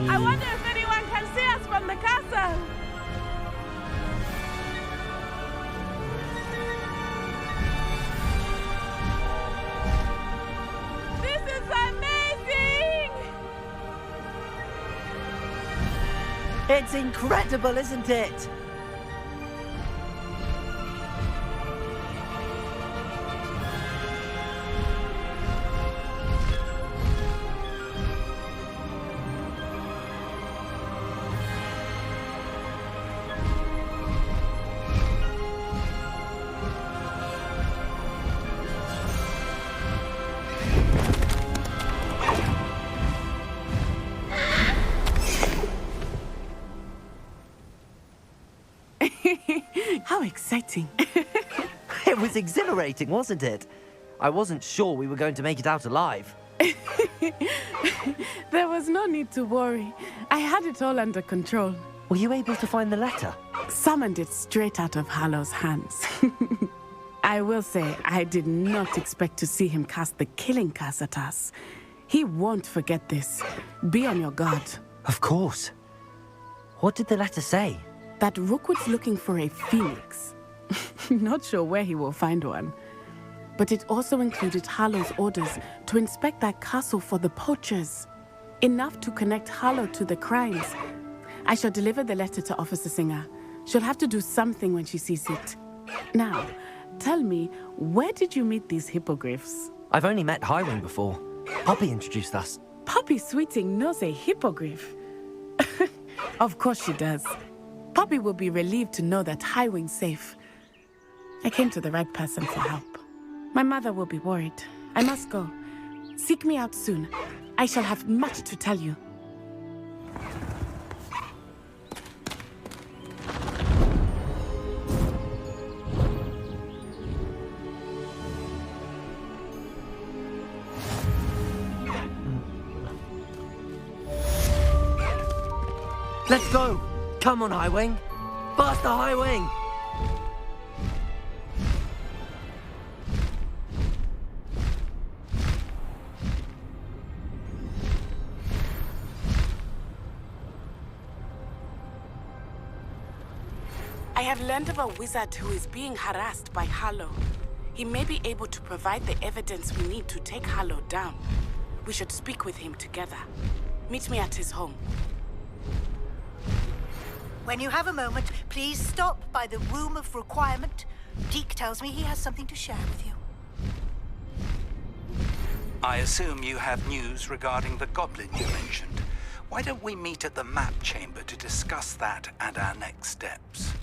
I wonder if anyone can see us from the castle. This is amazing!
It's incredible, isn't it?
How exciting.
It was exhilarating, wasn't it? I wasn't sure we were going to make it out alive.
There was no need to worry. I had it all under control.
Were you able to find the letter?
Summoned it straight out of Harlow's hands. I will say, I did not expect to see him cast the killing curse at us. He won't forget this. Be on your guard.
Of course. What did the letter say?
That Rookwood's looking for a phoenix. Not sure where he will find one. But it also included Harlow's orders to inspect that castle for the poachers. Enough to connect Harlow to the crimes. I shall deliver the letter to Officer Singer. She'll have to do something when she sees it. Now, tell me, where did you meet these hippogriffs?
I've only met Highwing before. Poppy introduced us.
Poppy Sweeting knows a hippogriff. Of course she does. Poppy will be relieved to know that Highwing's safe. I came to the right person for help. My mother will be worried. I must go. Seek me out soon. I shall have much to tell you.
Let's go! Come on, Highwing! Faster, Highwing!
I have learned of a wizard who is being harassed by Harlow. He may be able to provide the evidence we need to take Harlow down. We should speak with him together. Meet me at his home.
When you have a moment, please stop by the Room of Requirement. Deke tells me he has something to share with you.
I assume you have news regarding the goblin you mentioned. Why don't we meet at the map chamber to discuss that and our next steps?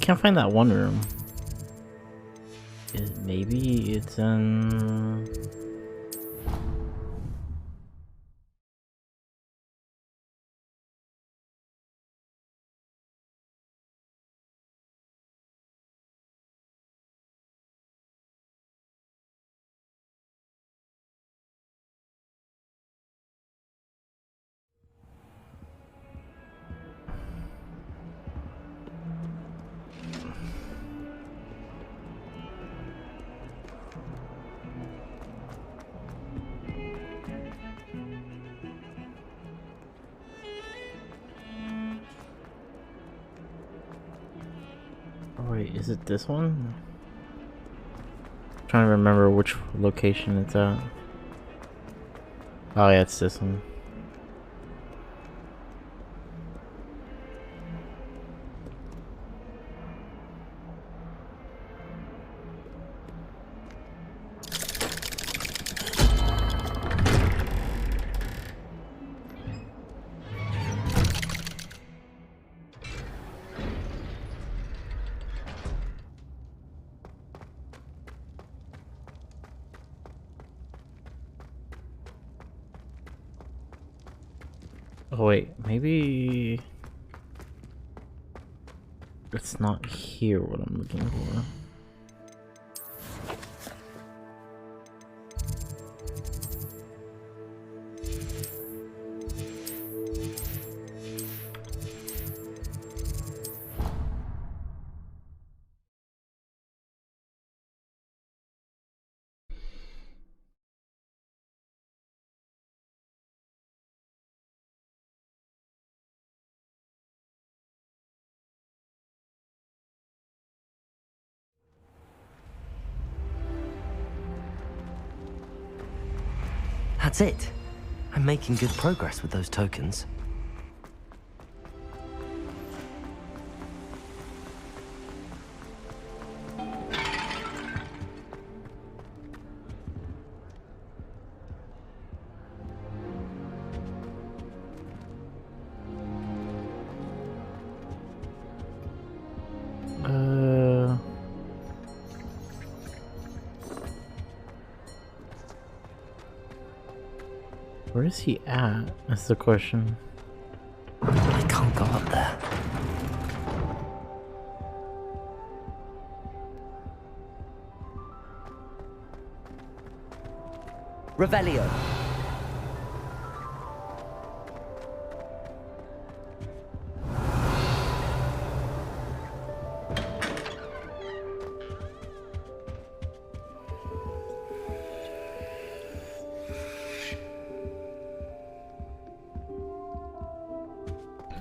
Can't find that one room. Maybe it's in... Wait, is it this one? Trying to remember which location it's at. Oh yeah, it's this one. Oh wait, maybe it's not here what I'm looking for.
That's it. I'm making good progress with those tokens.
Where is he at? That's the question.
I can't go up there.
Revelio.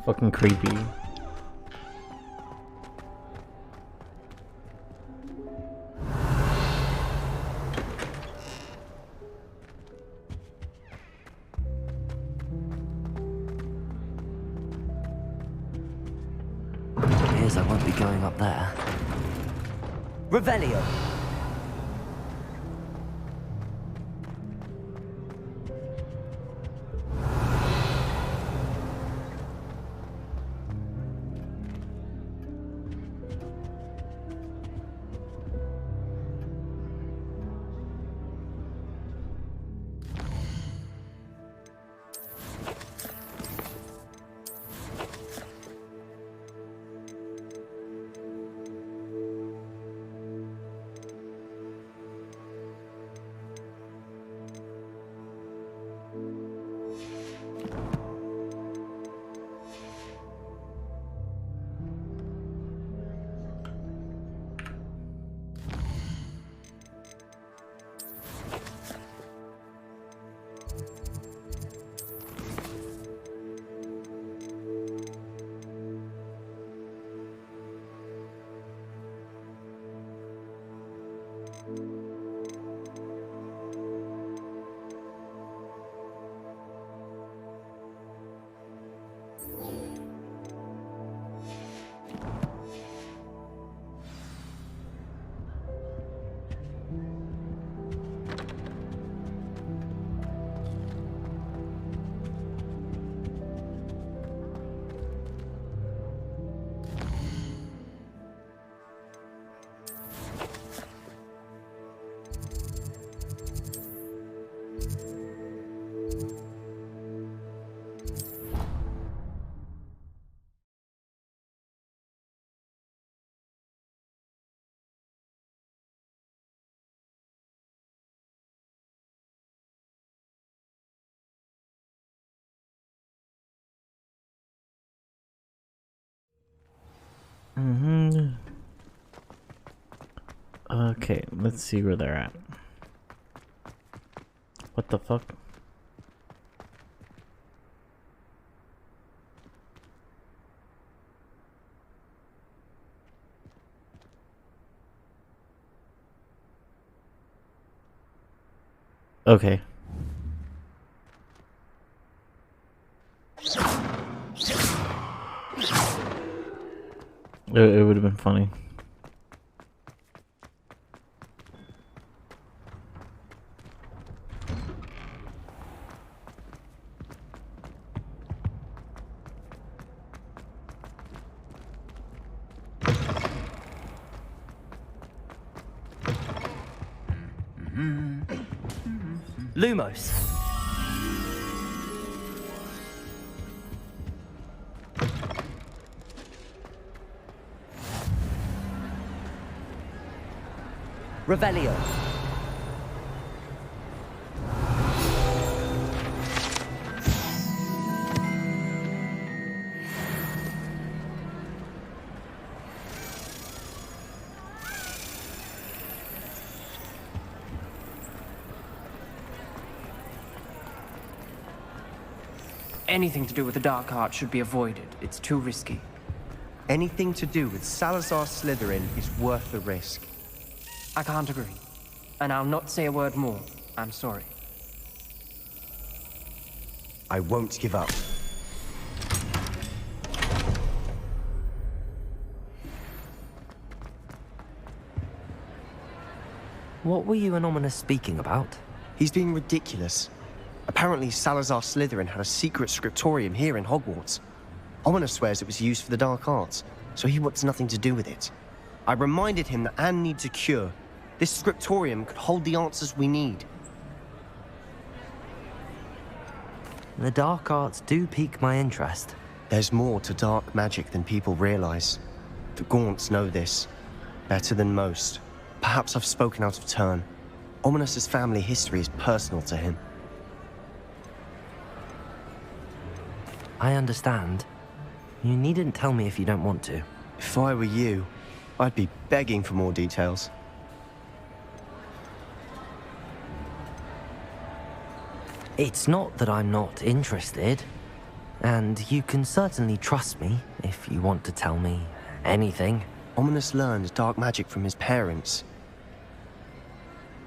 Fucking creepy.
Appears I won't be going up there.
Revelio.
Okay, let's see where they're at. What the fuck? Okay. It would have been funny.
Lumos. Revelio.
Anything to do with the dark art should be avoided. It's too risky.
Anything to do with Salazar Slytherin is worth the risk.
I can't agree. And I'll not say a word more. I'm sorry.
I won't give up.
What were you and Ominous speaking about?
He's being ridiculous. Apparently, Salazar Slytherin had a secret scriptorium here in Hogwarts. Ominous swears it was used for the dark arts, so he wants nothing to do with it. I reminded him that Anne needs a cure. This scriptorium could hold the answers we need.
The dark arts do pique my interest.
There's more to dark magic than people realize. The Gaunts know this better than most. Perhaps I've spoken out of turn. Ominous's family history is personal to him.
I understand. You needn't tell me if you don't want to.
If I were you, I'd be begging for more details.
It's not that I'm not interested. And you can certainly trust me if you want to tell me anything.
Ominous learned dark magic from his parents.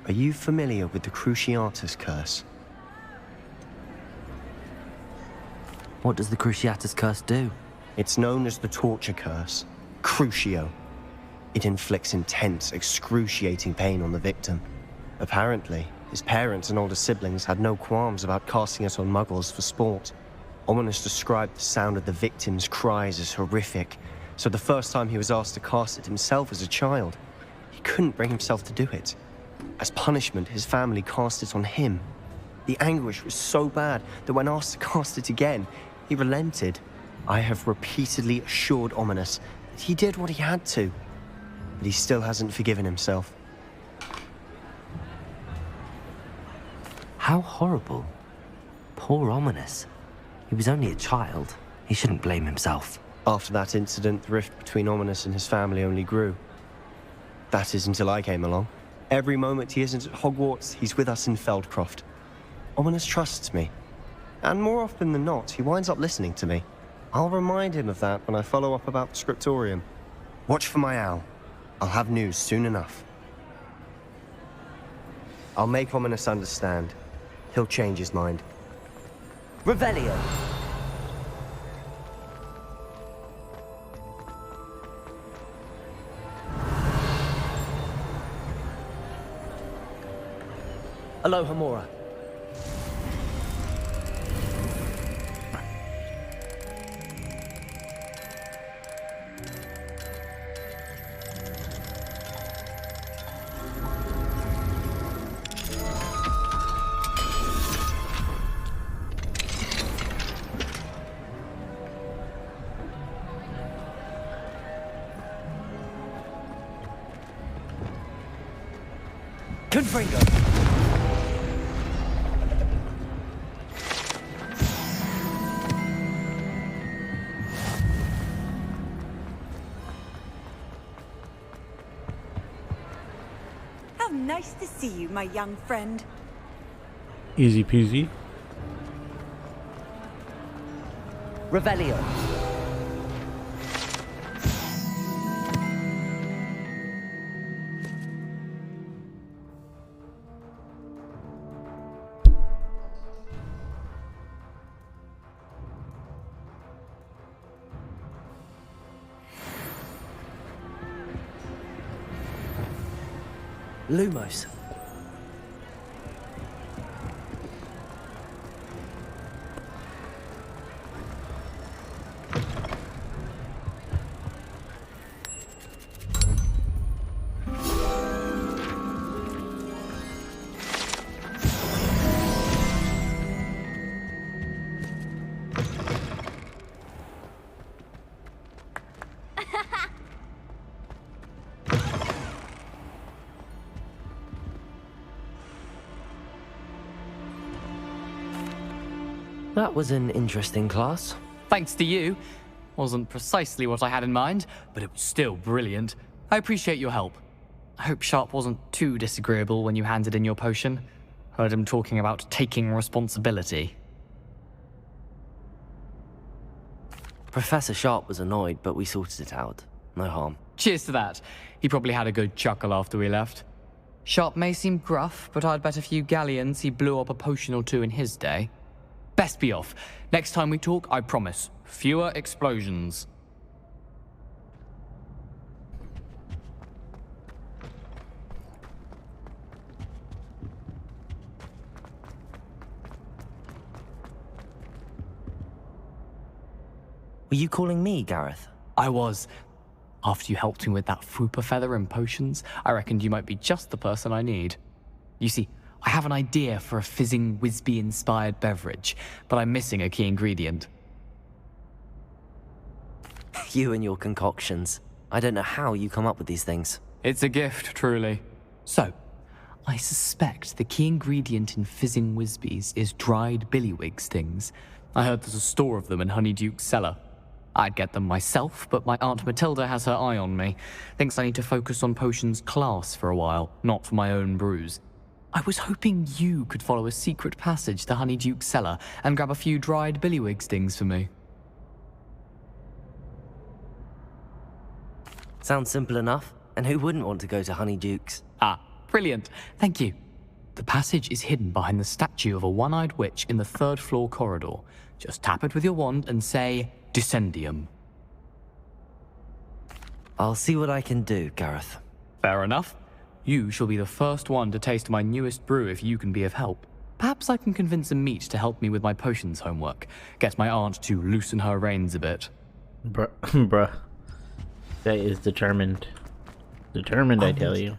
Are you familiar with the Cruciatus Curse?
What does the Cruciatus Curse do?
It's known as the Torture Curse. Crucio. It inflicts intense, excruciating pain on the victim. Apparently, his parents and older siblings had no qualms about casting it on muggles for sport. Ominous described the sound of the victim's cries as horrific, so the first time he was asked to cast it himself as a child, he couldn't bring himself to do it. As punishment, his family cast it on him. The anguish was so bad that when asked to cast it again, he relented. I have repeatedly assured Ominous that he did what he had to, but he still hasn't forgiven himself.
How horrible. Poor Ominous. He was only a child. He shouldn't blame himself.
After that incident, the rift between Ominous and his family only grew. That is until I came along. Every moment he isn't at Hogwarts, he's with us in Feldcroft. Ominous trusts me. And more often than not, he winds up listening to me. I'll remind him of that when I follow up about the scriptorium. Watch for my owl. I'll have news soon enough. I'll make Ominous understand. He'll change his mind.
Revelio. Aloha Mora. Confringo.
How nice to see you, my young friend.
Easy peasy.
Revelio.
Lumos. That was an interesting class.
Thanks to you. Wasn't precisely what I had in mind, but it was still brilliant. I appreciate your help. I hope Sharp wasn't too disagreeable when you handed in your potion. Heard him talking about taking responsibility.
Professor Sharp was annoyed, but we sorted it out. No harm.
Cheers to that. He probably had a good chuckle after we left. Sharp may seem gruff, but I'd bet a few galleons he blew up a potion or two in his day. Best be off. Next time we talk, I promise, fewer explosions.
Were you calling me, Gareth?
I was. After you helped me with that Fupa feather and potions, I reckoned you might be just the person I need. You see, I have an idea for a fizzing Whizbee-inspired beverage, but I'm missing a key ingredient.
You and your concoctions. I don't know how you come up with these things.
It's a gift, truly. So, I suspect the key ingredient in fizzing Whizbees is dried billywig stings. I heard there's a store of them in Honeyduke's cellar. I'd get them myself, but my Aunt Matilda has her eye on me. Thinks I need to focus on potions class for a while, not for my own brews. I was hoping you could follow a secret passage to Honeyduke's cellar and grab a few dried billywig stings for me.
Sounds simple enough. And who wouldn't want to go to Honeyduke's?
Ah, brilliant. Thank you. The passage is hidden behind the statue of a one-eyed witch in the third-floor corridor. Just tap it with your wand and say, Descendium.
I'll see what I can do, Gareth.
Fair enough. You shall be the first one to taste my newest brew if you can be of help. Perhaps I can convince a meat to help me with my potions homework. Get my aunt to loosen her reins a bit.
Bruh. That is determined. Determined, I tell you.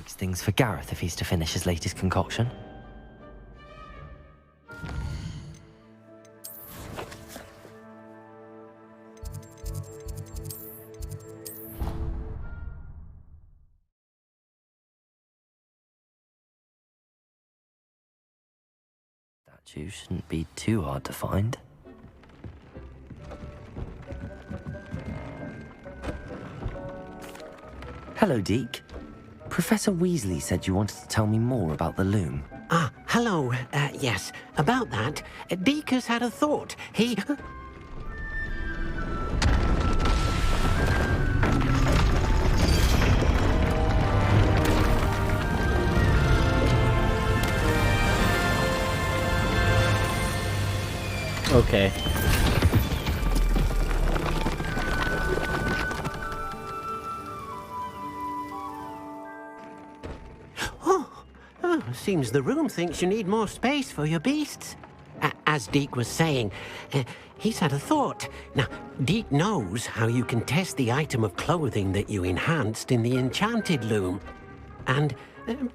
Things for Gareth if he's to finish his latest concoction. Statue shouldn't be too hard to find. Hello, Deke. Professor Weasley said you wanted to tell me more about the loom.
Ah, hello. Yes, about that. Deke has had a thought. He...
Okay.
Seems the room thinks you need more space for your beasts. As Deke was saying, he's had a thought. Now, Deke knows how you can test the item of clothing that you enhanced in the enchanted loom. And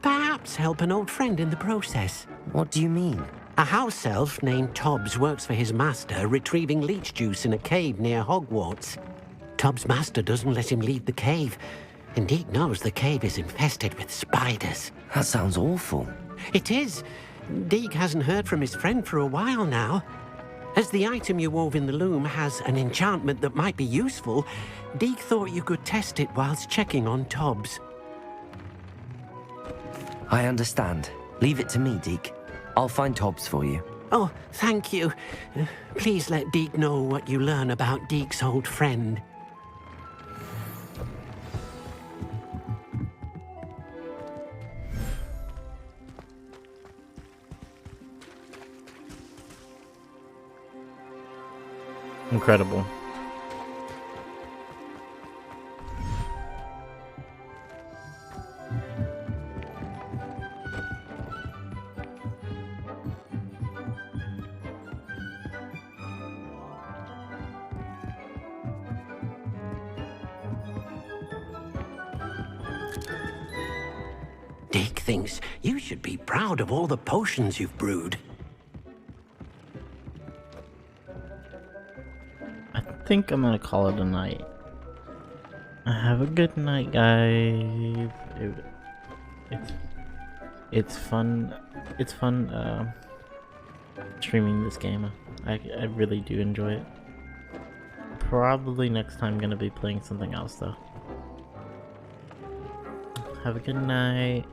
perhaps help an old friend in the process.
What do you mean?
A house elf named Tobbs works for his master, retrieving leech juice in a cave near Hogwarts. Tobbs' master doesn't let him leave the cave, and Deke knows the cave is infested with spiders.
That sounds awful.
It is. Deke hasn't heard from his friend for a while now. As the item you wove in the loom has an enchantment that might be useful, Deke thought you could test it whilst checking on Tobbs.
I understand. Leave it to me, Deke. I'll find Tobbs for you.
Oh, thank you. Please let Deke know what you learn about Deke's old friend.
Incredible.
Deke thinks you should be proud of all the potions you've brewed.
I think I'm gonna call it a night. Have a good night, guys. It's fun. It's fun streaming this game. I really do enjoy it. Probably next time gonna be playing something else though. Have a good night.